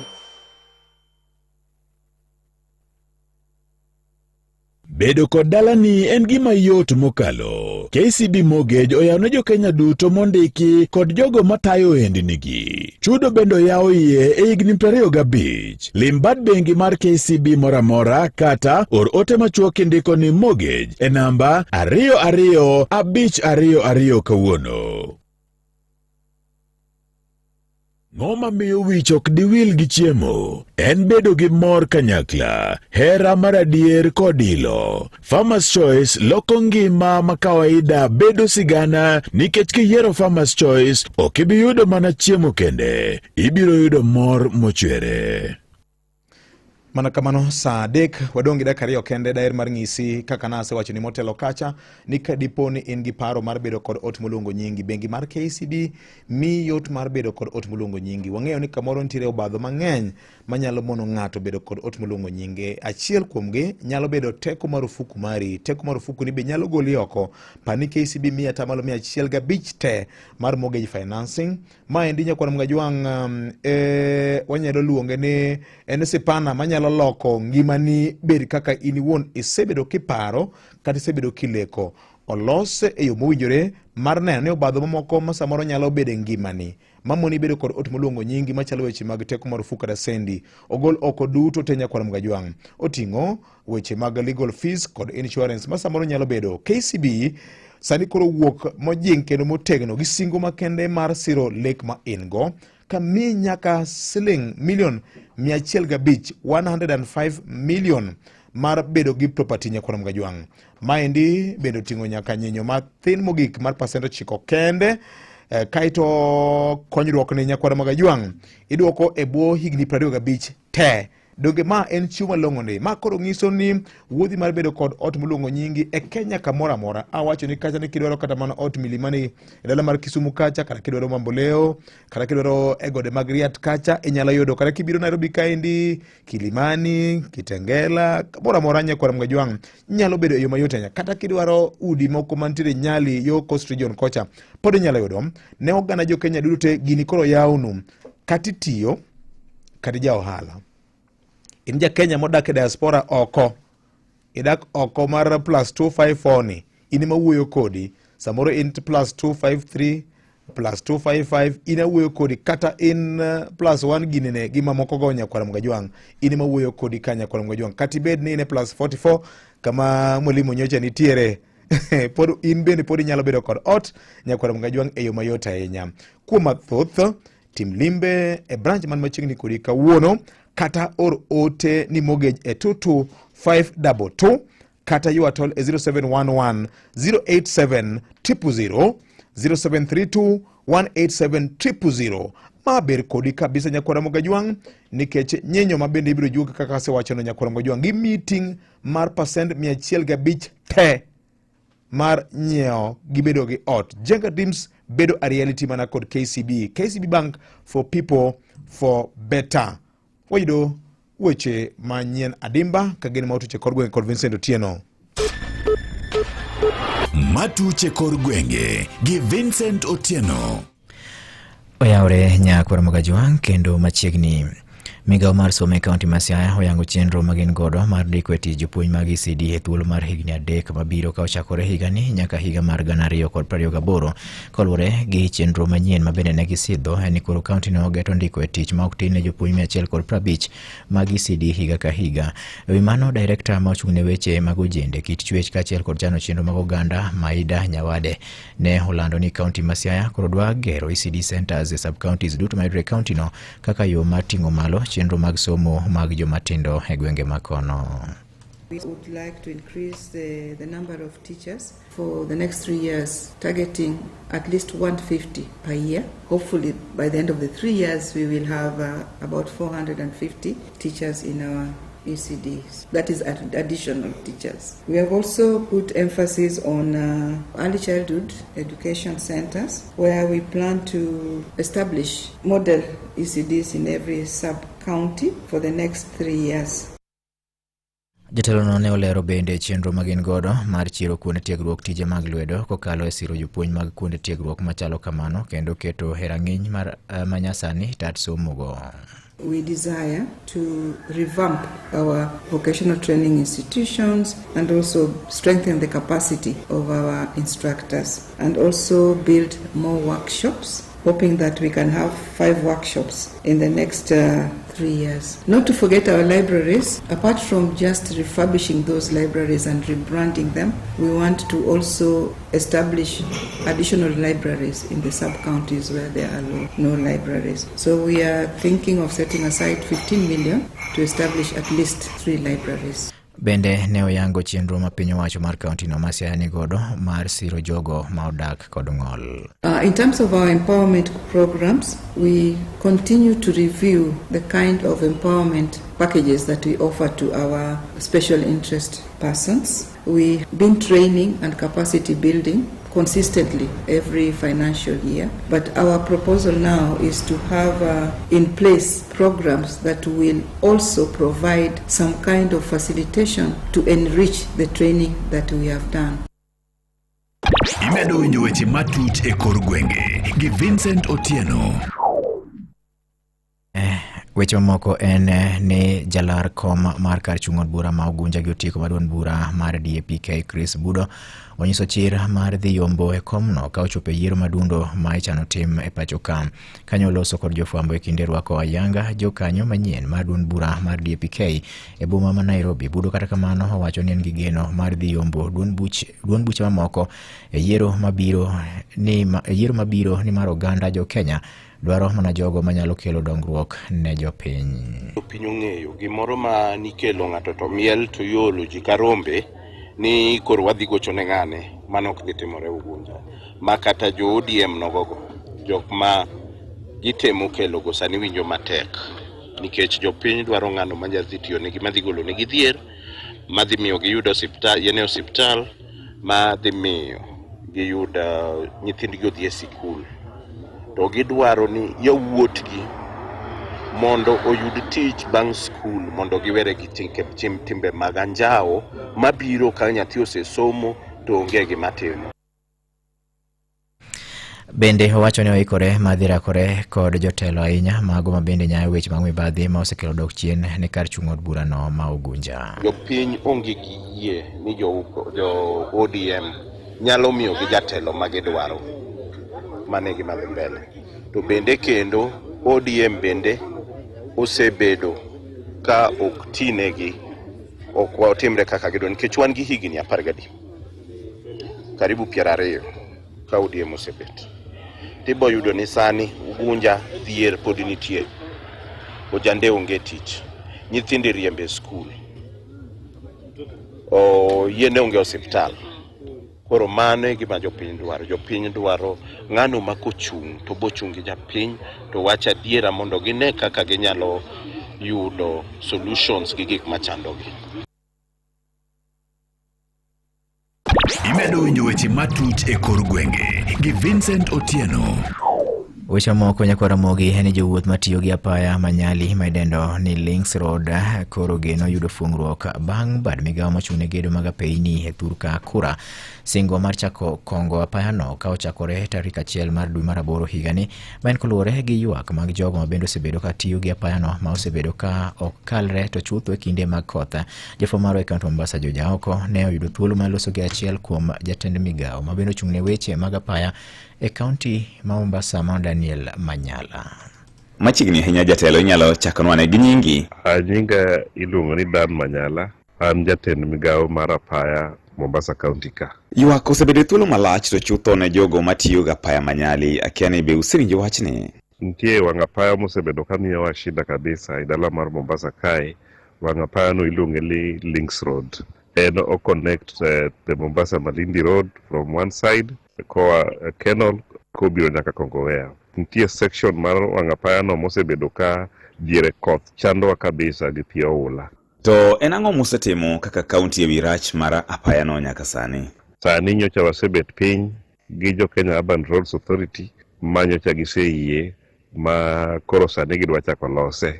Speaker 4: Bedo kod dalani en gima yot mokalo. KCB Mortgage oyawne jo Kenya duto mondiki kod jogo matayo ohendnigi. Chudo bendo yawo iye e higni 25. Lim bad bengi mar KCB moramora kata or ote machuok indiko ni mortgage e namba 225222 kawuono. Ng'oma miyo wich ok diwil gi chiemo. En bedo gi mor kanyakla. Hera mar adier kod ilo. Farmer's Choice loko ngima ma kawaida bedo sigana nikech kiyiero Farmer's Choice ok ibi yudo mana chiemo kende. Ibiro yudo mor mochwere.
Speaker 11: Mana kamano saa 3 wadongi dakika 2 kende daher mar ng'isi kaka nase wacho ni motelo kacha ni kadipo ni in gi paro mar bedo kod ot mulungo nyingi. Bengi mar KCB mi yot mar bedo kod ot mulungo nyingi. Wang'eyo ni kamoro nitiere obadho mang'eny manyalo mono ng'ato bedo kod ot mulungo nyingi. Achiel kuomgi nyalo bedo teko marufuku mari. Teko marufuku ni be nyalo goli oko. Pani KCB 105 te mar mortgage financing. Ma endi nyakwara Mugajwang wanyalo luonge ni en sipana manyalo loko ngimani bed kaka iniwuon isebedo kiparo kata isebedo kileko. Olose e yo mowinjore mar neno ni obadho mamoko ma samoro nyalo bedo ngimani. Mamoni bedo kod ot mulungo nyingi machalo weche mag teko marufuku kata sendi. Ogol oko duto te nyakwara Mugajwang. Oting'o weche mag legal fees kod insurance ma samoro nyalo bedo. KCB sani koro wuok mojing kendo motegno gi singo makende mar siro lek ma ingo kami nyaka siling milion 105 105 million mar bedo gi property nyakwara Mugajwang. Maendi bendo ting'o nyaka nyinyo mathin mogik mar pasent 9 kende. Kaito konyruok ne nyakwara Mugajwang iduoko e bwo higni 25 te. Doge ma en chiwo malong'o ni ma koro ng'iso ni wuodhi mar bedo kod ot mulungo nyingi e Kenya kamora mora. Awacho ni kacha ni kidwaro kata mana ot milimani e dala mar Kisumu kacha, kata kidwaro Mamboleo, kata kidwaro e gode mag Riat kacha inyalo yudo, kata kibiro Nairobi kaendi, Kilimani, Kitengela, kamora mora nyakwara Mugajwang nyalo bedo e yo mayot ahinya. Kata kidwaro udi moko mantiere Nyali yo Coast Region kocha pod inyalo yudo. Ne oganda jo Kenya duto gini koro yawnu kati tiyo kati ja ohala. In ja Kenya modak e diaspora oko, idak oko mar plus 254 ni, ini mawuoyo kodi, samoro in plus 253, plus 255, ina wuoyo kodi, kata in plus 1 ginene, gima moko go nyakwara Mugajwang, ini mawuoyo kodi ka nyakwara Mugajwang. Kati bed ni ine plus 44, kama mwalimu nyocha nitiere, pod in bende pod inyalo bedo kod ot nyakwara Mugajwang e yo mayot ahinya. Kuom mathoth, tim limbe e branch man machiegni kodi kawuono, kata or ote ni mortgage e 22522, kata you atol e 0711 087 000, 0732 187 000. Maber kodi kabisa nyakwara Mugajwang, nikech nyenyo mabende ibiro juoga kaka se wachono nyakwara Mugajwang gi meeting mar pasent 105 te mar nyeo gibedo gi ot. Jenga Dreams bedo a reality mana kod KCB. KCB Bank for people for better. Wayudo weche manyien adimba kageni matuche kor gwenge kod Vincent Otieno.
Speaker 4: Matuche kor gwenge gi Vincent Otieno.
Speaker 1: Oyawre nyakwara Mugajwang kendo machiegni Migao mar somo e kaunti ma Siaya oyango chenro magin godo mar ndiko e tich jopuonj mag ECD e thuolo mar higni 3 mabiro ka ochakore higani nyaka higa mar 2028 koluwore gi chenro manyien ma bende ne gisidho en ni koro kaunti no geto ndiko e tich ma ok tin ne jopuonj 150 mag ECD higa ka higa. Ewi mano, director ma ochung' ne weche mag ojende, kit chwech kaachiel kod chano chenro mag oganda Maida Nyawade ne olando ni kaunti ma Siaya koro dwa gero ECD centers e sub-counties duto mayudore e kaunti no kaka yo mar ting'o malo chenro mag somo mag jomatindo e gwenge makono.
Speaker 22: We would like to increase the number of teachers for the next 3 years, targeting at least 150 per year. Hopefully, by the end of the 3 years, we will have about 450 teachers in our ECDs. That is additional teachers. We have also put emphasis on early childhood education centers, where we plan to establish model ECDs in every sub-county for the next 3 years.
Speaker 1: Jatelo no ne olero bende chenro magin godo mar chiro kuonde tiegruok tije mag lwedo kokalo e siro jopuonj mag kuonde tiegruok machalo kamano kendo keto herang'iny mar manyasani tat somogo.
Speaker 22: We desire to revamp our vocational training institutions and also strengthen the capacity of our instructors and also build more workshops, hoping that we can have 5 workshops in the next 3 years. Not to forget our libraries. Apart from just refurbishing those libraries and rebranding them, we want to also establish additional libraries in the sub-counties where there are no libraries. So we are thinking of setting aside 15 million to establish at least 3 libraries.
Speaker 1: Bende ne oyango chenro ma piny owacho mar kaunti no ma Siaya ni godo mar siro jogo ma odak kod ng'ol.
Speaker 22: In terms of our empowerment programs, we continue to review the kind of empowerment packages that we offer to our special interest persons. We've been training and capacity building consistently every financial year, but our proposal now is to have in place programs that will also provide some kind of facilitation to enrich the training that we have done.
Speaker 4: Imedo winjo weche matut e kor gwenge gi Vincent Otieno.
Speaker 1: Weche moko en ni jalar kom mar kar chung' od bura ma Ugunja gi otiko maduong' bura mar DAP-K Chris Budo onyiso chir mar dhi yombo e komno ka ochopo yiero madundo ma ichano tim e pacho ka. Kanyo loso kod jofwambo e kinde rwako ayanga jokanyo manyien mar duond bura mar DAP-K e boma ma Nairobi. Budo kata kamano owacho ni en gi geno mar dhi yombo duond buche mamoko e yiero mabiro ni mar oganda jo Kenya dwaro mana jogo manyalo kelo dongruok ne jopiny.
Speaker 7: Piny ong'eyo gimoro ma nikelo ng'ato to miel to yolo ji karombe ni koro wadhi gocho ne ng'ane, mano ok dhi timore Ugunja. Ma kata jo ODM nogogo, jok ma gitemo kelo go sani winjo matek, nikech jopiny dwaro ng'ano manyazi tiyo negi, madhi golo negi dhier, madhi miyo giyudo osiptal, madhi miyo giyudo nyithindgi odhi e sikul. To gidwaro ni yawuotgi mondo oyud tich bang' skul, mondo giwere gi timbe mag anjao mabiro ka nyathi osesomo to onge gima timo.
Speaker 1: Bende owacho ni oikore madhirakore kod jotelo ahinya mago ma bende nyayo weche mag mibadhi ma osekelo dok chien ne kar chung' od bura no ma Ugunja.
Speaker 7: Jopiny onge gi yie ni jo ODM nyalo miyo gi jatelo ma gidwaro. Mane gima dhi mbele. To bende kendo ODM bende osebedo ka ok tinegi, ok otimre kaka gidwaro, nikech wan gi higni 10 karibu 20 ka ODM osebet. Tibo yudo ni sani Ugunja dhier pod nitie, ojande onge tich, nyithindi riembe skul, yiende onge osiptal. Koro mano e gima jopiny dwaro. Jopiny dwaro ng'ano ma kochung' to bochungi japiny to wacha diera mondo gine kaka ginyalo yudo solutions gi gik machandogi.
Speaker 4: Imedo winjo weche matut e kor gwenge gi Vincent Otieno.
Speaker 1: Weche moko nyakwara mogi en jowuoth matiyo gi apaya manyali maidendo ni Links Road koro geno yudo fungruok bang' bad migawo mochung'ne gedo mag apeyni e thurka kura. Singo mar chako kongo apaya no ka ochakore tarik 1 mar dwe mar 8 higani, ma en koluwore gi ywak mag jogo mabende osebedo ka tiyo gi apaya no ma osebedo ka ok kalre to chutho e kinde mag koth. Jofwambo e kaunti Mombasa George Aoko ne oyudo thuolo mar loso gi achiel kuom jatend migawo mabende ochung'ne weche mag apaya e kaunti ma Mombasa ma Daniel Manyala.
Speaker 8: Machiegni ahinya jatelo inyalo chakonwa gi nyingi.
Speaker 12: Nyinga iluongo ni Dan Manyala, an jatend migawo mar apaya Mombasa County ka.
Speaker 8: Ywak osebedo thuolo malach to chutho ne jogo matiyo gi apaya manyali, akia ni be usewinjo wachni.
Speaker 12: Nitie wang' apaya mosebedo ka miyowa shida kabisa e dala mar Mombasa kae. Wang' apaya no iluongo ni Links Road. En o connect the Mombasa Malindi Road from one side koa Kenol kobiro nyaka Kongowea. Nitie section mar wang' apaya no mosebedo ka diere koth chandowa kabisa gi pi oula.
Speaker 8: To en ang'o mosetimo kaka kaunti ewi rach mar apaya no nyaka sani?
Speaker 12: Sani nyocha wasebet piny gi jo Kenya Urban Roads Authority ma nyocha giseyie ma koro sani gidwa chako lose.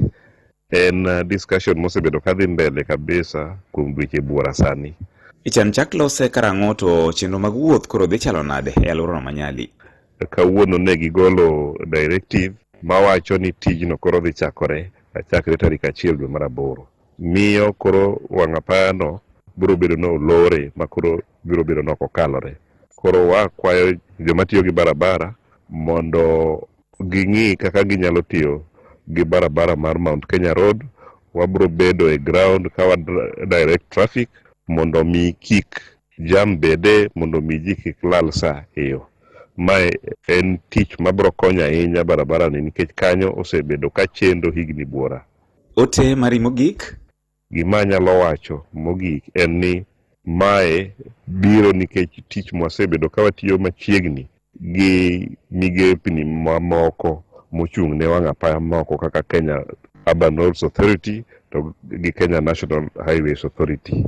Speaker 12: En discussion mosebedo kadhi mbele kabisa kuom dweche buora sani.
Speaker 8: Ichan chak lose karang'o to chenro mag wuoth koro dhi chalo nade e alwora Manyali?
Speaker 12: Kawuono ne gigolo directive mawacho ni tijno koro dhi chakore chakre tarik 1 dwe mar 8. Miyo koro wang' apaya no biro bedo no lore ma koro biro bedo no kokalore. Koro wakwayo joma tiyo gi barabara mondo ging'i kaka ginyalo tiyo gi barabara mar Mount Kenya Road. Wabiro bedo e ground ka direct traffic mondo mi kik jam bede, mondo mi ji kik lal sa eyo. Mae en tich mabiro konyo ahinya barabara ni nikech kanyo osebedo ka chendo higni buora.
Speaker 8: Ote mari mogik?
Speaker 12: Gima nyalo wacho mogik en ni mae biro nikech tich mwasebedo ka watiyo machiegni gi migepni mamoko mochung'ne wang' apaya moko kaka Kenya Urban Roads Authority to gi Kenya National Highways Authority.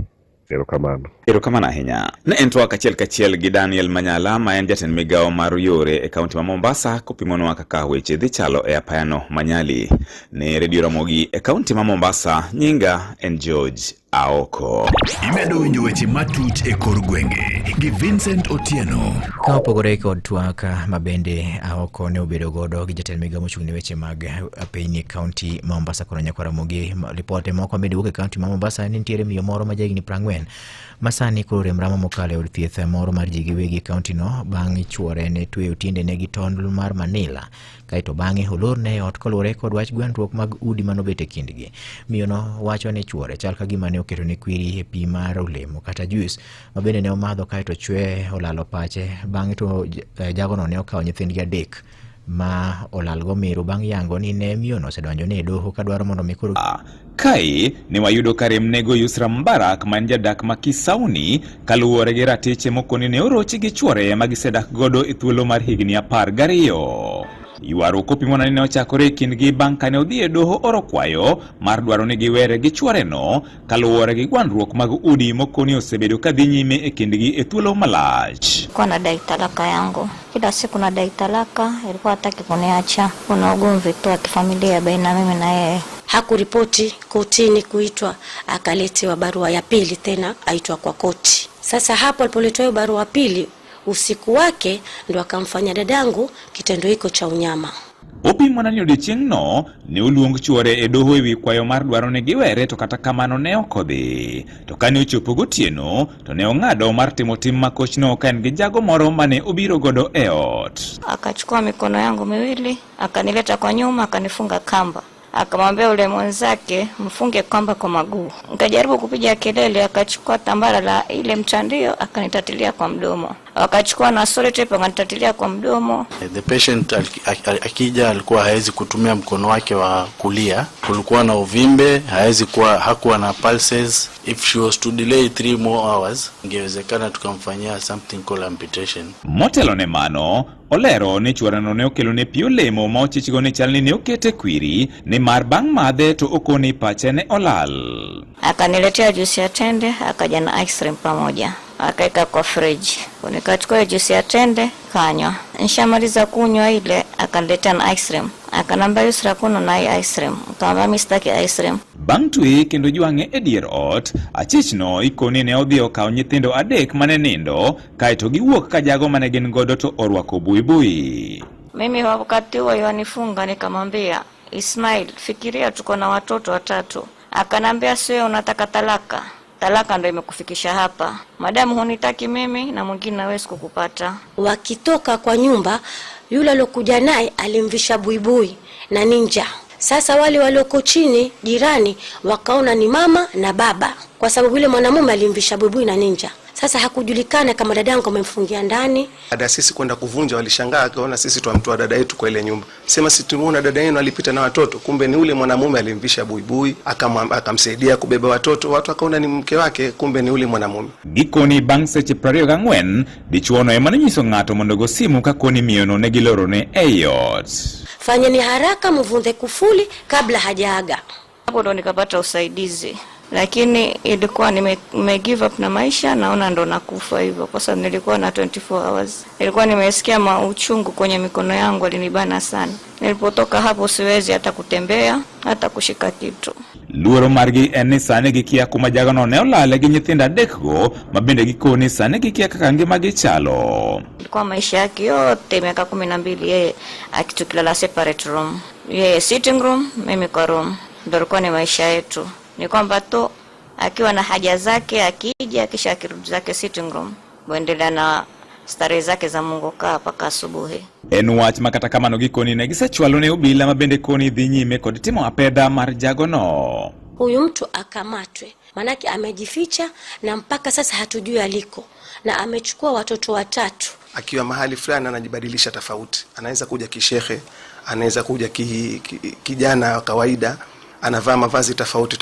Speaker 8: Erokamano ahinya. Ne en twak achiel gi Daniel Manyala ma en jatend migawo mar yore e kaunti ma Mombasa kopimonwa kaka weche dhi chalo e apaya no Manyali. Ne Radio Ramogi e kaunti ma Mombasa, nyinga en George Aoko.
Speaker 4: Imedo winjo weche matut e kor gwenge gi Vincent Otieno.
Speaker 1: Ka opogore kod twak mabende Aoko ne obedo godo gi jatend migawo mochung'ne weche mag apeyni kaunti ma Mombasa kono nyakwara mogi. Ripote moko bende wuok e kaunti ma Mombasa ni nitiere miyo moro ma jahigni 40 masani koro remrama mokalo od thieth moro mar ji giwegi kaunti no bang' chuore ne tweyo tiendene gi tondl mar Manila kaito bang'e olorne ot kolure kod wach gwandruok mag udi manobet e kindgi. Miyo no wacho ni chuore chal ka gima ne oketo ne kwiri e pi mar olemo kata juice mabende ne omadho kaito chwe olalo pache. Bang'e to jagono ne okawo nyithindgi 3 ma olalgo miru bang' yango ni ne miyo no osedonjo ne doho kadwaro mondo mikoro
Speaker 8: Kai ne wayudo karem nego Yusra Mbarak man jadak ma Kisauni kaluwore gi ratiche mokoni ne orochi gi chuore magisedak godo e thuolo mar higni 12. Yuaro kopimona ne ochakore kindgi bang' kane odhi e doho oro kwayo mar dwaro ni giwere gi chuore no kaluwore gi gwandruok mag udi mokoni osebedo kadhi nyime e kindgi e thuolo malach.
Speaker 23: Kwa nadai talaka yangu. Kila siku nadai talaka, ilikuwa hataki kuniacha. Kuna ugomvi tu wa kifamilia baina mimi na yeye.
Speaker 24: Hakuripoti kotini kuitwa, akaletewa barua ya pili tena aitwa kwa koti. Sasa hapo alipoletewa barua ya pili, usiku wake ndo akamfanya dadangu kitendo hiko cha unyama.
Speaker 8: Opimona ni odiochieng' no ne oluong chuore e doho ewi kwayo mar dwaro ni giwere to kata kamano ne okodhi. To kane ochopo gotieno to ne ong'ado mar timo tim makoch no ka en gi jago moro mane obiro godo e ot.
Speaker 23: Akachukua mikono yangu miwili, akanileta kwa nyuma, akanifunga kamba. Akamwambia ule mwenzake mfunge kamba kwa maguu. Nikajaribu kupiga kelele, akachukua tambara la ile mtandio akanitatilia kwa mdomo. Akachukua na solitape akanitatilia kwa mdomo.
Speaker 25: The patient akija alikuwa haezi kutumia mkono wake wa kulia. Kulikuwa na uvimbe, hakuwa na pulses. If she was to delay 3 more hours, ingewezekana tukamfanyia something called amputation.
Speaker 8: Motelo ne mano, olero ni chuorano ne okelo ne pi olemo ma ochichgo ni chalni ne okete kwiri ni mar bang' madhe to okoni pache ne olal.
Speaker 23: Akaniletea juice ya tende, akaja na ice cream pamoja. akaeka kwa fridge. Nikachukua juice ya tende kanywa. Nishamaliza kunywa ile akaniletea na ice cream. Akanambia Yusra kuno na ice cream. Nikamwambia mimi sitaki ice cream.
Speaker 8: Bang' twe kendo jwang'e e dier ot, achichno ikoni ne odhi okawo nyithindo adek mane nindo, kaeto giwuok ka jago mane gin godo to orwako buibui.
Speaker 23: Mimi wakati huo yanifunga, nikamwambia Ismail, fikiria tuko na watoto 3. Akanambia sio unataka talaka. Talaka ndio imekufikisha hapa. Madamu hunitaki mimi na mwingine hawezi kukupata.
Speaker 24: Wakitoka kwa nyumba, yule alokuja naye alimvisha buibui na ninja. Sasa wale walioko chini jirani wakaona ni mama na baba, kwa sababu yule mwanamume alimvisha buibui na ninja. Sasa hakujulikana kama dadangu amemfungia ndani.
Speaker 13: Dada sisi kwenda kuvunja walishangaa, akaona sisi tuamtoa dada yetu kwa ile nyumba. Sema si tumuona dada yenu alipita na watoto, kumbe ni ule mwanamume alimvisha buibui, akamsaidia kubeba watoto. Watu akaona ni mke wake, kumbe ni ule mwanamume.
Speaker 8: Gikoni bang' seche 24, dichuono ema nonyiso ng'ato mondo go simu ka koni miyono ne gilorone e ot.
Speaker 24: Fanyeni haraka mvunde kufuli kabla hajaaga.
Speaker 23: Hapo ndo nikapata usaidizi. Lakini ilikuwa nime give up na maisha, naona ndo nakufa hivyo kwa sababu nilikuwa na 24 hours. Nilikuwa nimesikia mauchungu kwenye mikono yangu, alinibana sana. Nilipotoka hapo siwezi hata kutembea, hata kushika kitu.
Speaker 8: Luoro margi eni sane gikia kuma jagono ne olale gi nyithinda adekgo, mabende gikoni sane gikia kaka ngima gichalo.
Speaker 23: Kwa maisha yake yote miaka 12 yeye akitukilala separate room. Yeye sitting room, mimi kwa room. Ndio ilikuwa ni maisha yetu. Ni kwamba to akiwa na haja zake akija, kisha akirudi zake sitting room, muendelea na starehe zake za Mungu kaa paka asubuhi.
Speaker 8: En wach makata kamano gikoni ne gisechwalo ne obila mabende koni dhi nyime kod timo apedha mar jagono.
Speaker 24: Huyu mtu akamatwe, manake amejificha na mpaka sasa hatujui aliko, na amechukua watoto 3.
Speaker 13: Akiwa mahali fulani anajibadilisha tofauti. Anaweza kuja kishehe, anaweza kuja kijana wa kawaida, anavaa mavazi tofauti.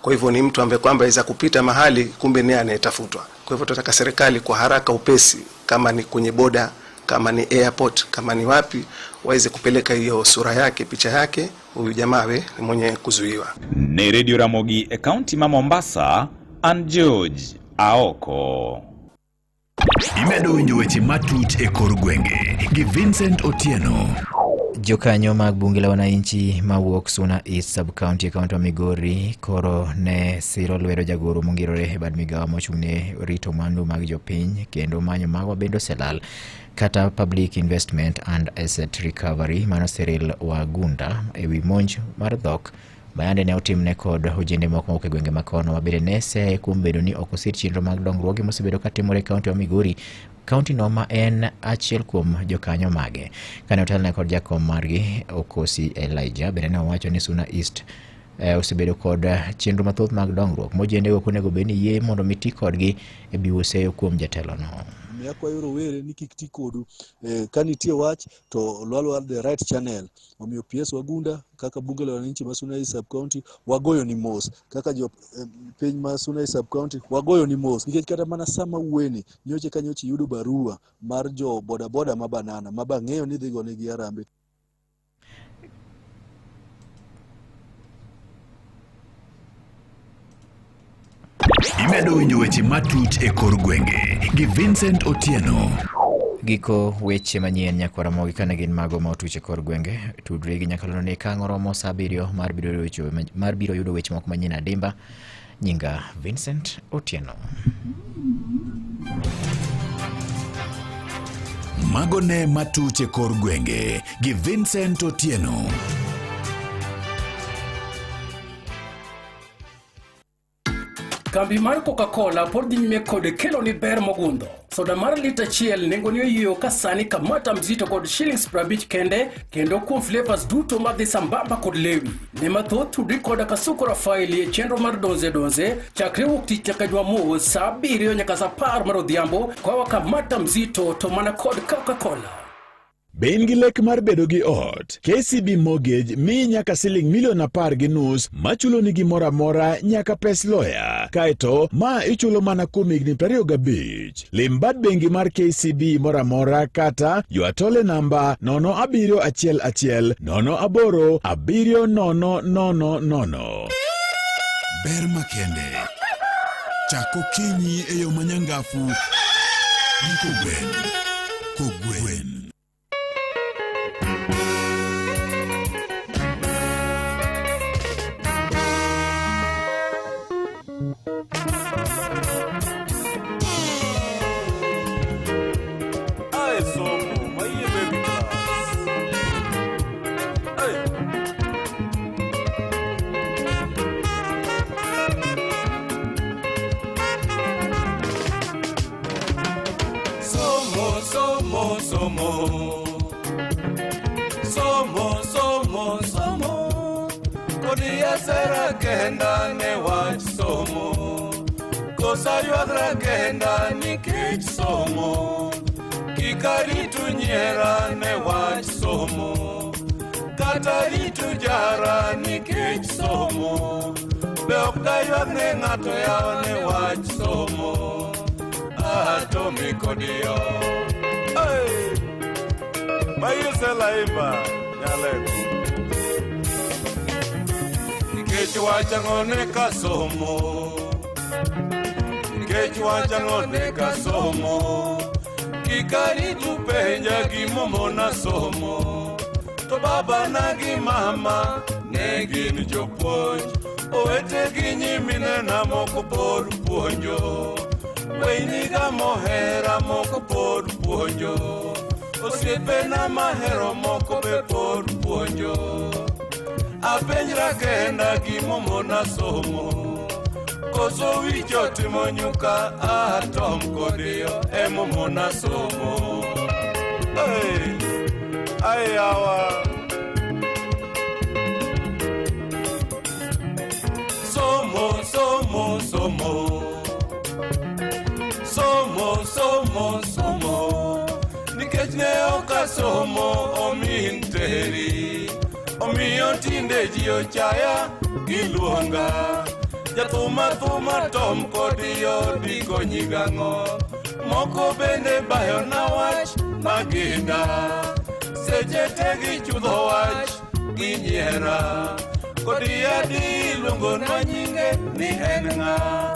Speaker 13: Kwa hivyo ni mtu ambaye kwamba aweza kupita mahali kumbe ni anayetafutwa. Kwa hivyo tunataka serikali kwa haraka upesi, kama ni kwenye boda, kama ni airport, kama ni wapi, waweze kupeleka hiyo sura yake, picha yake, huyu jamaa ni mwenye kuzuiwa.
Speaker 8: Ne Radio Ramogi e county ma Mombasa, An George Aoko.
Speaker 4: Imedo winjo weche matut e kor gwenge gi Vincent Otieno.
Speaker 1: Jokanyo mag bunge la wananchi mawuok Suna East Sub-County kaunti wa Migori koro ne siro lwedo jagoro mongirore e bad migawo mochung'ne rito mwandu mag jopiny kendo manyo magwa bendo selal kata Public Investment and Asset Recovery mano Cyril Wagunda ewi monj mar dhok bayande ne otimne kod ojende moko mawuok e gwenge makono mabende ne se kuom bedo ni ok osir chenro mag dongruok mosebedo katimore e kaunti wa Migori. Kaunti no ma en achiel kuom jokanyo mage. Kane otelne kod jakom margi Okosi Elijah bende ne owacho ni Suna East osebedo kod chenro mathoth mag dongruok mojende go konego bed ni yie mondo miti kodgi e biwuoseyo kuom jatelo no.
Speaker 14: Akwayo rowere ni kik ti kodu kanitie wach to lwalwa the right channel. Omiyo PS Wagunda kaka bunge la wananchi ma Suna East Sub-County wagoyo ni mos, kaka jo piny ma Suna East Sub-County wagoyo ni mos, nikech kata mana sama uweni nyoche kanyochi yudo barua mar jo boda ma banana mabang'eyo ni dhigo negi arambe.
Speaker 4: Imedo winjo weche matut e kor gwenge gi Vincent Otieno.
Speaker 1: Giko weche manyien nyakwara mogi kane gin mago ma otuche kor gwenge. Tudre gi nyakalono ne kang'o romo sa 7 mar biro yudo weche moko manyien adimba. Nyinga Vincent Otieno.
Speaker 4: Mago ne matuche kor gwenge gi Vincent Otieno.
Speaker 16: Kambi mar Coca-Cola pod dhi nyime kod kelo ni ber mogundho. Soda mar lita achiel nengo ni oyiyo ka sani kamata mzito kod shillings 50 kende, kendo kuom flavors duto madhi sambamba kod lewi. Ne mathoth tudri kod Kasuku Rafaeli e chenro mar donze chakre wuok tich nyaka Jumamos sa 7 nyaka sa 10 mar odhiambo kwa wakamata mzito to mana kod Coca-Cola.
Speaker 4: Ben gi lek mar bedo gi ot. KCB Mortgage mi nyaka siling $1.5 machulo ni gimora mora nyaka pes lawyer. Kaito ma ichulo mana kuom higni 25. Lim bad bengi mar KCB mora mora kata yuatole namba 0711 08 7000. Ber makende. Chako kinyi e yo manyangafu gi Kogwen. Kogwen.
Speaker 17: Sera kenda ne wach somo Kosa yuagra kenda ni kech somo Kikaritu nyera ne wach somo Kata ritu jara ni kech somo Beokda yuagne ngato yao ne wach somo Atomi kodio Mayuse laimba nyaleku Nikech wacha ngone kasomo Nikech wacha ngone kasomo Kikari tupenja gimomo na somo To baba na gi mama ne gin jopuonj Owete gi nyimine na moko pod puonjo Weini ga mohera moko pod puonjo Osiepe na mahero moko be pod puonjo Apenjra kenda gimomo na somo Koso wicho timo nyuka atom kodio emomo na somo Ayawa Somo, somo, somo Somo, somo, somo Nikech ne oka somo omin teri Omiyo tinde ji ochaya giluonga Jathuma thuma tom kodiyo diko nyigango Moko bende bayo na wach maginda Seche tegi chudho wach ginyiera Kodiya di luongo na nyinge ni en nga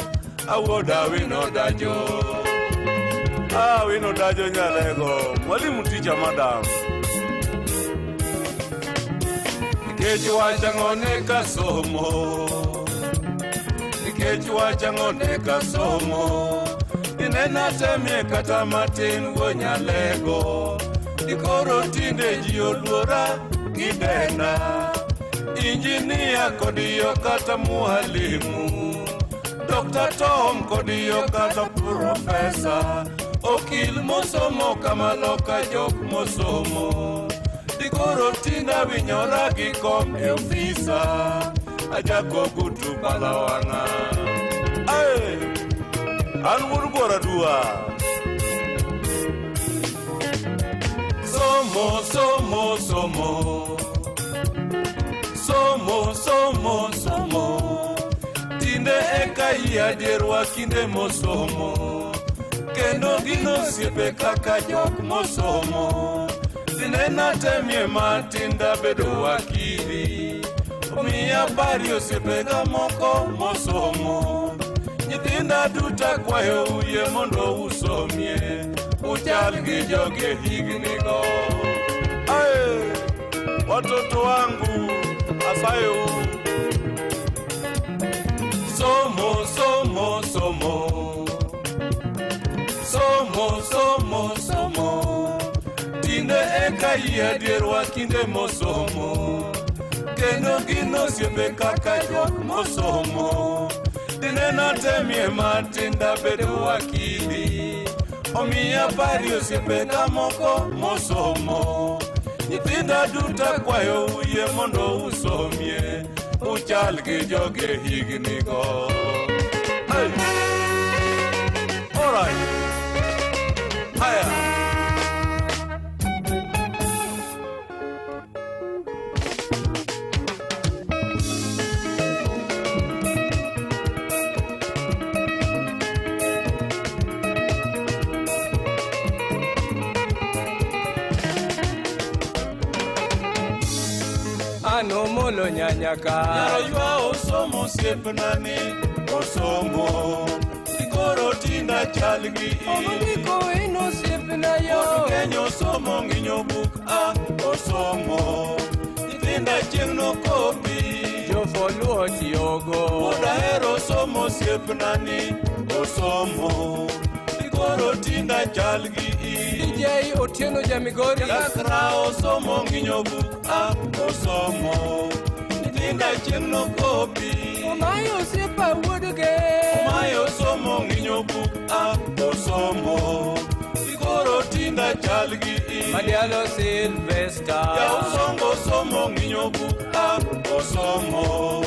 Speaker 17: Awoda wino dajo Wino dajo nyalego Mwalimu teacher madam Nikech wacha ngone kasomo Nikech wacha ngone kasomo Inena temie kata matin wonyalego Ikoro tinde ji oluora gidena Injinia kodiyo kata mwalimu Dr. Tom kodiyo kata profesa Okil mosomo kama loka jok mosomo Dikoro tinda winyora gikom e ofisa Ajako gutu balawanga Anwurgora dua Somo, somo, somo Somo, somo, somo Tinde eka iya dierwa kinde mosomo Kendo gino siepe kaka jok mosomo Sinena temie matinda bedo wakili Omiya pari osiepega moko mosomo Nyithinda duta kwayo uye mondo usomie Uchal gi joge hignigo Watoto wangu asayo Somo, somo, somo Somo, somo, somo Tinde eka iya dierwa kinde mosomo Kendo gino siepe kaka jok mosomo Dinena temie matinda bedo wakili Omiya pari osiepega moko mosomo Nyithinda duta kwayo uye mondo usomie Uchal gi joge hignigo Alright Haya Ano molo nyanyaka Yaro yua osomo siepnani Osomo Ikoro tinda chalgi
Speaker 10: Omandiko ino siepna yo
Speaker 17: Odugenyo somo nginyo buk osomo Nyithinda chieng' no kopi
Speaker 10: Jofoluo tiyogo
Speaker 17: Odahero somo siepnani osomo Ikoro tinda chalgi
Speaker 10: DJ Otieno Jamigori
Speaker 17: Yakra osomo nginyo buk osomo Nyithinda chieng' no kopi
Speaker 10: Omayo siepa wuodge
Speaker 17: Omayo somo nginyo buk osomo Ikoro tinda chalgi
Speaker 10: Madialo Sylvester
Speaker 17: Ya usongo somo nginyo buk osomo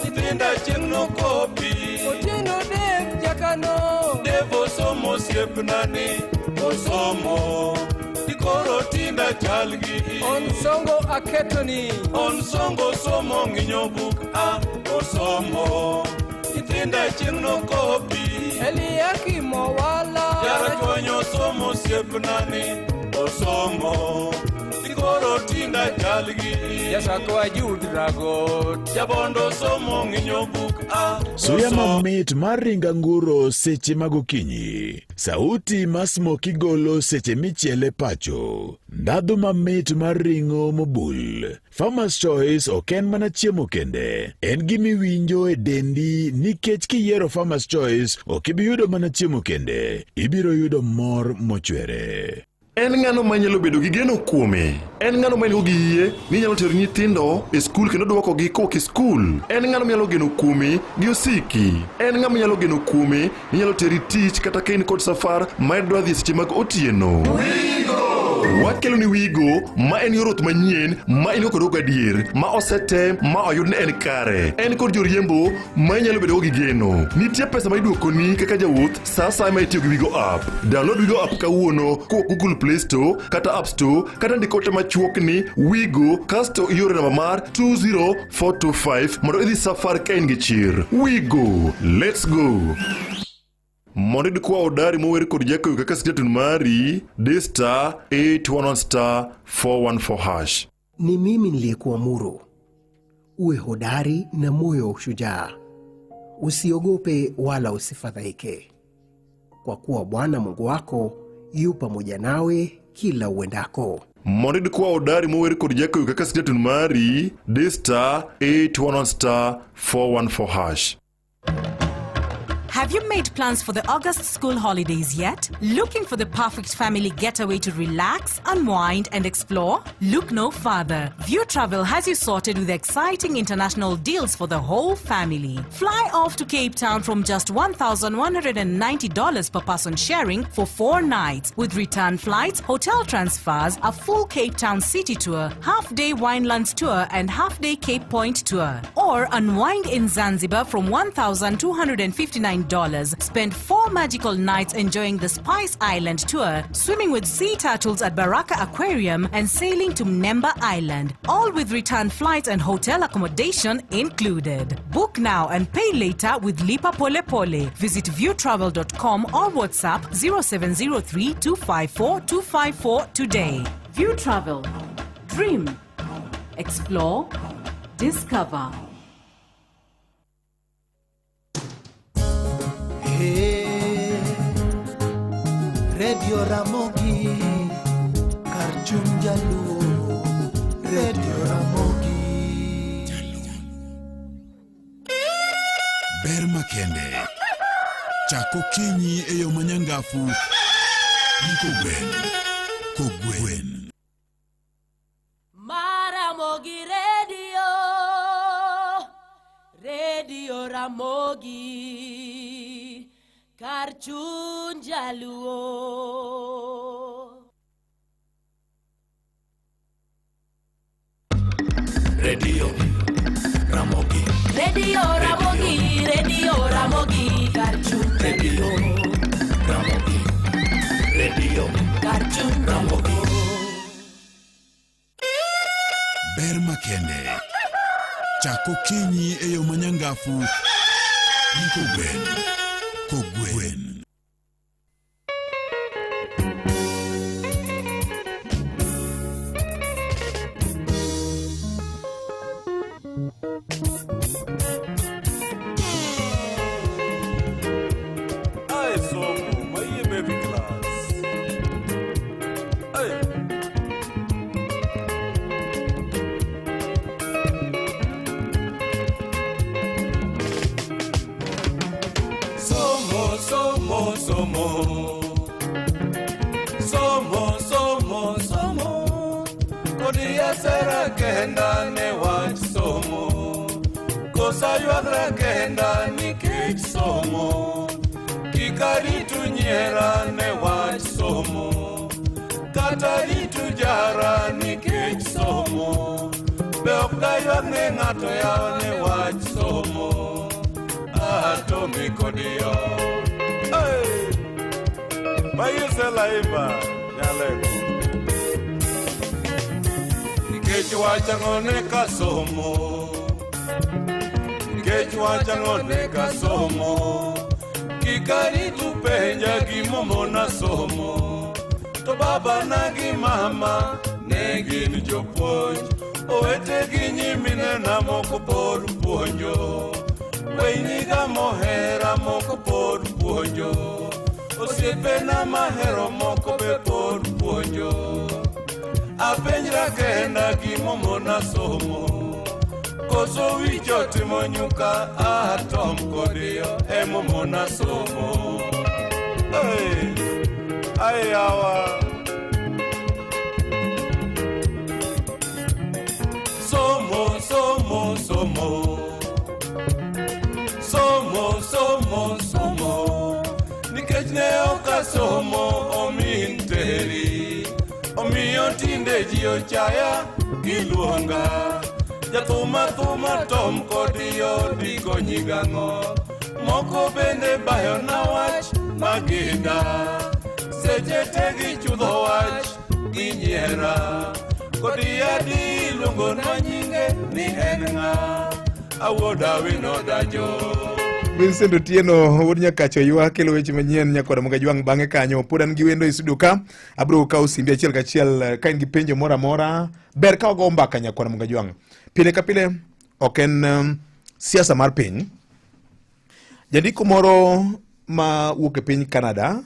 Speaker 17: Nyithinda chieng' no kopi
Speaker 10: Otieno Dev Jakano
Speaker 17: Devo somo siepnani osomo Ikoro tinda chalgi
Speaker 10: Onsongo Aketoni
Speaker 17: Onsongo somo nginyo buk osomo Nyithinda chieng' no kopi
Speaker 10: Eliakim Owala
Speaker 17: Yarachwanyo somo siepnani osomo Ikoro tinda chalgi
Speaker 10: Jasakwa Jude Ragot
Speaker 17: Jabondo somo nginyo buk
Speaker 4: Suya mamit mar ringa nguro seche magokinyi. Sauti masmoki golo seche michiele pacho. Ndadhu mamit mar ringo mobul. Farmer's Choice oken mana chiemo kende. En gimiwinjo e dendi nikech kiyiero Farmer's Choice okibiyudo mana chiemo kende. Ibiro yudo mor mochwere.
Speaker 18: En ng'ano manyalo bedo gi geno kuome. En ng'ano manyalo gi yie ni nyalo tero nyithindo e skul kendo duoko gi kok e skul. En ng'ano manyalo geno kuome gi osiki. En ng'ama manyalo geno kuome ni nyalo teri tich kata kain kod safar ma idwa dhi seche mag otieno. Wakelo ni Wigo ma en yorot manyien ma in kod ogadier ma osetem ma oyud ni en kare. En kod joriembo ma nyalo bedo gi geno. Nitie pesa ma iduoko ni kaka jawuoth sa sa ma itiyo gi Wigo app. Download Wigo app kawuono ko Google Play Store kata App Store kata ndikote machuok ni Wigo kasto iore namba mar 20425 mondo idhi safar ka in gi chir. Wigo, let's go. Mondo kwa odari moweri kod jakoyo kaka sitatun mari D*811 414#.
Speaker 19: Ni mimi niliyekuamuru uwe hodari na moyo wa ushujaa. Usiogope wala usifadhaike, kwa kuwa Bwana Mungu wako yu pamoja nawe kila uendako.
Speaker 18: Mondo kwa odari moweri kod jakoyo kaka sitatun mari D*811 414#.
Speaker 20: Have you made plans for the August school holidays yet? Looking for the perfect family getaway to relax, unwind, and explore? Look no further. View Travel has you sorted with exciting international deals for the whole family. Fly off to Cape Town from just $1,190 per person sharing for 4 nights with return flights, hotel transfers, a full Cape Town city tour, half-day Winelands tour, and half-day Cape Point tour. Or unwind in Zanzibar from $1,259. Spend 4 magical nights enjoying the Spice Island tour, swimming with sea turtles at Baraka Aquarium, and sailing to Mnemba Island. All with return flights and hotel accommodation included. Book now and pay later with Lipa Pole Pole. Visit viewtravel.com or WhatsApp 0703 254 254 today. View Travel. Dream. Explore. Discover.
Speaker 21: Radio Ramogi Karchun Jaluo Radio Ramogi
Speaker 4: Ber makende chako kinyi e yo manyangafu Kogwen
Speaker 9: Maramogi Radio Ramogi Karchun Jaluo
Speaker 21: Radio Ramogi
Speaker 9: Karchun
Speaker 21: Radio
Speaker 9: Karchun
Speaker 21: Ramogi
Speaker 4: Ber makende chako kinyi e yo manyangafu Kogwen
Speaker 17: somo. Somo, somo, somo. Kodia sera kenda ne wach somo. Kosa yuadra kenda ni kech somo. Kikaritu nyera ne wach somo. Kataritu jara ni kech somo. Beokda yuadne ngato yao ne wach somo. Atomi kodio. Hey! Mayuse laiba nyalego. Nikech wachangone ka somo. Nikech wachangone ka somo. Kikaritu penja gimomo na somo. To baba na gi mama ne gin jopuonj. Owete gi nyimine na moko pod puonjo. Weiniga mohera moko pod puonjo. Osiepe na mahero moko be pod puonjo. Apenjra kenda gimomo na somo. Koso wicho timo nyuka atom kodio emomo na somo. Hey, ayawa. Somo, somo, somo. Somo, somo, somo. Nikech ne oka somo omin teri. Omiyo tinde ji ochaya giluonga. Jathuma thuma tom kodio digo nyigango. Moko bende bayo na wach magida. Seche tegi chudho wach ginyiera. Kodia di lungo na nyinge ni enga. Awoda wino dajo.
Speaker 11: Vincent Otieno wuod Nyakacho ywa kelo weche manyien nyakwara Muga Jwang' bang'e kanyo. Pod an gi wendo e studio ka. Abro kawo simbi achiel kachiel ka in gi penjo moro amora. Ber ka wago mbaka nyakwara Muga Jwang'. Pile ka pile ok en siasa mar piny. Jandiko moro ma wuok e piny Canada,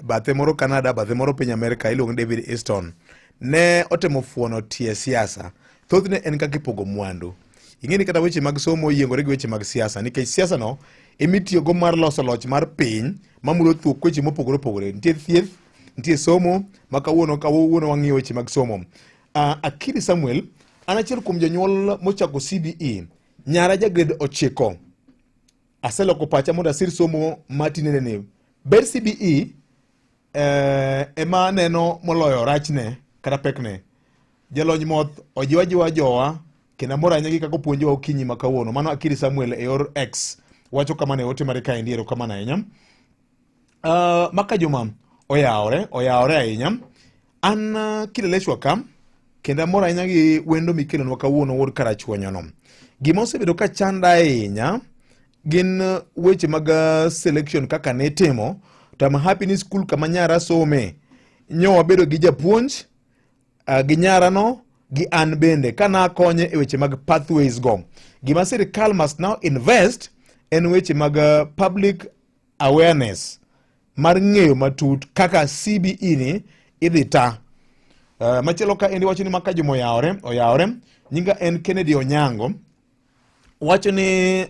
Speaker 11: bathe moro Canada, bathe moro piny Amerika, iluongo David Easton, ne otemo fuono tie siasa. Thothne en kaka ipogo mwandu. Ing'eni kata weche mag somo yiengore gi weche mag siasa, nikech siasa no emitiyo go mar loso loch mar piny mamulo thuok weche mopogore opogore. Nitie thieth, nitie somo, ma kawuono wang'iyo weche mag somo. Akili Samuel, an achiel kuom jonyuol mochako CBE, nyara jagrade 9. Aseloko pacha mondo asir somo matinene. Ber CBE ema neno moloyo rachne kata pekne. Jalony moth ojiwa jowa kena mora nyagi kako puonjo okinyi makawuono. Mano Akili Samuel e yor X wacho kama ne ote marika indiero kama na inyam. Maka juma oyawore ahinya. An kileleshwa kam kenda mora nyagi wendo mikelo nwa kawuono wod karachuonyono. Gima osebedo ka chanda ahinya gin weche mag selection kaka ne temo. To I'm happy ni school kama nyara some nyo wabedo gi japuonj gi nyara no gi an bende kana konye e weche mag pathways go. Gima sirikal must now invest en weche mag public awareness mar ng'eyo matut kaka CBE ni idhi ta. Machielo ka endi wacho ni Maka Juma oyawore. Nyinga en Kennedy Onyango. Wacho ni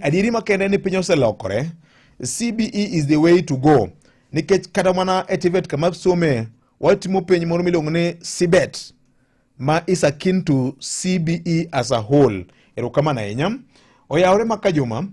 Speaker 11: adieri makende ni piny oselokore. CBE is the way to go. Nikech kata mana etivet kama some watimo penj moro miluongo ni CBET ma is akin to CBE as a whole. Erokamana ahinya. Oyawore Maka Juma.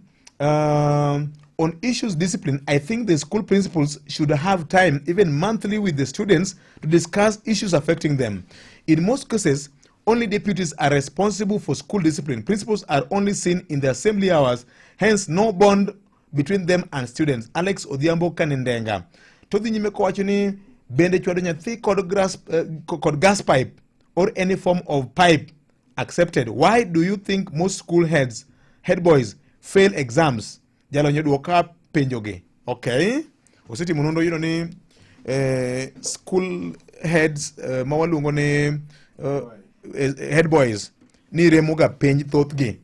Speaker 11: On issues discipline, I think the school principals should have time, even monthly, with the students to discuss issues affecting them. In most cases, only deputies are responsible for school discipline. Principals are only seen in the assembly hours, hence no bond between them and students. Alex Odhiambo Kanendenga. Todhi nyime kowacho ni bende chwado nyathi kod gas pipe or any form of pipe accepted. Why do you think most school head boys fail exams? Jalonyo duoka penjoge. Okay. Oseti munondo yino ni school heads mawalungo ni head boys ni remuga penj thothgi.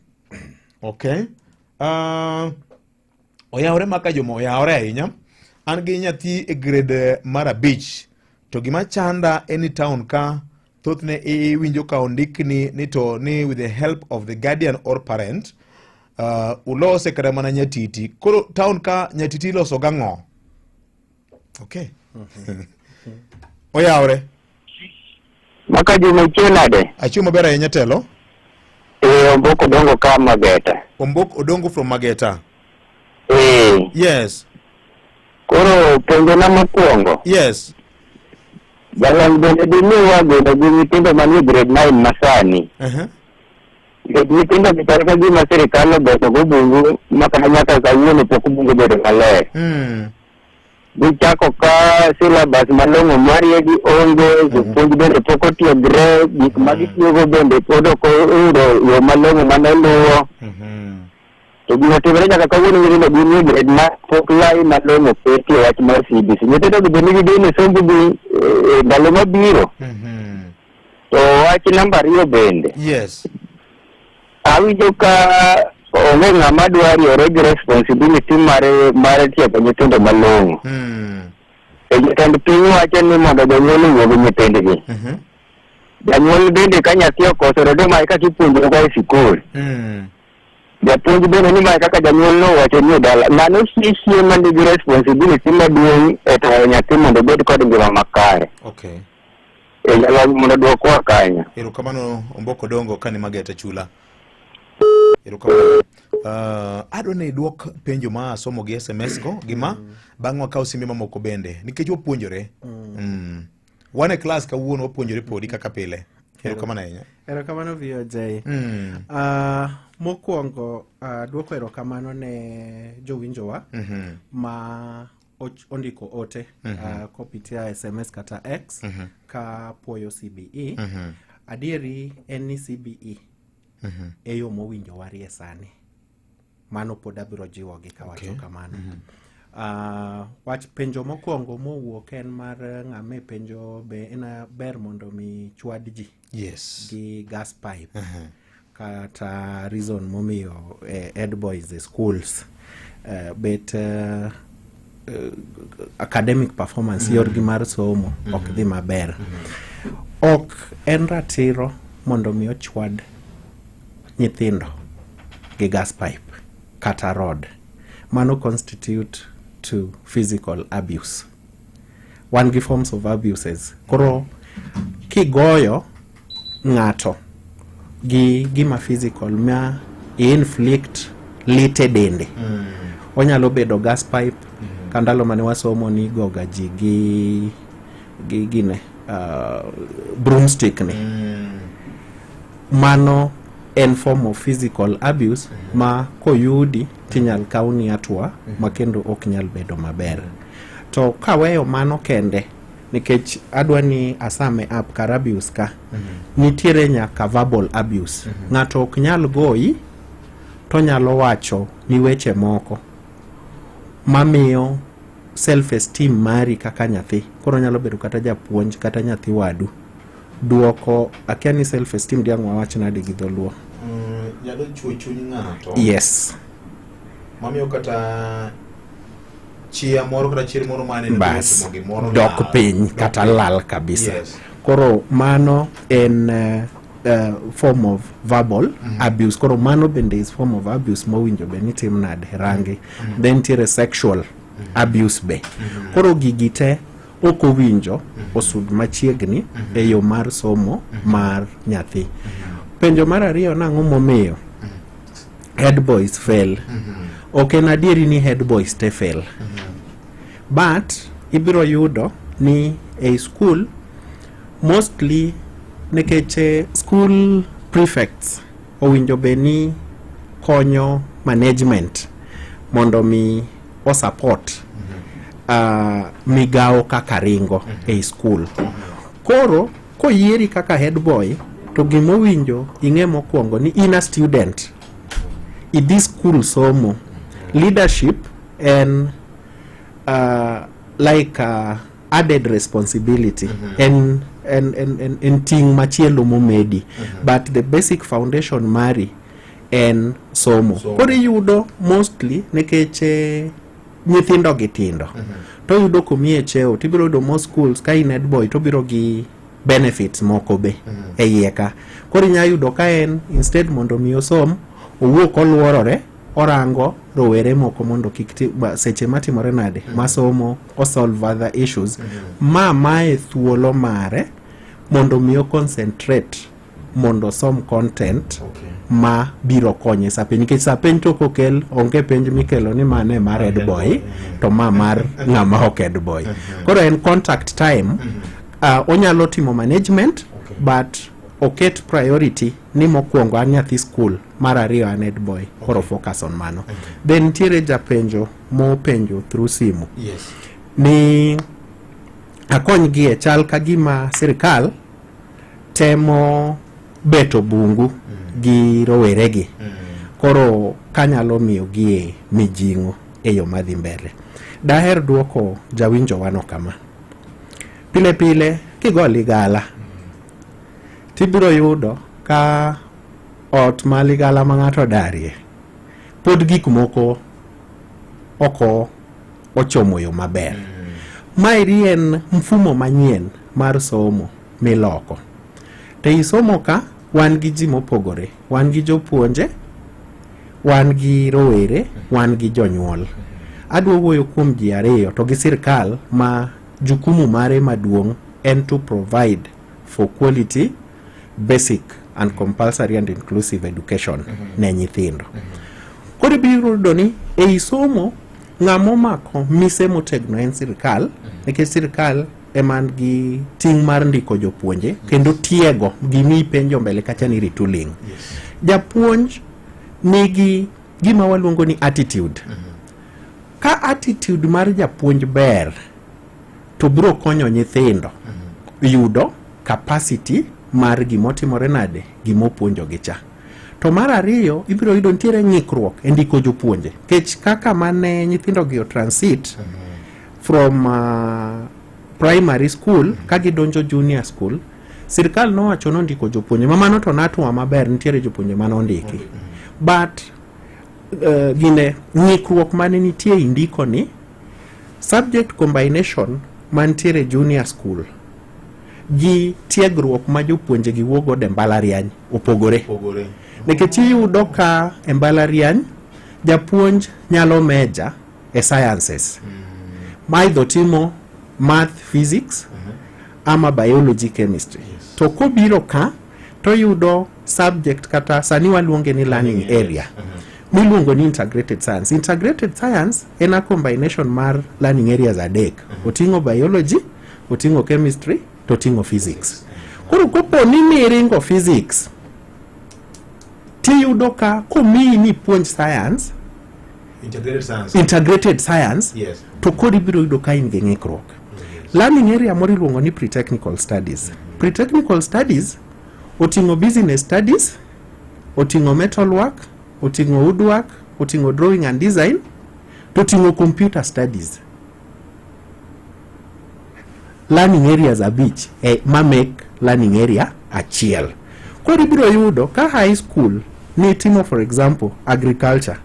Speaker 11: Okay. Oyawore Maka Juma oyawore ahinya. An gi nyathi e grade mar 5 to gima chanda any town ka thothne iwinjo ka ondikni ni with the help of the guardian or parent ulose kata mana Nyatiti. Koro town ka Nyatiti loso gang'o? Okay. Oyawre.
Speaker 2: Maka Juma Chenade.
Speaker 11: Achiu maber ahinya telo.
Speaker 2: Ombok Odongo ka Mageta.
Speaker 11: Ombok Odongo from Mageta. Yes.
Speaker 2: Koro penjo na mokwongo.
Speaker 11: Yes.
Speaker 2: Jalan bende dini wago gi nyithindo manie grade 9 masani. Nyithindo gichal ka gima sirikal obeto go bungu makata nyaka kawuono pok bungu bedo maler. Gichako ka syllabus malong'o mariegi onge, jopuonj bende pok otiegre, gik ma gitiyogo bende pod ok oyudo yo malong'o mane luwo. To gima timore nyaka kawuono nyithindo gin e grade ma pok lai malong'o ketie wach mar CBC. Nyithindo gi bende gidine sombgi ndalo mabiro. To wach namba 2 bende.
Speaker 11: Yes.
Speaker 2: Awinjo ka onge ng'ama dwariore gi responsibility mar tiego nyithindo malong'o. Jatend piny wacho ni mondo jonyuol owuog nyithindgi. Janyuol bende ka nyathi okosore do mae kaka ipuonjore go e sikul. Japuonj bende ni mae kaka janyuol nowacho ni dala. Mano hie man nigi responsibility maduong' e tayo nyathi mondo obed kod ngima makare.
Speaker 11: Okay.
Speaker 2: Jalo mondo dwokwa kanyo.
Speaker 11: Erokamano Ombok Odongo kani Mageta chula. Adwa ni duok penjo ma somo gi SMS go gima bang' wakaw simbe mamoko bende nikech wapuonjore. Wan e class kawuono wapuonjore podi kaka pile. Erokamano ahinya.
Speaker 3: Erokamano VOJ. Mokwongo duoko erokamano ne jowinjowa ma ondiko ote kopitia SMS kata X ka puoyo CBE. Adieri en ni CBE eyo mowinjo warie sani. Mano pod abiro jiwogi kawacho kamano. Wach penjo mokwongo mowuok en mar ng'ame penjo be en ber mondo mi chwad ji.
Speaker 11: Yes.
Speaker 3: Gi gas pipe. Kata reason momiyo Ed Boys schools bet academic performance yorgi mar somo ok dhi maber. Ok en ratiro mondo mi ochwad nyithindo gi gas pipe kata rod. Mano constitute to physical abuse. One gi forms of abuses. Koro kigoyo ng'ato gi gima physical ma inflict lite dende. Onyalo bedo gas pipe kandalo mane wasomo ni goga ji gi gine broomstick ni. Mano en form of physical abuse ma koyudi tinyal kauni atua makendo ok nyal bedo maber. To kaweyo mano kende nikech adwa ni asame up kar abuse ka nitiere nyaka verbal abuse. Ng'ato ok nyal goyi to nyalo wacho ni weche moko mamiyo self esteem mari kaka nyathi. Koro nyalo bedo kata japuonj kata nyathi wadu. Duoko akia ni self esteem diang' wawach nade gi dholuo.
Speaker 11: Nyalo chuo chuny ng'ato.
Speaker 3: Yes.
Speaker 11: Mamiyo kata chia moro kata chier moro mane
Speaker 3: bas dok piny kata lal kabisa. Yes. Koro mano en form of verbal abuse. Koro mano bende is form of abuse mowinjo be nitim nade rangi. Then tiere sexual abuse be. Koro gigi te ok owinjo osud machiegni e yo mar somo mar nyathi. Penjo mar ariyo nang'o momiyo head boys fail. Ok en adieri ni head boys te fail. But ibiro yudo ni a school mostly nekech school prefects owinjo be ni konyo management mondo mi o support migao kaka ringo e school. Koro koyieri kaka head boy to gimowinjo ing'e mokwongo ni in a student i this school somo. Leadership and like added responsibility and ting machielo momedi. But the basic foundation mari en somo. Koro yudo mostly nekech nyithindo gitindo to yudo komiye cheo tibiro yudo most schools ka in head boy to biro gi benefits moko be e iye ka. Koro inya yudo ka en instead mondo mi osom owuok oluorore orango rowere moko mondo kik seche matimore nade masomo o solve other issues mae thuolo mare mondo miyo concentrate mondo som content ma biro konye sa penj nikech sa penj to kokel onge penj mikelo ni mane mar head boy to mar ng'ama ok head boy koro en contact time onyalo timo management but oket priority ni mokwongo an nyathi school mar ariyo an head boy koro focus on mano then tiere japenjo mopenjo through simu ni akonygi e chal ka gima sirikal temo beto bungu gi roweregi koro kanyalo miyo gie mijingo e yo madhi mbele. Daher duoko jawinjo wano kama pile pile kigo ligala tibiro yudo ka ot ma ligala ma ng'ato darie pod gik moko oko ochomo yo maber. Mairi en mfumo manyien mar somo miloko. Te isomo ka wan gi ji mopogore, wan gi jopuonje, wan gi rowere, wan gi jonyuol. Adwa wuoyo kuom ji ariyo to gi sirkal ma jukumu mare maduong' en to provide for quality, basic and compulsory and inclusive education ne nyithindo. Koro biro yudo ni e isomo ng'amo mako mise motegno en sirkal nikech sirkal eman gi ting' mar ndiko jopuonje kendo tiego gimi penjo mbele kacha ni retooling. Japuonj nigi gima waluongo ni attitude. Ka attitude mar japuonj ber to biro konyo nyithindo yudo capacity mar gimotimore nade gimopuonjo gi cha. To mar ariyo ibiro yudo ntiere ng'ikruok e ndiko jopuonje kech kaka mane nyithindo gi transit from primary school ka gidonjo junior school sirkal nowacho no ndiko jopuonje mamano to natwa maber ntiere jopuonje mano ndiki but gine ng'ikruok mane nitie indiko ni subject combination mantiere junior school gi tiegruok ma jopuonje gi wuogo de mbalariany opogore. Nikech iyudo ka e mbalariany japuonj nyalo meja e sciences maidho timo math, physics ama biology, chemistry. To kobiro ka to yudo subject kata sani waluonge ni learning area miluongo ni integrated science. Integrated science en a combination mar learning areas adek. Oting'o biology, oting'o chemistry, to oting'o physics. Koro kopo ni miringo physics tiyudo ka komii ni puonj science integrated science to kodi biro yudo ka in gi ng'ikruok. Learning area moro iluongo ni pre-technical studies. Pre-technical studies oting'o business studies, oting'o metal work, oting'o woodwork, oting'o drawing and design, to oting'o computer studies. Learning areas abich ma make learning area achiel. Koro ibiro yudo ka high school ni timo for example agriculture,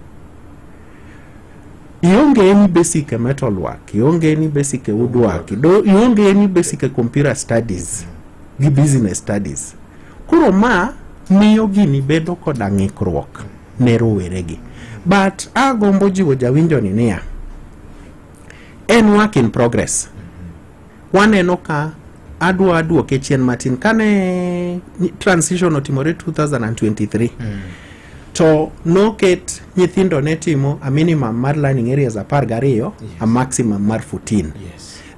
Speaker 3: ionge any basic metal work, ionge any basic woodwork, ionge any basic computer studies gi business studies. Koro ma miyo gini bedo koda ng'ikruok ne roweregi. But agombo jiwo jawinjo ni niya en work in progress. Waneno ka adwa duoke chien matin kane transition otimore 2023 to noket nyithindo ne timo a minimum mar learning areas 12 a maximum mar 14.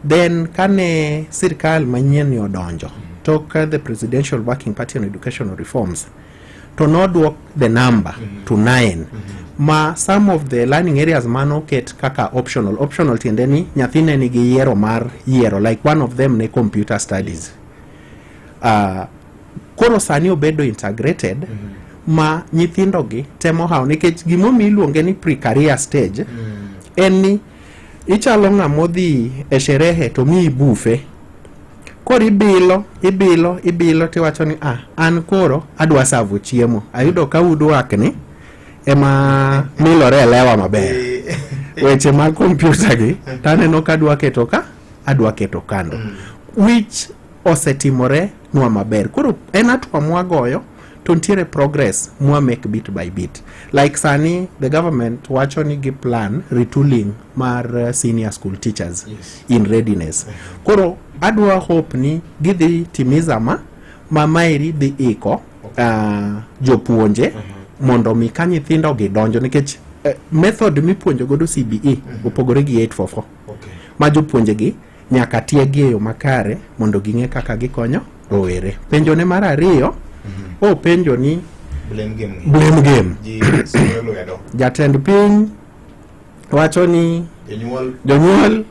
Speaker 3: Then kane sirkal manyien ni odonjo tok the Presidential Working Party on Educational Reforms to noduok the number to 9 ma some of the learning areas manoket kaka optional tiende ni nyathine nigi yiero mar yiero, like one of them ne computer studies. Koro sani obedo integrated ma nyithindo gi temo hao nikech gimomi iluonge ni pre-career stage en ni ichalo ng'amodhi e sherehe to mi bufe koro ibilo tiwacho ni an koro adwa savo chiemo, ayudo ka woodwork ni ema milore lewa maber weche mag computer gi taneno ka adwa keto kando which osetimore nwa maber. Koro en atwa mwagoyo to ntiere progress mwa make bit by bit. Like sani the government wacho ni gi plan retooling mar senior school teachers in readiness. Koro adwa hope ni gidhi timiza mairi dhi iko jopuonje mondo mi ka nyithindo gi donjo, nikech method mipuonjo godo CBE opogore gi 844. Ma jopuonje gi nyaka tiegi e yo makare mondo ging'e kaka gikonyo rowere. Penjo ne mar ariyo, penjo ni blame game. Jatend piny wacho ni jonyuol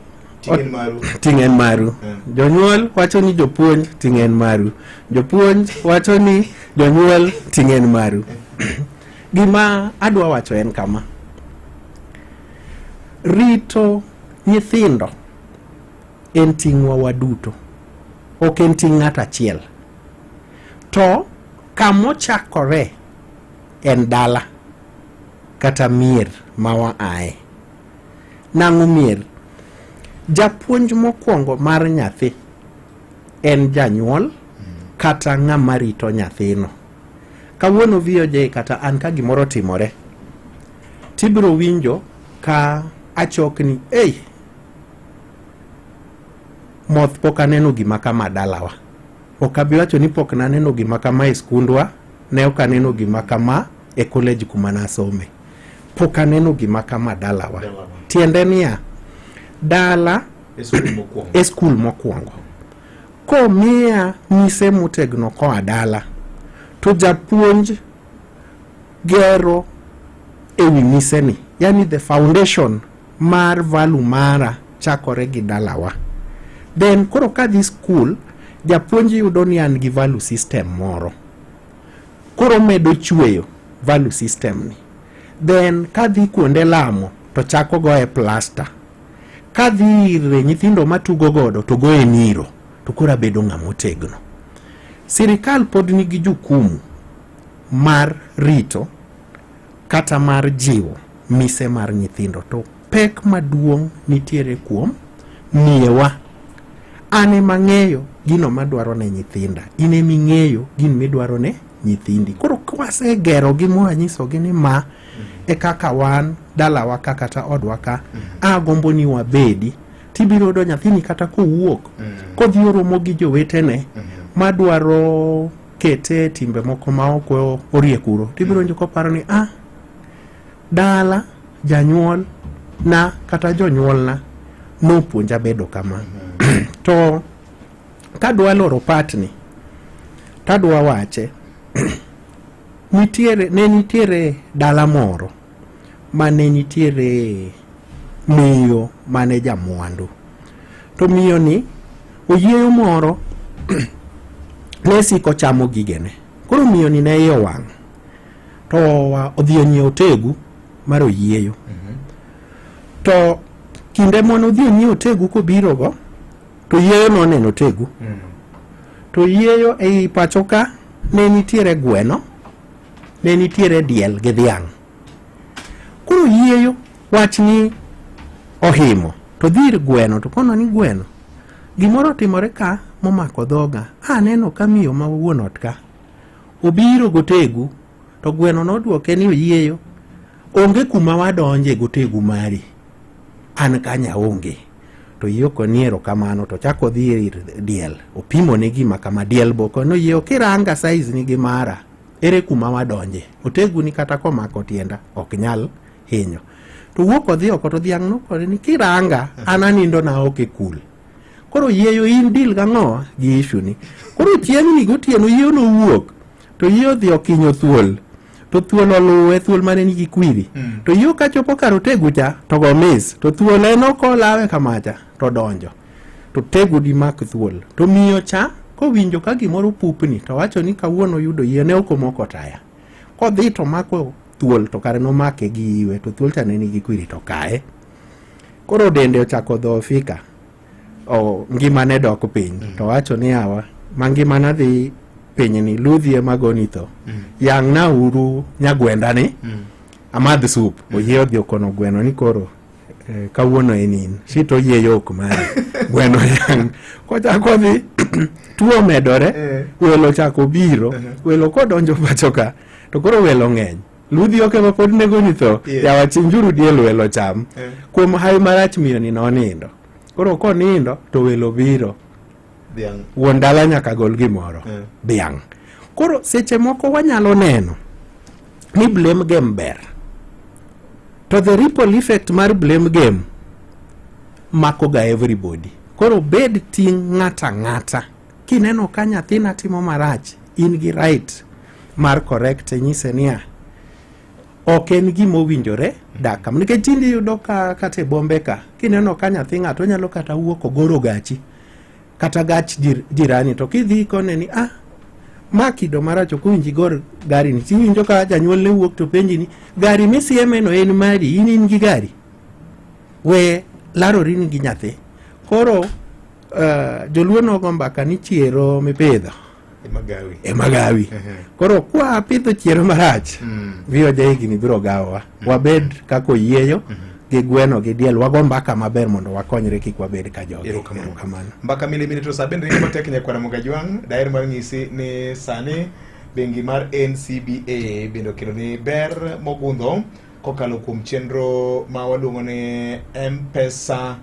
Speaker 3: tingen maru. Jonyuol wacho ni jopuonj tingen maru. Jopuonj wacho ni jonyuol tingen maru. Gima adwa wacho en kama: rito nyithindo en ting'wa waduto, ok en ting' ng'at achiel. To kamochakore en dala kata mier ma waaye. Nang'o mier? Japuonj mokwongo mar nyathi en janyuol kata ng'ama rito nyathino. Kawuono VOJ kata an ka gimoro timore, tibiro winjo ka achokni moth pok aneno gima kama dalawa. Ok abi wacho ni pok naneno gima kama e skundwa, ne ok aneno gima kama e college kuma nasome. Pok aneno gima kama dalawa. Tiende niya, dala e skul mokwongo. Ko miya mise motegno koa dala, to japuonj gero ewi mise ni. Yani the foundation mar value mara chakore gi dalawa. Then koro ka dhi school, japuonj yudo ni an gi value system moro. Koro medo chweyo value system ni. Then ka dhi kuonde lamo to chako goe plaster. Ka dhi ire nyithindo matugo godo to goe niro. To koro bedo ng'amotegno. Sirikal pod nigi jukumu mar rito kata mar jiwo mise mar nyithindo. To pek maduong' nitiere kuom miyewa. Ane mang'eyo gino madwaro ne nyithinda. Ine ming'eyo gino midwaro ne nyithindi. Koro kwase gero gi mwanyiso gi ni ma e kaka wan dalawa kata odwa ka agombo ni wabedi, tibiro do nyathini kata kowuok kodhi oromo gi jowetene madwaro kete timbe moko ma ok oriekuro, tibiro njo koparo ni dala janyuol na kata jonyuol na nopuonja bedo kama. To kadwa loro patni, tadwa wache nitiere dala moro mane nitiere miyo mane jamwandu. To miyo ni oyieyo moro ne siko chamo gigene. Koro miyo ni ne iyo wang', to odhi onyiewo tegu mar oyieyo. To kinde mono odhi onyiewo tegu kobiro go, to yieyo no neno tegu. To yieyo ei pachoka ne nitiere gweno, ne nitiere diel gi dhiang'. Koro yieyo wach ni ohimo, to dhir gweno, to kono ni gweno gimoro timore ka momako dhoga. Aneno ka miyo ma wuon ot ka obiro gotegu, to gweno nodwoke ni oyieyo, onge kuma wadonje gotegu mari, an kanya onge. To yoko niero kamano, to chako dhi diel, opimo ne gima kama diel boko no yeo kiranga size ni gimara, ere kuma wadonje, otegu ni kata komako tienda ok nyal hinyo. To wuoko dhi oko, to dhiang' no kore ni kiranga ananindo na oke cool. Koro yeyo in dil gang'owa gi issue ni. Koro chieng' ni gotieno yeyo no wuok, to yeyo dhi okinyo thuol, to thuol oluwe, thuol mane nigi kwiri. To yeyo kachopo kar otegu cha to go miss, to thuol eno kolawe kamacha to donjo, to tegu di mak thuol. To miyo cha kowinjo ka gimoro pupni, to wacho ni kawuono yudo yie ne okomoko taya. Kodhi to mako thuol, to kare no make gi iwe, to thuol cha ne nigi kwiri to kae. Koro dende ochako dhofika, ngimane dok piny. To wacho ni awa mangimana dhi piny ni ludhie magoni tho. Yang na uru nyagwenda ni amadh sup. Oyie odhi okono gweno ni koro kawuono enin shito yie yok mari gweno yang kochako dhi tuo medore welo chako biro welo kodonjo pacho ka to koro welo ng'eny ludhi oke ma pod nego nitho yawa chinjuru diel welo cham kuom hawi marach miyo ni nonindo koro konindo to welo biro wuon dala nyaka gol gimoro biang. Koro seche moko wanyalo neno ni blame game ber to the ripple effect mar blame game mako ga everybody. Koro bed ting ng'ata kineno ka nyathina timo marach in gi right mar correct nyise niya ok en gima owinjore dakam nikech tindi yudo ka kate bombe ka kineno ka nyathi ng'ato nyalo kata wuok ogoro gachi kata gach jirani to kidhi kone ni ma kido marach ok owinji gor gari ni tiwinjo ka janyuol ne wuok to penji ni gari misieme no en mari in gi gari we larori ni gi nyathi. Koro joluo nogo mbaka ni chiero mipidho Magawi. Koro kwa pidho chiero marach viyo jaigini biro gawa wabed kako yieyo gi gweno gi diel wago mbaka maber mondo wakonyre kik wabed ka jogi. Erokamano.
Speaker 11: Mbaka milimini to saben ringo matek nyakwana Mugajwang daher mar ng'isi ni sani bengi mar NCBA bendo kelo ni ber mogundho kokalo kuom chenro ma waluongo ni M-Pesa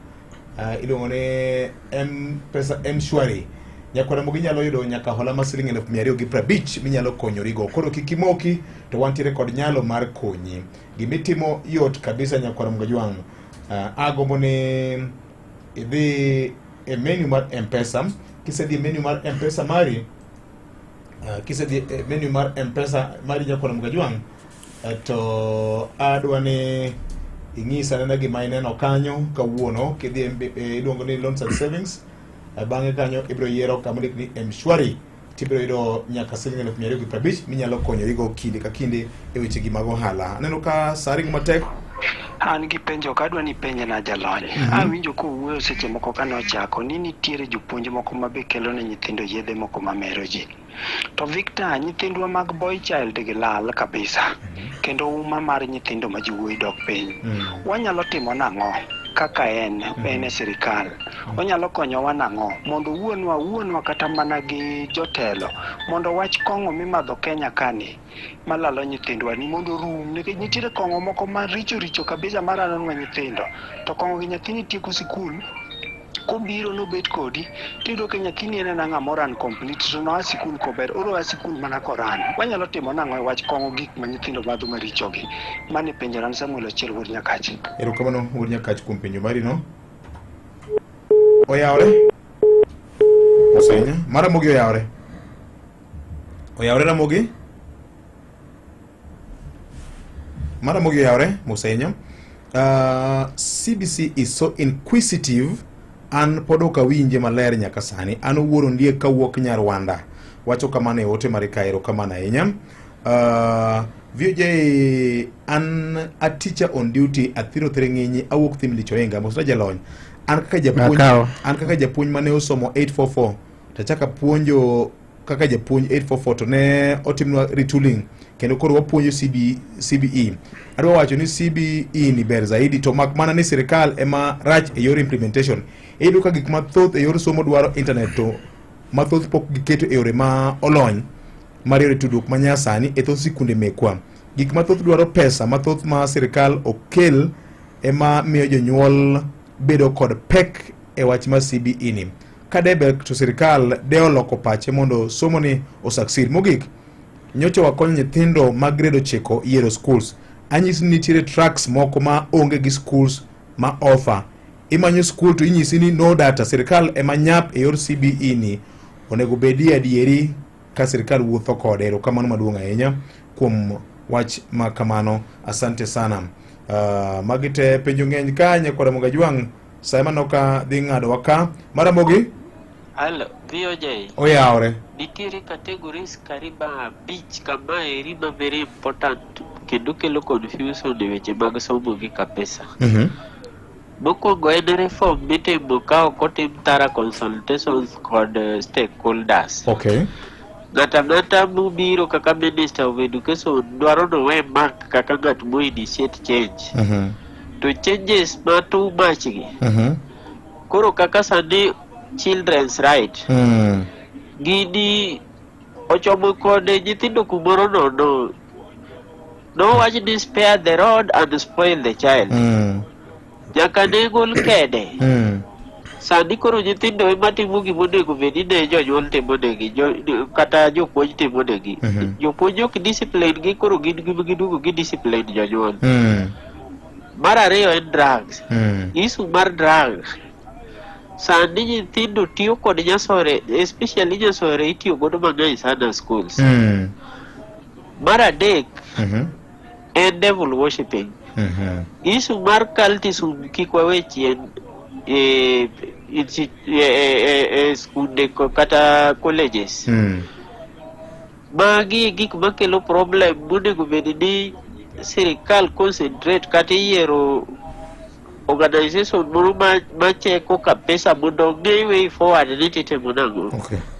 Speaker 11: iluongo ni M-Pesa M-Shwari. Nyakwana Mugi nyalo yudo nyaka hola ma siling 250 minyalo konyorigo. Koro kikimoki to wantiere kod nyalo mar konyi. Gimitimo yot kabisa nyakwana Mugajwang. Agombo ni idhi e menu mar M-Pesa. Kisedhi e menu mar M-Pesa mari menu mar M-Pesa mari nyakwana Mugajwang to adwa ni ing'isa nena gima ineno kanyo kawuono kidhi iluongo ni loans and savings. Bang'e kanyo ibiro yiero kama ondik ni M-Shwari tibiro yudo nyaka siling 250 minyalo konyorigo kinde ka kinde e wechegi mag ohala. Aneno ka saring matek
Speaker 5: an gi penjo kadwa ni penje na jalony. Awinjo ko wuoyo seche moko kanochako ni nitiere jopuonj moko mabe kelo ne nyithindo yedhe moko mamero ji. To Victor, nyithindwa mag boy child gi lal kabisa. Kendo uma mar nyithindo ma jiwuoyi dok piny. Wanyalo timo nang'o kaka en e sirikal? Onyalo konyowa nang'o mondo wuonwa kata mana gi jotelo mondo wach kong'o mimadho Kenya kani malalo nyithindwa ni mondo rum, nikech nitiere kong'o moko maricho kabisa marano nyithindo to kong'o gi nyathini tieko sikul kobiro no bet kodi tiyudo ka nyathini en ng'amoro uncomplete to no sikul kober oro sikul mana koran. Wanyalo timo nang'o e wach kong'o gik ma nyithindo madho maricho gi? Mane penjo ran Samuel Ochiel wuod Nyakachi.
Speaker 11: Erokamano wuod Nyakachi kuom penjo mari no. Oyawre Osenya mara Mugi oyawre Ramogi mara Mugi oyawre Musenya. CBC is so inquisitive. An podoka winje maler nyaka sani. An wuoro ndie kawuok Nyarwanda. Wacho kamano e ote mari ka. Erokamano ahinya. VJ an a teacher on duty athiro ng'inyi awuok thim lichoenga mosra jalony. An kaka japuonj mane osomo 844 tachaka puonjo kaka japuonj 844 to ne otimnwa retooling kendo koro wapuonjo CBE. Adwa wacho ni CBE ni ber zaidi to mak mana ni sirikal ema rach e yor implementation. Iyudo ka gik mathoth e yor somo dwaro internet to mathoth pok giketo e yore ma olony mar yore tudruok manyasani e thoth sikunde mekwa. Gik mathoth dwaro pesa mathoth ma sirikal okel ema miyo jonyuol bedo kod pek e wach ma CBE ni. Kadebe to sirikal deoloko pache mondo somo ni osucceed. Mogik nyocho wakony nyithindo mag grade 9 yiero schools. Anyisi ni nitiere tracks moko ma onge gi schools ma offer. Imanyo school to inyisi ni no data. Sirikal ema nyap e yor CBE ni onego bedi adieri ka sirikal wuotho kode. Erokamano maduong' ahinya kuom wach ma kamano. Asante sana. Magite penjo ng'eny ka Nyakwara Mugajwang Saima noka dhi ng'ado waka mara Mugi.
Speaker 6: Hello, VOJ.
Speaker 11: Oyawre.
Speaker 6: Nitiere categories kariba beach kama erima very important kendo kelo confusion e weche mag somo gi kabisa. Mokwongo en reform mitimo ka ok otim thorough consultations kod stakeholders.
Speaker 11: Okay.
Speaker 6: Ng'ata mobiro kaka Minister of Education dwaro no we mark kaka ng'at mo initiate change. to changes ma too much gi koro kaka sani children's right gini ochomo kode nyithindo kumoro nono no wach ni spare the rod and spoil the child nyaka ne gol kede sani koro nyithindo ema timo gimonego bedi ne jonyuol timonegi kata jopuonj timonegi jopuonj ok discipline gi koro gidugo gi discipline jonyuol mar ariyo en drugs isu mar drugs sani nyithindo tiyo kod nyasore especially nyasore itiyo godo mang'eny sana schools mar adek en devil worshipping isu mar cultism kik wawe chien skunde kata colleges magi gik makelo problem monego bedi ni sirikal concentrate kata yiero organization moro macheko ka pesa mondo ng'e way forward ni titimo nang'o.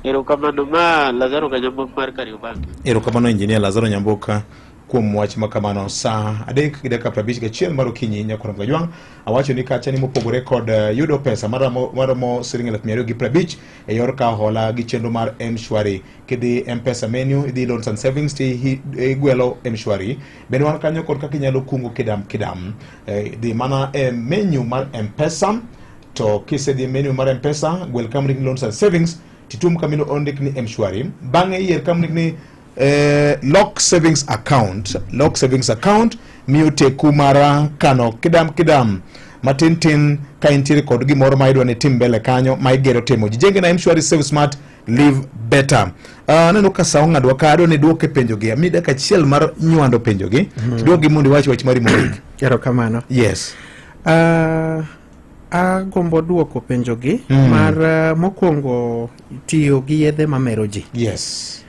Speaker 6: Erokamano ma Lazaro Nyamboka mar Kariobangi.
Speaker 11: Erokamano Engineer Lazaro Nyamboka kuom wach makamano. Saa 3:51 mar okinyi nyakoro Gajwang' awacho ni kacha ni mopogore kod yudo pesa maromo siling 250 e yor ka hola gi chenro mar M-Shwari. Kidhi M-Pesa menu idhi loans and savings ti igwelo M-Shwari. Bende wan kanyo kod kaka inyalo kungo kidam. Dhi mana menu mar M-Pesa, to kisedhi menu mar M-Pesa gwel kamrik loans and savings titum kamino ondik ni M-Shwari. Bang'e yier kamrik ni lock savings account miyo teku mara kano kidam matin ka intiere kod gimoro ma idwa ne tim mbele kanyo ma igero timo jijenge na M-Shwari Save Smart Live Better. Neno ka sa ong'adwa kado ne duoke penjogi amida ka chiel mar nywando penjogi duogi mondo wach mari morik.
Speaker 3: Erokamano.
Speaker 11: Yes.
Speaker 3: Agombo duoko penjogi mar mokwongo tiyo gi yedhe mamero ji.
Speaker 11: Yes.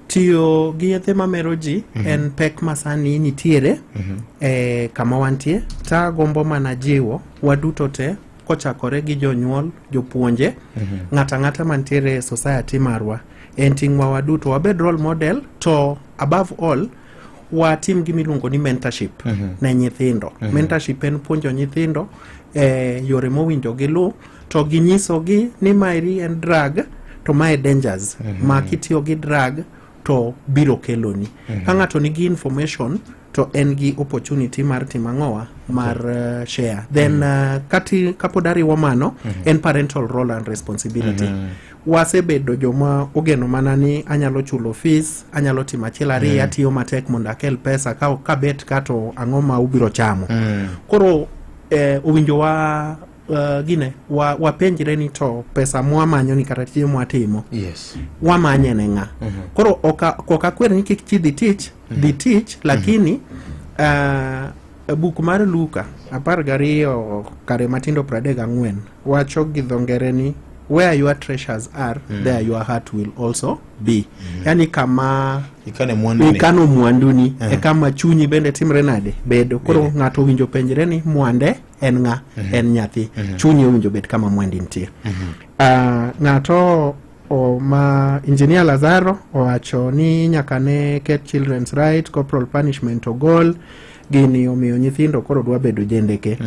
Speaker 3: Tiyo gi yedhe mamero ji en pek masani nitiere kama wantie. Ta gombo mana jiwo waduto te kochakore gi jonyuol, jopuonje, ng'ata mantiere society marwa. En ting'wa waduto wabed role model, to above all watim gimiluongo ni mentorship ne nyithindo. Mentorship en puonjo nyithindo yore mowinjo gilu, to ginyisogi ni mairi en drug to mae dangers ma kitiyo gi drug to biro keloni. Ka ng'ato nigi information to en gi opportunity mar timang'owa mar share. Then kapodari wamano en parental role and responsibility. Wasebedo joma ogeno mana ni anyalo chulo fees, anyalo timo achiel ariyo, atiyo matek mondo akel pesa ka bet kato ang'o ma ubiro chamo. Koro owinjo wapenjre ni to pesa mwamanyo ni kata tije mwatimo.
Speaker 11: Yes.
Speaker 3: Wamanye ne ng'a. Koro koka kwer ni kik chi dhi tich, lakini buk mar Luka 12 kare matindo 34 wacho gi dhongere ni where your treasures are, there your heart will also be. Yani kama ikano mwanduni e kama chunyi bende timre nade bedo. Koro ng'ato winjo penjre ni mwande en ng'a, en nyathi. Chunyi winjo bed kama mwandi nitie. Ng'ato ma Engineer Lazaro owacho ni nyaka ne ket children's right, corporal punishment ogol, gini omiyo nyithindo koro dwa bedo jendeke.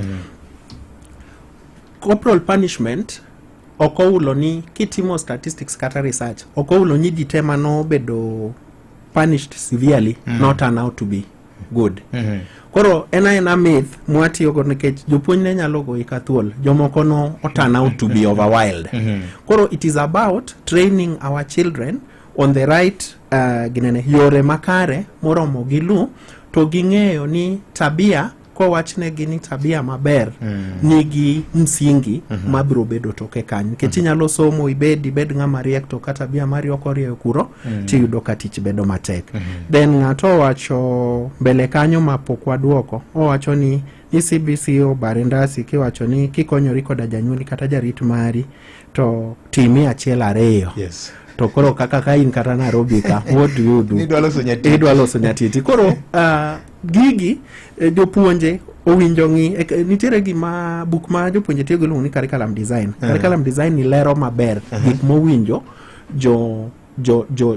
Speaker 3: Corporal punishment okoulo ni kitimo statistics kata research, okoulo ni jitema no bedo punished severely not turn out to be good. Koro ena myth mwati yogo nekech jopuonj ne nyalo go ikathuol, jomoko no turn out to be overwild. Koro it is about training our children on the right yore makare moromo gilu, to ging'eyo ni tabia kowachne gini tabia maber nigi msingi mabiro bedo toke kanyo. Nikech inyalo somo ibed ng'ama riek to kata tabia mari ok orieyo kuro tiyudo ka tich bedo matek. Then ng'ato wacho mbele kanyo mapok waduoko, owacho ni CBC obare ndasi kiwacho ni kikonyori koda janyuoli kata jarit mari to timi achiel ariyo.
Speaker 11: Yes.
Speaker 3: To koro kaka in kata Nairobi ka what do you do? Idwa loso nyatiti. Koro gigi jopuonje owinjo ng'i nitiere gima buk ma jopuonje tiyo giluongo ni curriculum design. Curriculum design ni lero maber gik mowinjo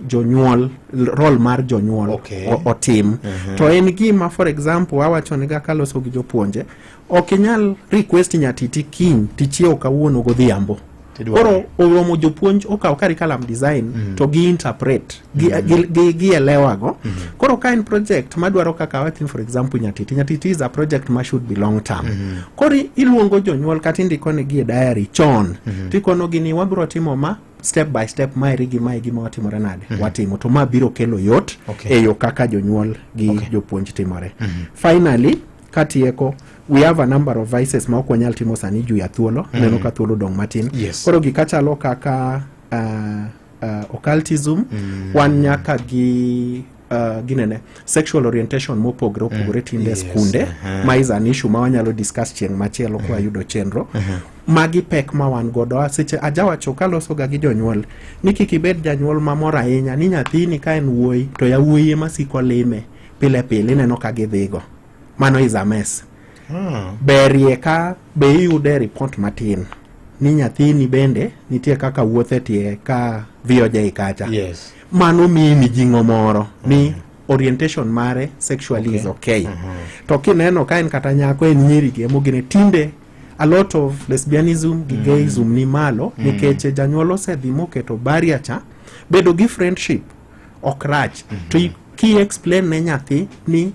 Speaker 3: jonyuol role mar jonyuol otim. To en gima for example awacho ni ga kaloso gi jopuonje ok inyal request nyatiti kiny tichiew kawuono godhiambo. Koro oromo jopuonj okaw curriculum design to gi interpret gi elewa go. Koro ka en project madwaro kaka watin for example nyatiti is a project ma should be long term. Koro iluongo jonyuol kata indiko ne gi diary chon tikono gini wabro timo ma step by step maeri gima watimore nade watimo to ma biro kelo yot eyo kaka jonyuol gi jopuonj timore. Finally katieko we have a number of vices ma okwanyal timo sani juu ya thuolo neno ka thuolo dong matin. Koro gikachalo kaka occultism wan nyaka gi ginene sexual orientation mopogore tinde skunde ma is an issue ma wanyalo discuss chieng machielo kwa yudo chenro magi pek ma wan godo seche ajawacho kaloso ga gi jonyuol ni kikibed janyuol mamor ahinya ni nyathini ka en wuoyi to yawuoyi ema siko lime pile neno ka gidhigo. Mano is a mess. Berie ka be iyude report matin ni nyathini bende nitie kaka wuothe tie ka VOJ kacha. Mano miyi mijing'o moro ni orientation mare sexually is okay. To kineno ka en kata nyako en nyiri gi mogine tinde a lot of lesbianism gi gayism ni malo nikech janyuol osedhi moketo barrier cha bedo gi friendship okrach to ki explain ne nyathi ni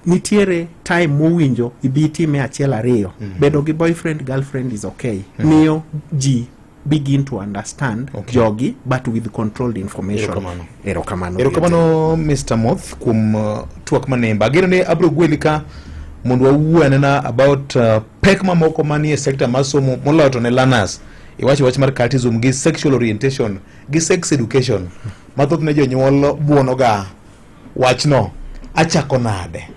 Speaker 3: nitiere time mowinjo ibiti me achiel ariyo bedo gi boyfriend girlfriend is okay. Miyo ji begin to understand jogi but with controlled information.
Speaker 11: Erokamano Mr. Moth kum tuak manemba gero ne abro gwelika mondo wawuanena about pek mamoko manie sector masomo moloto ne learners iwacho wach mar cultism gi sexual orientation gi sex education mathoth ne jonyuol buonoga wachno achako nade.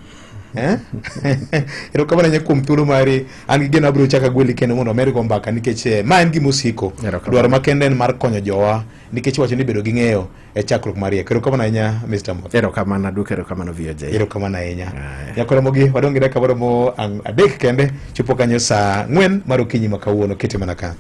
Speaker 11: Erokamano nyakum thuolo mari an gi geno abro chaka gweli kendo mondo Amerigo mbaka nikech ma en gimosiko dwaro makende en mar konyo jowa nikech wacho ni bedo gi ng'eyo e chakruok mariek. Erokamano ahinya Mr. Moth.
Speaker 3: Erokamano duke erokamano VOJ.
Speaker 11: Erokamano ahinya. Nyakoromogi wadonge dakika maromo adek kende chopo kanyo saa 4 mar okinyi ma kawuono kete mana ka.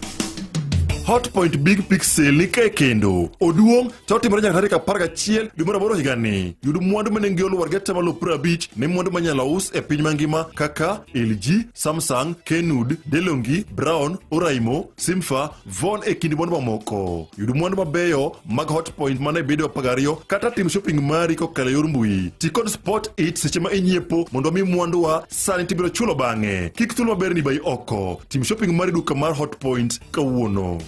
Speaker 18: Hotpoint Big Pixel nika kendo oduong to timore nyaka tarik 11 dwe mar aboro higani. Yud mwandu manengi oluwar geta malo 50 ne mwandu manyalo us e piny mangima kaka LG, Samsung, Kenwood, DeLonghi, Brown, Oraimo, Simfa, Von e kindi mwandu mamoko. Yud mwandu mabeyo mag Hotpoint mana e bedo 12 kata tim shopping mari kokalo yor mbui. Tikod Spot It seche ma inyiepo mondo mi mwandu wa sani tibiro chulo bang'e. Kik thuolo maber ni bai oko. Tim shopping mari duka mar Hotpoint kawuono.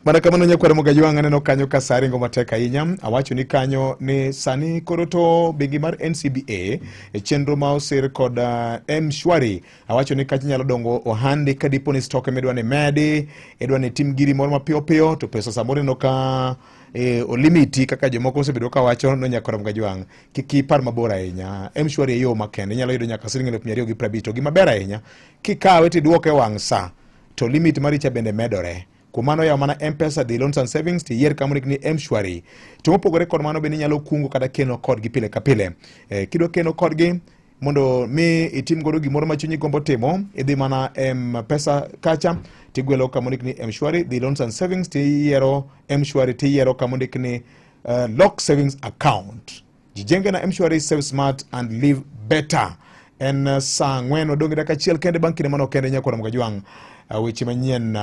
Speaker 11: Mana kamano nyakwara mogajwang' aneno kanyo ka saringo matek ahinya. Awacho ni kanyo ni sani koro to bengi mar NCBA e chenro ma osir kod M-Shwari. Awacho ni kachi nyalo dongo ohandi ka dipo ni stock medwa ni medi edwa ni tim giri moro mapiyo to pesa samoro no ka o limiti kaka jomoko osebedo ka wacho no nyakwara mogajwang' kiki par mabor ahinya. M-Shwari e yo makende nyalo yudo nyaka $250 to gima ber ahinya kikawe tiduoke wang' sa to limit maricha bende medore. Kumano ya mana M-Pesa di loans and savings ti yer kamurik ni M-Shwari. Tumopogore kod mano bende nyalo kungo kata keno kod gi pile ka pile. Kido keno kod gi mondo mi itim godo gimoro ma chunyi gombo timo idhi mana M-Pesa kacha tigwelo kamurik ni M-Shwari di loans and savings ti yero M-Shwari ti yero kamurik ni lock savings account. Jijenge na M-Shwari, save smart and live better. En saa 4 odonge daka chiel kende bankine mano kende nyakwara mogajwang' weche manyien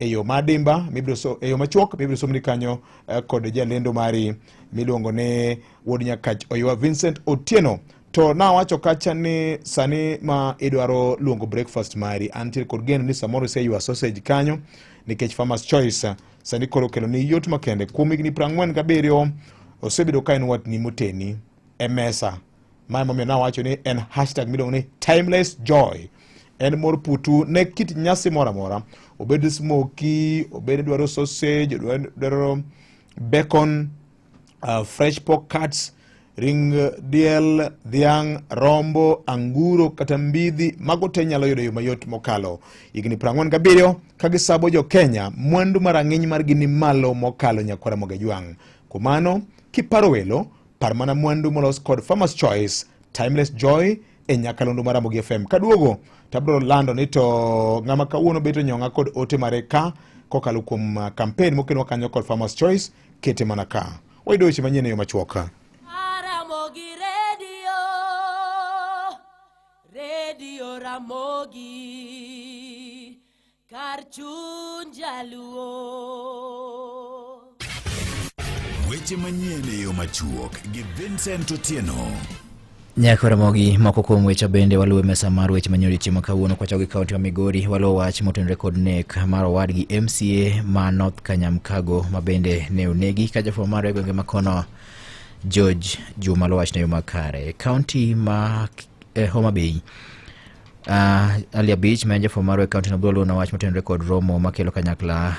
Speaker 11: eyo madimba eyo machuok mibiro somni kanyo kod jalendo mari miluongo ne wuod Nyakach Oywa Vincent Otieno. To na wacho kacha ni sani ma idwaro luongo breakfast mari until kod geno ni samoro se ywa sausage kanyo nikech Farmers Choice sani koro kelo ni yot makende kuom higni 47 osebedo ka en wat ni moteni e mesa. Ma momiyo na wacho ni en hashtag miluongo ni timeless joy. En mor putu ne kit nyasi mora mora. Obed smoky, obed dwaro sausage, dwaro bacon, fresh pork cuts, ring diel, dhiang', rombo, anguro, kata mbidhi. Mago te nyalo yudo yo mayot mokalo. Higni 47 kagisabo jo Kenya, mwandu marang'iny margi ni malo mokalo nyakwara mogajwang'. Kumano, kiparo welo, par mana mwandu molos kod Farmers Choice, timeless joy, e nyakalondo mar Ramogi FM. Kaduogo tabro lando ni to ng'ama kawuono beto nyong'a kod ote mare ka kokalo kuom campaign mokeno kanyo kod Farmers Choice kete manaka. Wayudo weche manyien e yo machuok.
Speaker 9: Ramogi Radio Ramogi kar chuny jaluo.
Speaker 4: Weche manyien e yo machuok gi Vincent Otieno.
Speaker 1: Nyako Ramogi moko kuom weche bende waluwe mesa mar weche manyori chiemo kawuono kwa chogi kaunti wa Migori walo wach motenre kod nek mar owadgi MCA ma North Kanyamkago mabende ne onegi ka jafwambo mar gwenge makono George Juma lowach na yo makare. County ma Homa Bay Alia Beach manje fomaro e county no bolo na wach motenre kod romo makelo kanyakla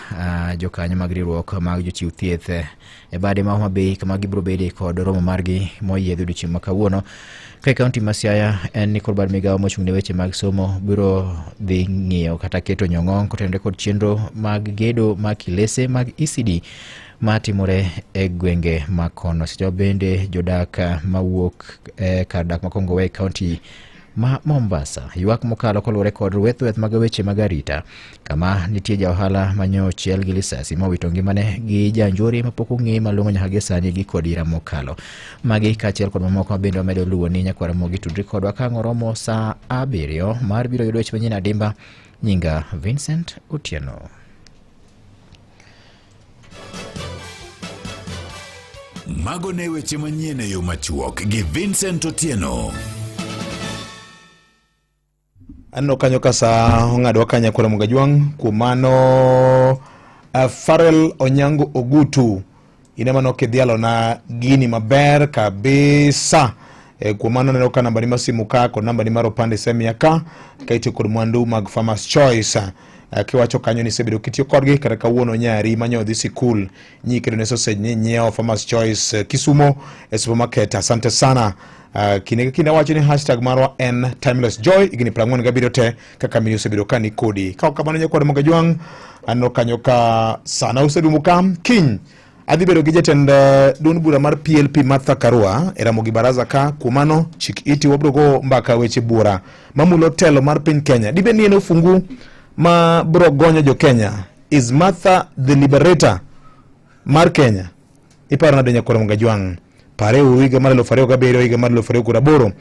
Speaker 1: jokanyo mag riwruok mag jochiw thieth e bade ma Homa Bay kama gibro bede kod romo margi moyiedho odiochieng' ma kawuono. Ka county ma Siaya en ni kod bar migawo mochung'ne weche mag somo biro dhi ng'iyo kata keto nyong'ong kotenre kod chenro mag gedo mag kilese mag ECD matimore e gwenge makono. Seche bende jodak mawuok kar dak ma Kongowea county ma Mombasa ywak mokalo kolure kod rueth mag weche mag arita kama nitie ja ohala manyo chiel gi lisasi mowito ngimane gi janjori mapok ong'e malong'o nyaka gi sani gi kod ira mokalo. Magi kaachiel kod mamoko bende omedo luwo ni Nyako Ramogi tudri kodwa ka ng'oromo saa 7 mar biro yudo weche manyien adimba. Nyinga Vincent Otieno.
Speaker 4: Mago ne weche manyien e yo machuok gi Vincent Otieno.
Speaker 11: Ano kanyo kasa ong'adwa ka Nyako Ramogi Ajwang kumano Farrell Onyango Ogutu inema no kidhialo na gini maber kabisa. Kumano neno ka namba ni masimu ka kod namba ni maro pande semia ka ito kod mwandu mag Farmers Choice. Kiwacho kanyo ni sebedo kitiyo kodgi kata kawuono nyari manyodhi sikul nyikedo ne sausage ni nyeo Farmers Choice Kisumo supermarket. Asante sana. Kine wacho ni hashtag marwa en timeless joy igini prangwan gabiro te kaka miyo sebedo kani kodi kao kabano Nyako Ramogi Ajwang ano kanyo ka sana usedu mukam kiny adhibedo gi jatend dun bura mar PLP Martha Karua e Ramogi Baraza ka kumano chik iti wabrogo mbaka weche bura mamulo telo mar piny Kenya dibe ni eno fungu ma bro gonyo jo Kenya. Is Martha the liberator mar Kenya? Iparo nade Nyako Ramogi Ajwang pare uiga mar 2007 higa mar 2008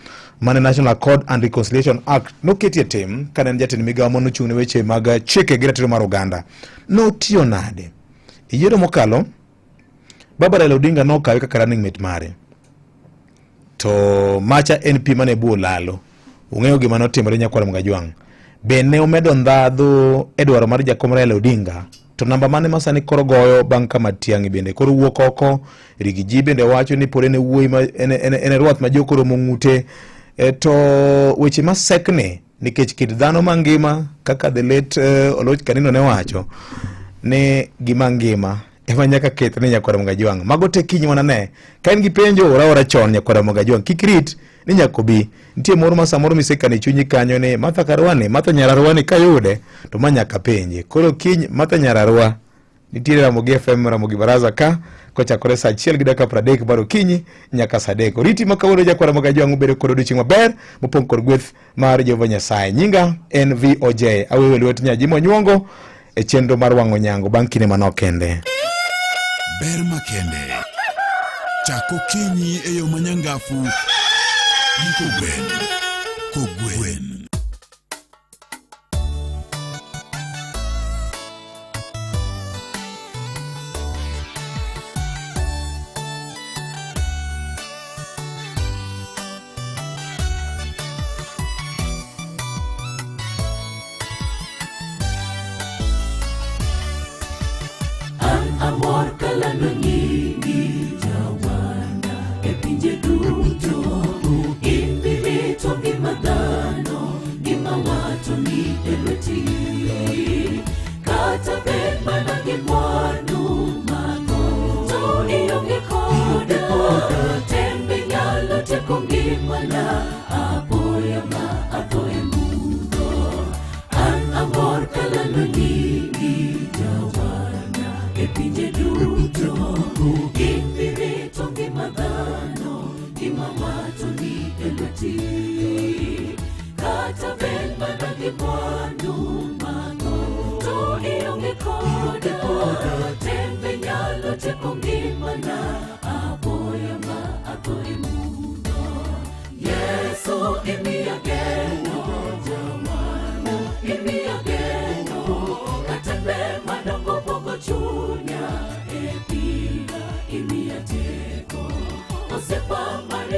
Speaker 11: mane National Accord and Reconciliation Act no ketie tim kana jatend migawo mono chung'ne weche mag chike gi ratiro mar oganda no tiyo nade yiero mokalo. Baba Raila Odinga no kawe kaka running mate mare to macha NP mane buo lalo ung'eyo gima notimore Nyako Ramogi Ajwang bene omedo ndhadhu e dwaro mar jakom Raila Odinga to namba mane masani koro goyo bang' kama Tiang'i bende koro wuok oko. Rigiji bende wacho ni pore ne wuoyi ene ruath ma jokoro mong'ute to weche masekne nikech kit dhano mangima kaka the late Oloch Kanino ne wacho ne gima ngima ema nyaka kethne Nyako Ramogi Ajwang. Mago te kiny wanane ka in gi penjo ora chon Nyako Ramogi Ajwang kikrit ni nyako bi nitie moro ma samoro misekane chunyi kanyo ne Martha Karwani Martha Nyararwani kayude to manyaka penje koro kiny Martha Nyararwa nitie Ramogi FM Ramogi Baraza ka kochakore saa 1:30 baro kinyi nyaka saa 3. Riti makawuono Nyako Ramogi Ajwang ubedo kod odiochieng' maber mopong' kod gweth mar Jehova Nyasaye. Nyinga en VOJ awewe lwet Nyaji Monyuongo e chenro mar wang'o nyango bang' kinde manok kende.
Speaker 4: Ber makende chako kinyi e yo manyangafu gi kogwen.
Speaker 21: Amor kalando nyingi Jawana e pinje duto Imbirito gima dhano gima wato ni elweti Kata bema na gimwanu mako To ionge koda Tembe nyalo teko ngima na Apoya ma apoya mudo Amor kalando nyingi pinje duto Imbirito ngima dhano gima wato ni elweti Kata bema na gimwanu mako To ionge koda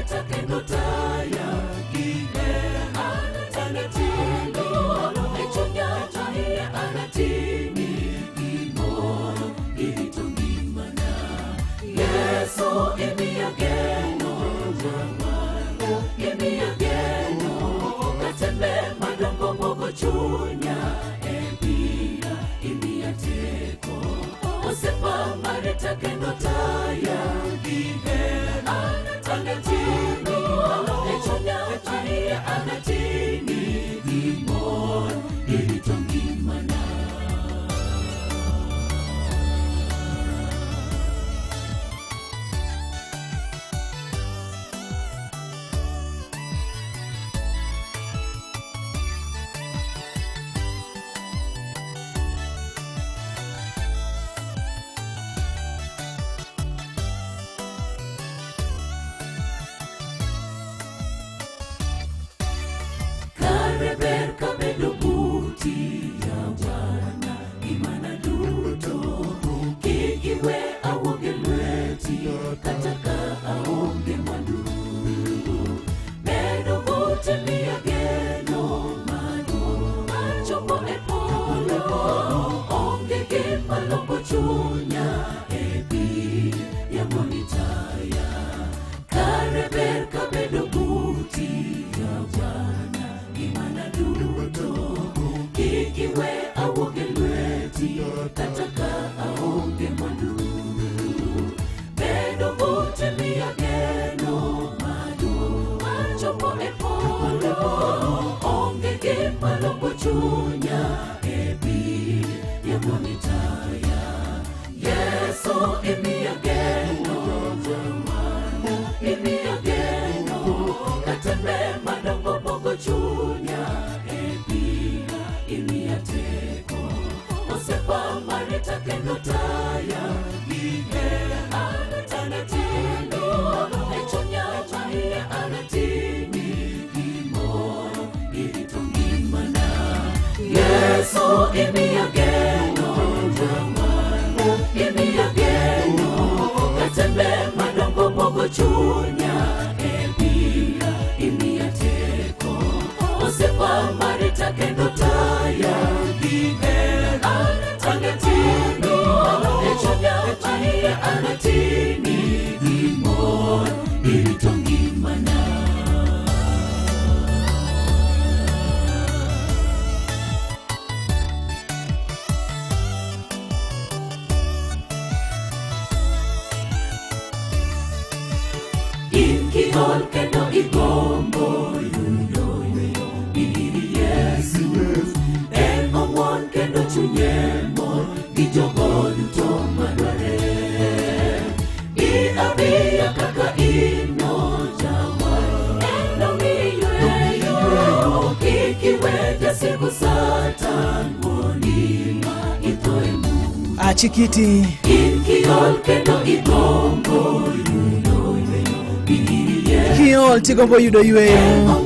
Speaker 21: marita kendo taya gine anatino echunya chaiye anatini gimoro irito ngimana Yesu imiya geno jamano imiya geno katembe madongo mogo chunya ebira imiya teko osepa marita kendo taya gine anatini echunya chaiye anatini gimoro irito ngimana Kareber kabedo buti ya Bwana imana duto kikiwe awoge lweti kataka aonge mwandu bedo buti miya geno mano achopo e polo onge gima lombo chunya e pi ya monitaya Kareber kabedo buti ya Bwana imana duto kikiwe awoge lweti kataka aonge mwandu bedo buti miya geno madu achopo e polo onge gima lombo chunya e pi ya monitaya Yesu imiya geno jamano imiya geno katembe madongo bogo chunya ebira imiya teko osepa marita kendo taya gine anatini echunya chaiye anatini gimoro irito ngimana Yesu imiya geno jamano imiya geno katembe madongo bogo chunya ebira imiya teko osepa marita kendo taya gine anatini echunya chaiye anatini gimoro irito ngimana Inkihol kendo igombo yudo iri Yesu en omwon kendo chunye mor gi jogo duto madware abiya kaka ino jawar eno miyweyo kikiwe jasigu satan monima itoe mu
Speaker 7: achikiti
Speaker 21: Inkihol kendo igombo yudo
Speaker 7: kiol tigombo yudo yweyo